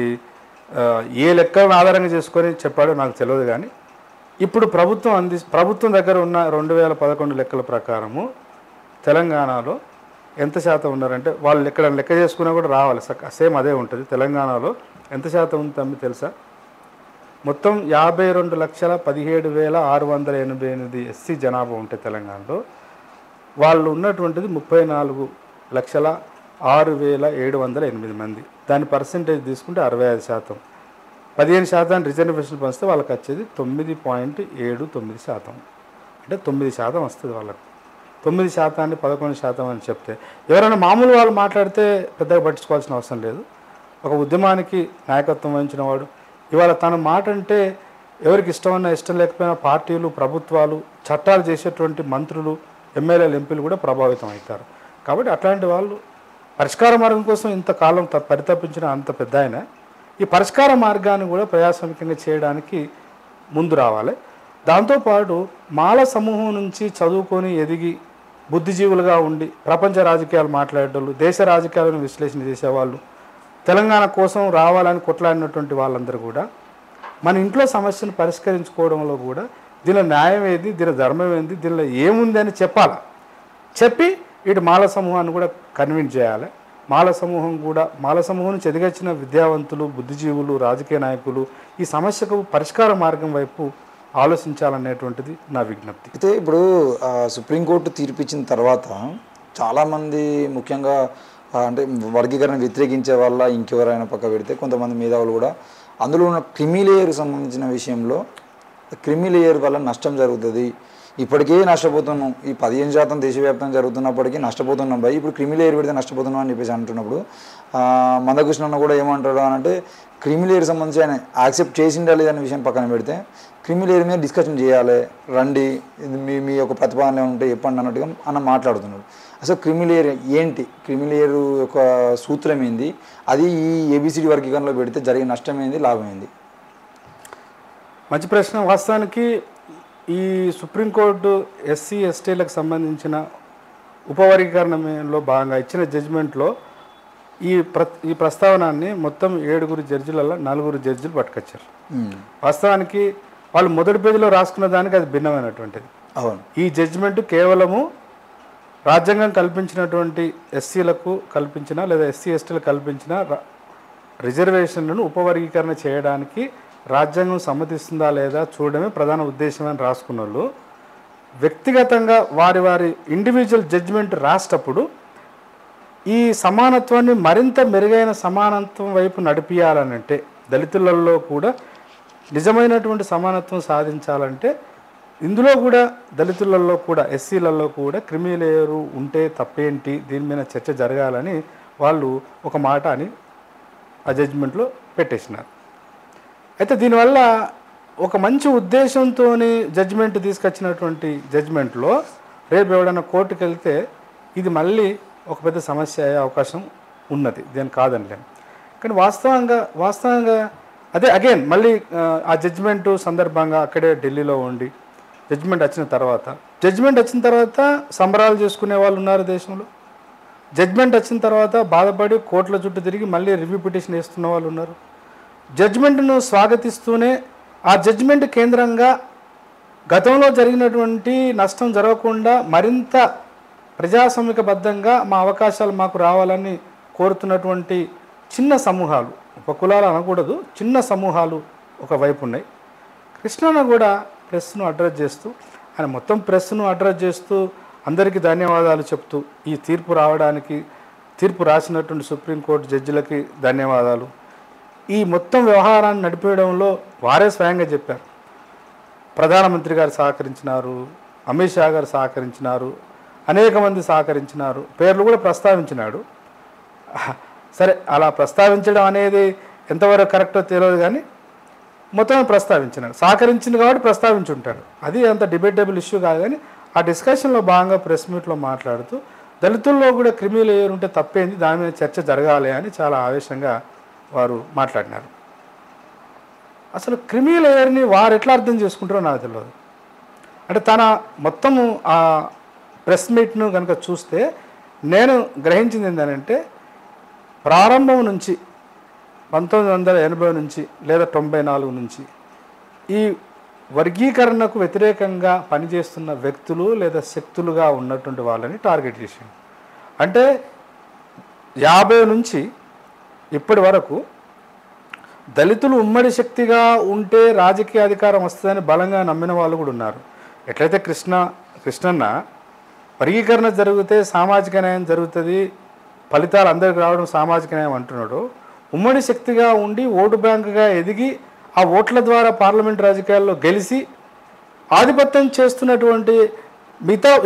ఏ లెక్కలను ఆధారంగా చేసుకొని చెప్పాడో నాకు తెలియదు. కానీ ఇప్పుడు ప్రభుత్వం దగ్గర ఉన్న 2011 లెక్కల ప్రకారము తెలంగాణలో ఎంత శాతం ఉన్నారంటే వాళ్ళు ఎక్కడ లెక్క చేసుకున్నా కూడా రావాలి, సేమ్ అదే ఉంటుంది. తెలంగాణలో ఎంత శాతం ఉంది తమ్మి తెలుసా? మొత్తం 52,17,688 ఎస్సీ జనాభా ఉంటే తెలంగాణలో వాళ్ళు ఉన్నటువంటిది 34,00,000 6,708 మంది. దాని పర్సంటేజ్ తీసుకుంటే 65%. 15% రిజర్వేషన్ పంచితే వాళ్ళకి వచ్చేది 9.79%. అంటే 9% వస్తుంది వాళ్ళకు. 9%ని 11% అని చెప్తే ఎవరైనా మామూలు వాళ్ళు మాట్లాడితే పెద్దగా పట్టించుకోవాల్సిన అవసరం లేదు. ఒక ఉద్యమానికి నాయకత్వం వహించిన వాడు ఇవాళ తన మాట అంటే ఎవరికి ఇష్టమన్నా ఇష్టం లేకపోయినా పార్టీలు, ప్రభుత్వాలు, చట్టాలు చేసేటువంటి మంత్రులు, ఎమ్మెల్యేలు, ఎంపీలు కూడా ప్రభావితం అవుతారు. కాబట్టి అట్లాంటి వాళ్ళు పరిష్కార మార్గం కోసం ఇంతకాలం పరితపించిన అంత పెద్ద ఆయన ఈ పరిష్కార మార్గాన్ని కూడా ప్రజాస్వామికంగా చేయడానికి ముందు రావాలి. దాంతోపాటు మాల సమూహం నుంచి చదువుకొని ఎదిగి బుద్ధిజీవులుగా ఉండి ప్రపంచ రాజకీయాలు మాట్లాడేటోళ్ళు, దేశ రాజకీయాలను విశ్లేషణ చేసేవాళ్ళు, తెలంగాణ కోసం రావాలని కొట్లాడినటువంటి వాళ్ళందరూ కూడా మన ఇంట్లో సమస్యను పరిష్కరించుకోవడంలో కూడా దీనిలో న్యాయం ఏది, దీని ధర్మం ఏంది, దీనిలో ఏముంది అని చెప్పాలి. చెప్పి ఇటు మాల సమూహాన్ని కూడా కన్విన్స్ చేయాలి. మాల సమూహం నుంచి ఎదిగొచ్చిన విద్యావంతులు, బుద్ధిజీవులు, రాజకీయ నాయకులు ఈ సమస్యకు పరిష్కార మార్గం వైపు ఆలోచించాలనేటువంటిది నా విజ్ఞప్తి. అయితే ఇప్పుడు సుప్రీంకోర్టు తీర్పిచ్చిన తర్వాత చాలామంది ముఖ్యంగా అంటే వర్గీకరణ వ్యతిరేకించే వాళ్ళ ఇంకెవరైనా పక్క పెడితే కొంతమంది మేధావులు కూడా అందులో ఉన్న క్రిమిలేయర్ సంబంధించిన విషయంలో క్రిమిలేయర్ వల్ల నష్టం జరుగుతుంది, ఇప్పటికే నష్టపోతున్నాం, ఈ 15% దేశవ్యాప్తంగా జరుగుతున్నప్పటికీ నష్టపోతున్నాం భయ్, ఇప్పుడు క్రిమిలేయర్ పెడితే నష్టపోతున్నాం అని చెప్పేసి అంటున్నప్పుడు మందకృష్ణ అన్న కూడా ఏమంటాడు అని అంటే క్రిమిలేయర్ సంబంధించి ఆయన యాక్సెప్ట్ చేసిండా లేదనే విషయం పక్కన పెడితే క్రిమిలేయర్ మీద డిస్కషన్ చేయాలి, రండి మీ యొక్క ప్రతిపాదనలు ఉంటే చెప్పండి అన్నట్టుగా అన్న మాట్లాడుతున్నాడు. అసలు క్రిమిలేయర్ ఏంటి, క్రిమిలేయర్ యొక్క సూత్రం ఏంది, అది ఈ ఏబిసిడి వర్గీకరణలో పెడితే జరిగే నష్టం ఏంది, లాభం ఏంది? మంచి ప్రశ్న. వాస్తవానికి ఈ సుప్రీంకోర్టు ఎస్సీ ఎస్టీలకు సంబంధించిన ఉపవర్గీకరణలో భాగంగా ఇచ్చిన జడ్జిమెంట్లో ఈ ప్రస్తావనాన్ని మొత్తం 7 జడ్జిలలో 4 జడ్జిలు పట్టుకొచ్చారు. వాస్తవానికి వాళ్ళు మొదటి పేజీలో రాసుకున్న దానికి అది భిన్నమైనటువంటిది. అవును, ఈ జడ్జిమెంట్ కేవలము రాజ్యాంగం కల్పించినటువంటి ఎస్సీలకు కల్పించిన లేదా ఎస్సీ ఎస్టీలకు కల్పించిన రిజర్వేషన్లను ఉపవర్గీకరణ చేయడానికి రాజ్యాంగం సమ్మతిస్తుందా లేదా చూడడమే ప్రధాన ఉద్దేశం అని రాసుకున్న వాళ్ళు వ్యక్తిగతంగా వారి ఇండివిజువల్ జడ్జిమెంట్ రాసేటప్పుడు ఈ సమానత్వాన్ని మరింత మెరుగైన సమానత్వం వైపు నడిపియాలనంటే దళితులలో కూడా నిజమైనటువంటి సమానత్వం సాధించాలంటే ఇందులో కూడా దళితులలో కూడా ఎస్సీలలో కూడా క్రిమిలేయరు ఉంటే తప్పేంటి, దీని మీద చర్చ జరగాలని వాళ్ళు ఒక మాట అని ఆ జడ్జిమెంట్లో పెట్టేసినారు. అయితే దీనివల్ల ఒక మంచి ఉద్దేశంతో జడ్జిమెంట్ తీసుకొచ్చినటువంటి జడ్జిమెంట్లో రేపు ఎవడన్నా కోర్టుకు వెళ్తే ఇది మళ్ళీ ఒక పెద్ద సమస్య అయ్యే అవకాశం ఉన్నది, దీని కాదనిలేము. కానీ వాస్తవంగా అదే అగైన్ మళ్ళీ ఆ జడ్జిమెంటు సందర్భంగా అక్కడే ఢిల్లీలో ఉండి జడ్జిమెంట్ వచ్చిన తర్వాత సంబరాలు చేసుకునే వాళ్ళు ఉన్నారు దేశంలో. జడ్జిమెంట్ వచ్చిన తర్వాత బాధపడి కోర్టుల చుట్టూ తిరిగి మళ్ళీ రివ్యూ పిటిషన్ వేస్తున్న వాళ్ళు ఉన్నారు. జడ్జిమెంట్ను స్వాగతిస్తూనే ఆ జడ్జిమెంట్ కేంద్రంగా గతంలో జరిగినటువంటి నష్టం జరగకుండా మరింత ప్రజాస్వామికబద్ధంగా మా అవకాశాలు మాకు రావాలని కోరుతున్నటువంటి చిన్న సమూహాలు, ఒక కులాలు అనకూడదు, చిన్న సమూహాలు ఒకవైపు ఉన్నాయి. కృష్ణన్న కూడా ప్రెస్ను అడ్రస్ చేస్తూ ఆయన మొత్తం ప్రెస్ను అడ్రస్ చేస్తూ అందరికీ ధన్యవాదాలు చెప్తూ ఈ తీర్పు రాసినటువంటి సుప్రీంకోర్టు జడ్జిలకి ధన్యవాదాలు, ఈ మొత్తం వ్యవహారాన్ని నడిపేయడంలో వారే స్వయంగా చెప్పారు. ప్రధానమంత్రి గారు సహకరించినారు, అమిత్ షా గారు సహకరించినారు, అనేక మంది సహకరించినారు, పేర్లు కూడా ప్రస్తావించినాడు. సరే, అలా ప్రస్తావించడం అనేది ఎంతవరకు కరెక్టో తెలియదు, కానీ మొత్తం ప్రస్తావించినాడు. సహకరించింది కాబట్టి ప్రస్తావించుంటాడు, అది అంత డిబేటబుల్ ఇష్యూ కాదు. కానీ ఆ డిస్కషన్లో భాగంగా ప్రెస్ మీట్లో మాట్లాడుతూ దళితుల్లో కూడా క్రిమిలేయర్ ఉంటే తప్పేంది, దాని మీద చర్చ జరగాలి అని చాలా ఆవేశంగా వారు మాట్లాడినారు. అసలు క్రిమిలేయర్ని వారు ఎట్లా అర్థం చేసుకుంటారో నాకు తెలియదు. అంటే తన మొత్తము ఆ ప్రెస్ మీట్ను కనుక చూస్తే నేను గ్రహించింది ఏంటంటే ప్రారంభం నుంచి 1980 నుంచి లేదా 94 నుంచి ఈ వర్గీకరణకు వ్యతిరేకంగా పనిచేస్తున్న వ్యక్తులు లేదా శక్తులుగా ఉన్నటువంటి వాళ్ళని టార్గెట్ చేసింది. అంటే 50 నుంచి ఇప్పటి వరకు దళితులు ఉమ్మడి శక్తిగా ఉంటే రాజకీయ అధికారం వస్తుందని బలంగా నమ్మిన వాళ్ళు కూడా ఉన్నారు. ఎట్లయితే కృష్ణన్న వర్గీకరణ జరిగితే సామాజిక న్యాయం జరుగుతుంది, ఫలితాలు అందరికి రావడం సామాజిక న్యాయం అంటున్నాడో, ఉమ్మడి శక్తిగా ఉండి ఓటు బ్యాంకుగా ఎదిగి ఆ ఓట్ల ద్వారా పార్లమెంట్ రాజకీయాల్లో గెలిచి ఆధిపత్యం చేస్తున్నటువంటి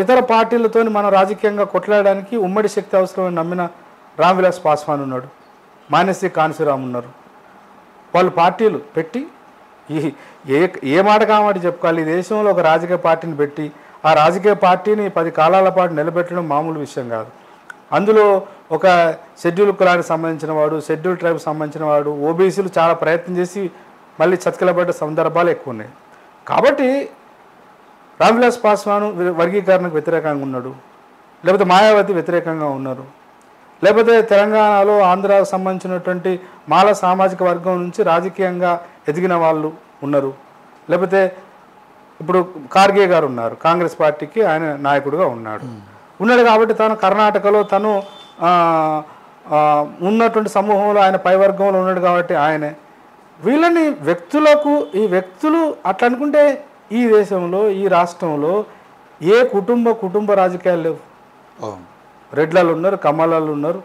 ఇతర పార్టీలతో మనం రాజకీయంగా కొట్లాడడానికి ఉమ్మడి శక్తి అవసరమని నమ్మిన రామ్ విలాస్ పాస్వాన్ ఉన్నాడు, మానసి కాన్సీరామ్ ఉన్నారు. వాళ్ళు పార్టీలు పెట్టి ఏ మాట కామాట చెప్పుకోవాలి. ఈ దేశంలో ఒక రాజకీయ పార్టీని పెట్టి ఆ రాజకీయ పార్టీని 10 కాలాల పాటు నిలబెట్టడం మామూలు విషయం కాదు. అందులో ఒక షెడ్యూల్ కులానికి సంబంధించిన వాడు, షెడ్యూల్ ట్రైబ్కి సంబంధించిన వాడు, ఓబీసీలు చాలా ప్రయత్నం చేసి మళ్ళీ చతికిలబడ్డ సందర్భాలు ఎక్కువ ఉన్నాయి. కాబట్టి రామ్ విలాస్ పాస్వాన్ వర్గీకరణకు వ్యతిరేకంగా ఉన్నాడు, లేకపోతే మాయావతి వ్యతిరేకంగా ఉన్నారు, లేకపోతే తెలంగాణలో ఆంధ్రాకు సంబంధించినటువంటి మాల సామాజిక వర్గం నుంచి రాజకీయంగా ఎదిగిన వాళ్ళు ఉన్నారు, లేకపోతే ఇప్పుడు ఖార్గే గారు ఉన్నారు, కాంగ్రెస్ పార్టీకి ఆయన నాయకుడిగా ఉన్నాడు కాబట్టి తను కర్ణాటకలో తను ఉన్నటువంటి సమూహంలో ఆయన పై వర్గంలో ఉన్నాడు కాబట్టి ఆయనే. వీళ్ళని ఈ వ్యక్తులు అట్లా అనుకుంటే ఈ దేశంలో ఈ రాష్ట్రంలో ఏ కుటుంబ రాజకీయాలు లేవు. రెడ్లలు ఉన్నారు, కమ్మలాళ్ళు ఉన్నారు,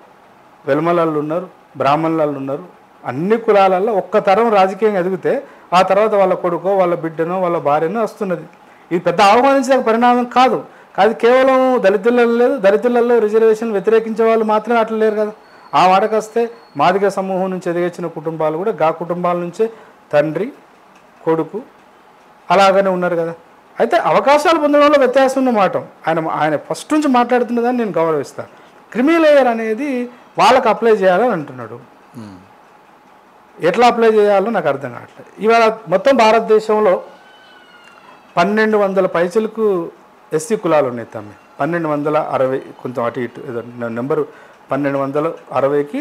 వెల్మలాళ్ళు ఉన్నారు, బ్రాహ్మణులాళ్ళు ఉన్నారు. అన్ని కులాలలో ఒక్క తరం రాజకీయంగా ఎదిగితే ఆ తర్వాత వాళ్ళ కొడుకో వాళ్ళ బిడ్డనో వాళ్ళ భార్యనో వస్తున్నది. ఇది పెద్ద ఆహ్వానించే పరిణామం కాదు. కేవలం దళితులలో లేదు, దళితులలో రిజర్వేషన్ వ్యతిరేకించే వాళ్ళు మాత్రమే అట్లా లేరు కదా. ఆ మాటకు వస్తే మాదిగ సమూహం నుంచి ఎదిగించిన కుటుంబాలు కూడా కుటుంబాల నుంచే తండ్రి కొడుకు అలాగనే ఉన్నారు కదా. అయితే అవకాశాలు పొందడంలో వ్యత్యాసం ఉన్నమాట ఆయన ఫస్ట్ నుంచి మాట్లాడుతున్నదని నేను గౌరవిస్తాను. క్రిమీ లేయర్ అనేది వాళ్ళకు అప్లై చేయాలని అంటున్నాడు. ఎట్లా అప్లై చేయాలో నాకు అర్థం కావట్లేదు. ఇవాళ మొత్తం భారతదేశంలో 1200 పైసలకు ఎస్సీ కులాలు ఉన్నాయి తమ్మి. 1260 కొంచెం అటు ఇటు ఏదో నెంబరు 1260కి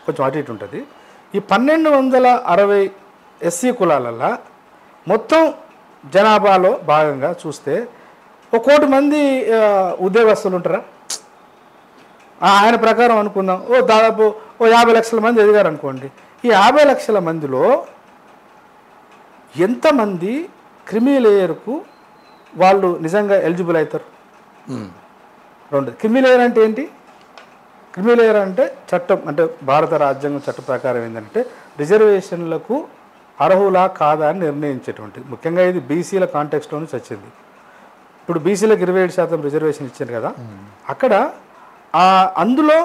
కొంచెం అటు ఇటు ఉంటుంది. ఈ 1260 ఎస్సీ కులాలల్లో మొత్తం జనాభాలో భాగంగా చూస్తే 1 కోటి మంది ఉద్యోగస్తులు ఉంటారా? ఆయన ప్రకారం అనుకుందాం దాదాపు 50 లక్షల మంది ఎదిగారు అనుకోండి. ఈ 50 లక్షల మందిలో ఎంతమంది క్రిమీ లేయర్కు వాళ్ళు నిజంగా ఎలిజిబుల్ అవుతారు? 2. క్రిమీ లేయర్ అంటే ఏంటి? క్రిమీ లేయర్ అంటే చట్టం, అంటే భారత రాజ్యాంగం చట్ట ప్రకారం ఏంటంటే రిజర్వేషన్లకు అర్హులా కాదా అని నిర్ణయించేటువంటి, ముఖ్యంగా ఇది బీసీల కాంటెక్స్లో నుంచి వచ్చింది. ఇప్పుడు బీసీలకు 27% రిజర్వేషన్ ఇచ్చారు కదా, అక్కడ అందులో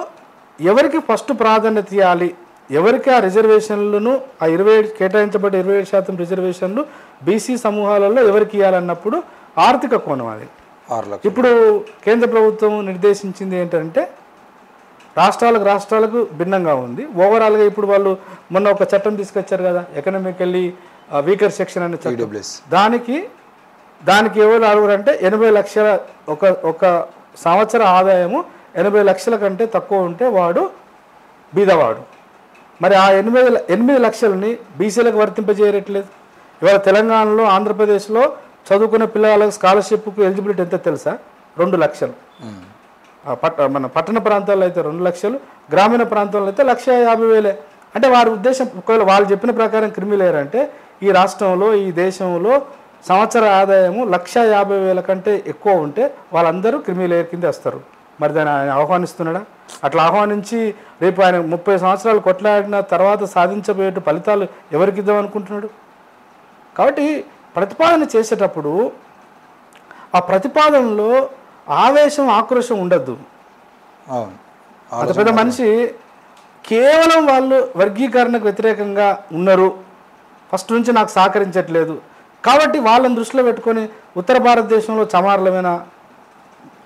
ఎవరికి ఫస్ట్ ప్రాధాన్యత ఇవ్వాలి, ఎవరికి ఆ రిజర్వేషన్లను ఆ 27 కేటాయించబడ్డ 27% రిజర్వేషన్లు బీసీ సమూహాలలో ఎవరికి ఇవ్వాలన్నప్పుడు ఆర్థిక కోణం అది. ఇప్పుడు కేంద్ర ప్రభుత్వం నిర్దేశించింది ఏంటంటే రాష్ట్రాలకు భిన్నంగా ఉంది. ఓవరాల్గా ఇప్పుడు వాళ్ళు మొన్న ఒక చట్టం తీసుకొచ్చారు కదా, ఎకనామికల్లీ వీకర్ సెక్షన్ అనే చట్టం. దానికి ఎవరు అడుగురంటే 80 లక్షల ఒక సంవత్సర ఆదాయము 80 లక్షల కంటే తక్కువ ఉంటే వాడు బీదవాడు. మరి ఆ 8 లక్షలని బీసీలకు వర్తింపజేయట్లేదు. ఇవాళ తెలంగాణలో ఆంధ్రప్రదేశ్లో చదువుకునే పిల్లలకు స్కాలర్షిప్కు ఎలిజిబిలిటీ ఎంత తెలుసా? 2 లక్షలు. మన పట్టణ ప్రాంతాల్లో అయితే 2 లక్షలు, గ్రామీణ ప్రాంతాల్లో అయితే 1,50,000. అంటే వారి ఉద్దేశం, ఒకవేళ వాళ్ళు చెప్పిన ప్రకారం క్రిమీ లేయర్ అంటే ఈ రాష్ట్రంలో ఈ దేశంలో సంవత్సర ఆదాయము 1,50,000 కంటే ఎక్కువ ఉంటే వాళ్ళందరూ క్రిమీ లేయర్ కింద వస్తారు. మరి దాన్ని ఆయన ఆహ్వానిస్తున్నాడా? అట్లా ఆహ్వానించి రేపు ఆయన 30 సంవత్సరాలు కొట్లాడిన తర్వాత సాధించబోయే ఫలితాలు ఎవరికి ఇద్దాం అనుకుంటున్నాడు? కాబట్టి ప్రతిపాదన చేసేటప్పుడు ఆ ప్రతిపాదనలో ఆవేశం ఆక్రోశం ఉండద్దు. అంత పెద్ద మనిషి కేవలం వాళ్ళు వర్గీకరణకు వ్యతిరేకంగా ఉన్నారు, ఫస్ట్ నుంచి నాకు సహకరించట్లేదు కాబట్టి వాళ్ళని దృష్టిలో పెట్టుకొని ఉత్తర భారతదేశంలో చమారులమైన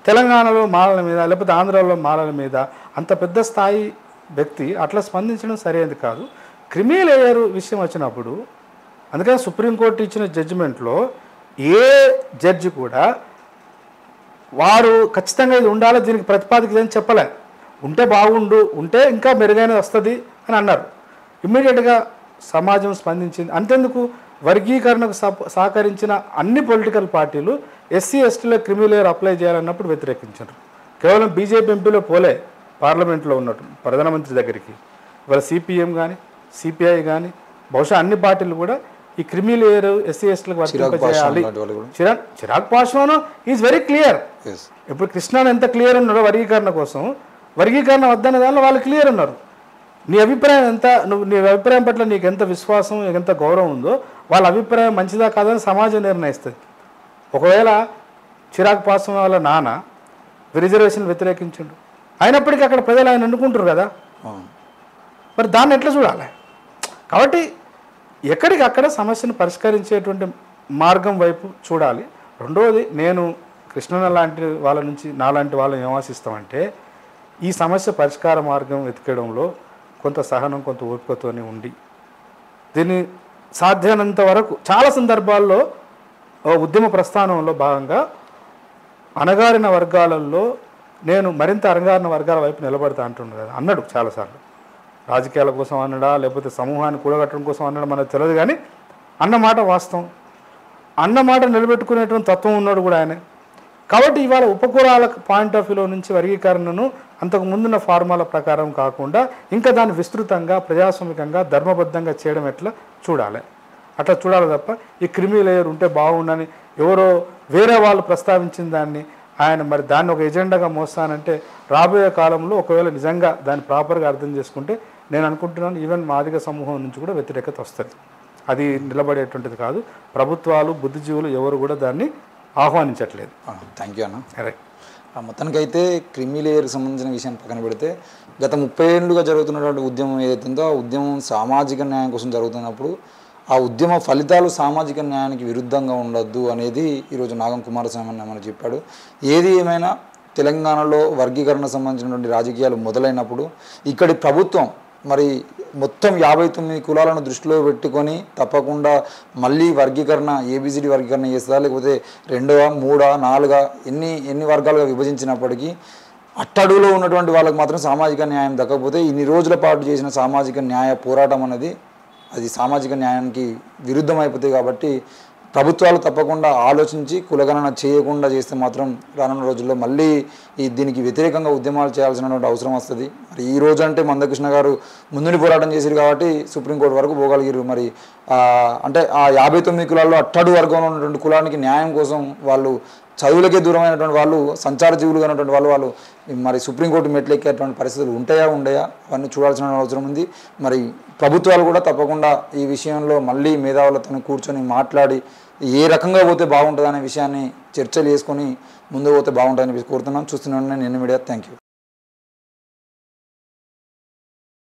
తెలంగాణలో మాలల మీద లేకపోతే ఆంధ్రాలో మాలల మీద అంత పెద్ద స్థాయి వ్యక్తి అట్లా స్పందించడం సరైనది కాదు. క్రిమీ లేయర్ విషయం వచ్చినప్పుడు అందుకని సుప్రీంకోర్టు ఇచ్చిన జడ్జిమెంట్లో ఏ జడ్జి కూడా వారు ఖచ్చితంగా ఇది ఉండాలి, దీనికి ప్రతిపాదిక అని చెప్పలే. ఉంటే బాగుండు, ఉంటే ఇంకా మెరుగైనది వస్తుంది అని అన్నారు. ఇమ్మీడియట్గా సమాజం స్పందించింది. అంతెందుకు, వర్గీకరణకు సహకరించిన అన్ని పొలిటికల్ పార్టీలు ఎస్సీ ఎస్టీలో క్రిమీ లేయర్ అప్లై చేయాలన్నప్పుడు వ్యతిరేకించారు. కేవలం బీజేపీ ఎంపీలో పోలే, పార్లమెంట్లో ఉన్నట్టు ప్రధానమంత్రి దగ్గరికి ఇవాళ సిపిఎం కానీ సిపిఐ కానీ బహుశా అన్ని పార్టీలు కూడా ఈ క్రిమీ లేయర్ ఎస్సీ ఎస్టీలకు వర్తింపజేయాలి. Chirag Paswan is very clear. ఇప్పుడు కృష్ణన్ ఎంత క్లియర్ ఉన్నాడో వర్గీకరణ కోసం, వర్గీకరణ వద్దనే దానిలో వాళ్ళు క్లియర్ ఉన్నారు. నీ అభిప్రాయం ఎంత, నీ అభిప్రాయం పట్ల నీకు ఎంత విశ్వాసం, ఎంత గౌరవం ఉందో వాళ్ళ అభిప్రాయం మంచిదా కాదని సమాజం నిర్ణయిస్తుంది. ఒకవేళ చిరాగ్ పాస్వాన్ వాళ్ళ నాన్న రిజర్వేషన్ వ్యతిరేకించిండు, అయినప్పటికీ అక్కడ ప్రజలు ఆయన ఎన్నుకుంటారు కదా, మరి దాన్ని ఎట్లా చూడాలి? కాబట్టి ఎక్కడికి అక్కడ సమస్యను పరిష్కరించేటువంటి మార్గం వైపు చూడాలి. రెండవది, నేను కృష్ణన్న లాంటి వాళ్ళ నుంచి నాలాంటి వాళ్ళని ఏమాశిస్తామంటే ఈ సమస్య పరిష్కార మార్గం వెతకడంలో కొంత సహనం, కొంత ఓపికతోనే ఉండి దీన్ని సాధ్యమైనంత వరకు చాలా సందర్భాల్లో ఉద్యమ ప్రస్థానంలో భాగంగా అణగారిన వర్గాలలో నేను మరింత అణగారిన వర్గాల వైపు నిలబడతా అంటున్నాను కదా అన్నాడు చాలాసార్లు. రాజకీయాల కోసం అన్నాడా లేకపోతే సమూహాన్ని కూడగట్టడం కోసం అన్నాడు మనకు తెలియదు, కానీ అన్నమాట వాస్తవం. అన్నమాట నిలబెట్టుకునేటువంటి తత్వం ఉన్నాడు కూడా ఆయన. కాబట్టి ఇవాళ ఉపకులాల పాయింట్ ఆఫ్ వ్యూలో నుంచి వర్గీకరణను అంతకు ముందున్న ఫార్మాల ప్రకారం కాకుండా ఇంకా దాన్ని విస్తృతంగా ప్రజాస్వామికంగా ధర్మబద్ధంగా చేయడం ఎట్లా చూడాలి, అట్లా చూడాలి తప్ప ఈ క్రిమి లేయర్ ఉంటే బాగుండని ఎవరో వేరే వాళ్ళు ప్రస్తావించిన దాన్ని ఆయన మరి దాన్ని ఒక ఎజెండాగా మోస్తానంటే రాబోయే కాలంలో ఒకవేళ నిజంగా దాన్ని ప్రాపర్గా అర్థం చేసుకుంటే నేను అనుకుంటున్నాను ఈవెన్ మాదిగ సమూహం నుంచి కూడా వ్యతిరేకత వస్తుంది. అది నిలబడేటువంటిది కాదు. ప్రభుత్వాలు, బుద్ధిజీవులు ఎవరు కూడా దాన్ని ఆహ్వానించట్లేదు. థ్యాంక్ యూ అన్న. రైట్. మొత్తానికైతే క్రిమి లేయర్కి సంబంధించిన విషయాన్ని పక్కన పెడితే గత 30 ఏళ్ళుగా జరుగుతున్నటువంటి ఉద్యమం ఏదైతుందో ఆ ఉద్యమం సామాజిక న్యాయం కోసం జరుగుతున్నప్పుడు ఆ ఉద్యమ ఫలితాలు సామాజిక న్యాయానికి విరుద్ధంగా ఉండొద్దు అనేది ఈరోజు నాగం కుమారస్వామి అన్న మనకు చెప్పాడు. ఏది ఏమైనా తెలంగాణలో వర్గీకరణ సంబంధించినటువంటి రాజకీయాలు మొదలైనప్పుడు ఇక్కడి ప్రభుత్వం మరి మొత్తం 59 కులాలను దృష్టిలో పెట్టుకొని తప్పకుండా మళ్ళీ వర్గీకరణ ఏబిసిడి వర్గీకరణ చేస్తుందా లేకపోతే 2వ 3వ 4వ ఎన్ని వర్గాలుగా విభజించినప్పటికీ అట్టడుగులో ఉన్నటువంటి వాళ్ళకి మాత్రం సామాజిక న్యాయం దక్కకపోతే ఇన్ని రోజుల పాటు చేసిన సామాజిక న్యాయ పోరాటం అనేది అది సామాజిక న్యాయానికి విరుద్ధం అయిపోతాయి. కాబట్టి ప్రభుత్వాలు తప్పకుండా ఆలోచించి కులగణన చేయకుండా చేస్తే మాత్రం రానున్న రోజుల్లో మళ్ళీ దీనికి వ్యతిరేకంగా ఉద్యమాలు చేయాల్సినటువంటి అవసరం వస్తుంది. మరి ఈ రోజు అంటే మందకృష్ణ గారు ముందుని పోరాటం చేశారు కాబట్టి సుప్రీంకోర్టు వరకు పోగలిగారు. మరి అంటే ఆ 59 కులాల్లో అట్టడు వర్గంలో ఉన్నటువంటి కులానికి న్యాయం కోసం వాళ్ళు చదువులకే దూరమైనటువంటి వాళ్ళు, సంచార జీవులుగా ఉన్నటువంటి వాళ్ళు మరి సుప్రీంకోర్టు మెట్లెక్కేటువంటి పరిస్థితులు ఉండయా అవన్నీ చూడాల్సిన అవసరం ఉంది. మరి ప్రభుత్వాలు కూడా తప్పకుండా ఈ విషయంలో మళ్ళీ మేధావులతో కూర్చొని మాట్లాడి ఏ రకంగా పోతే బాగుంటుంది అనే విషయాన్ని చర్చలు చేసుకొని ముందుకు పోతే బాగుంటుందని కోరుతున్నాం. చూస్తున్నాను నేను మీడియా. Thank you.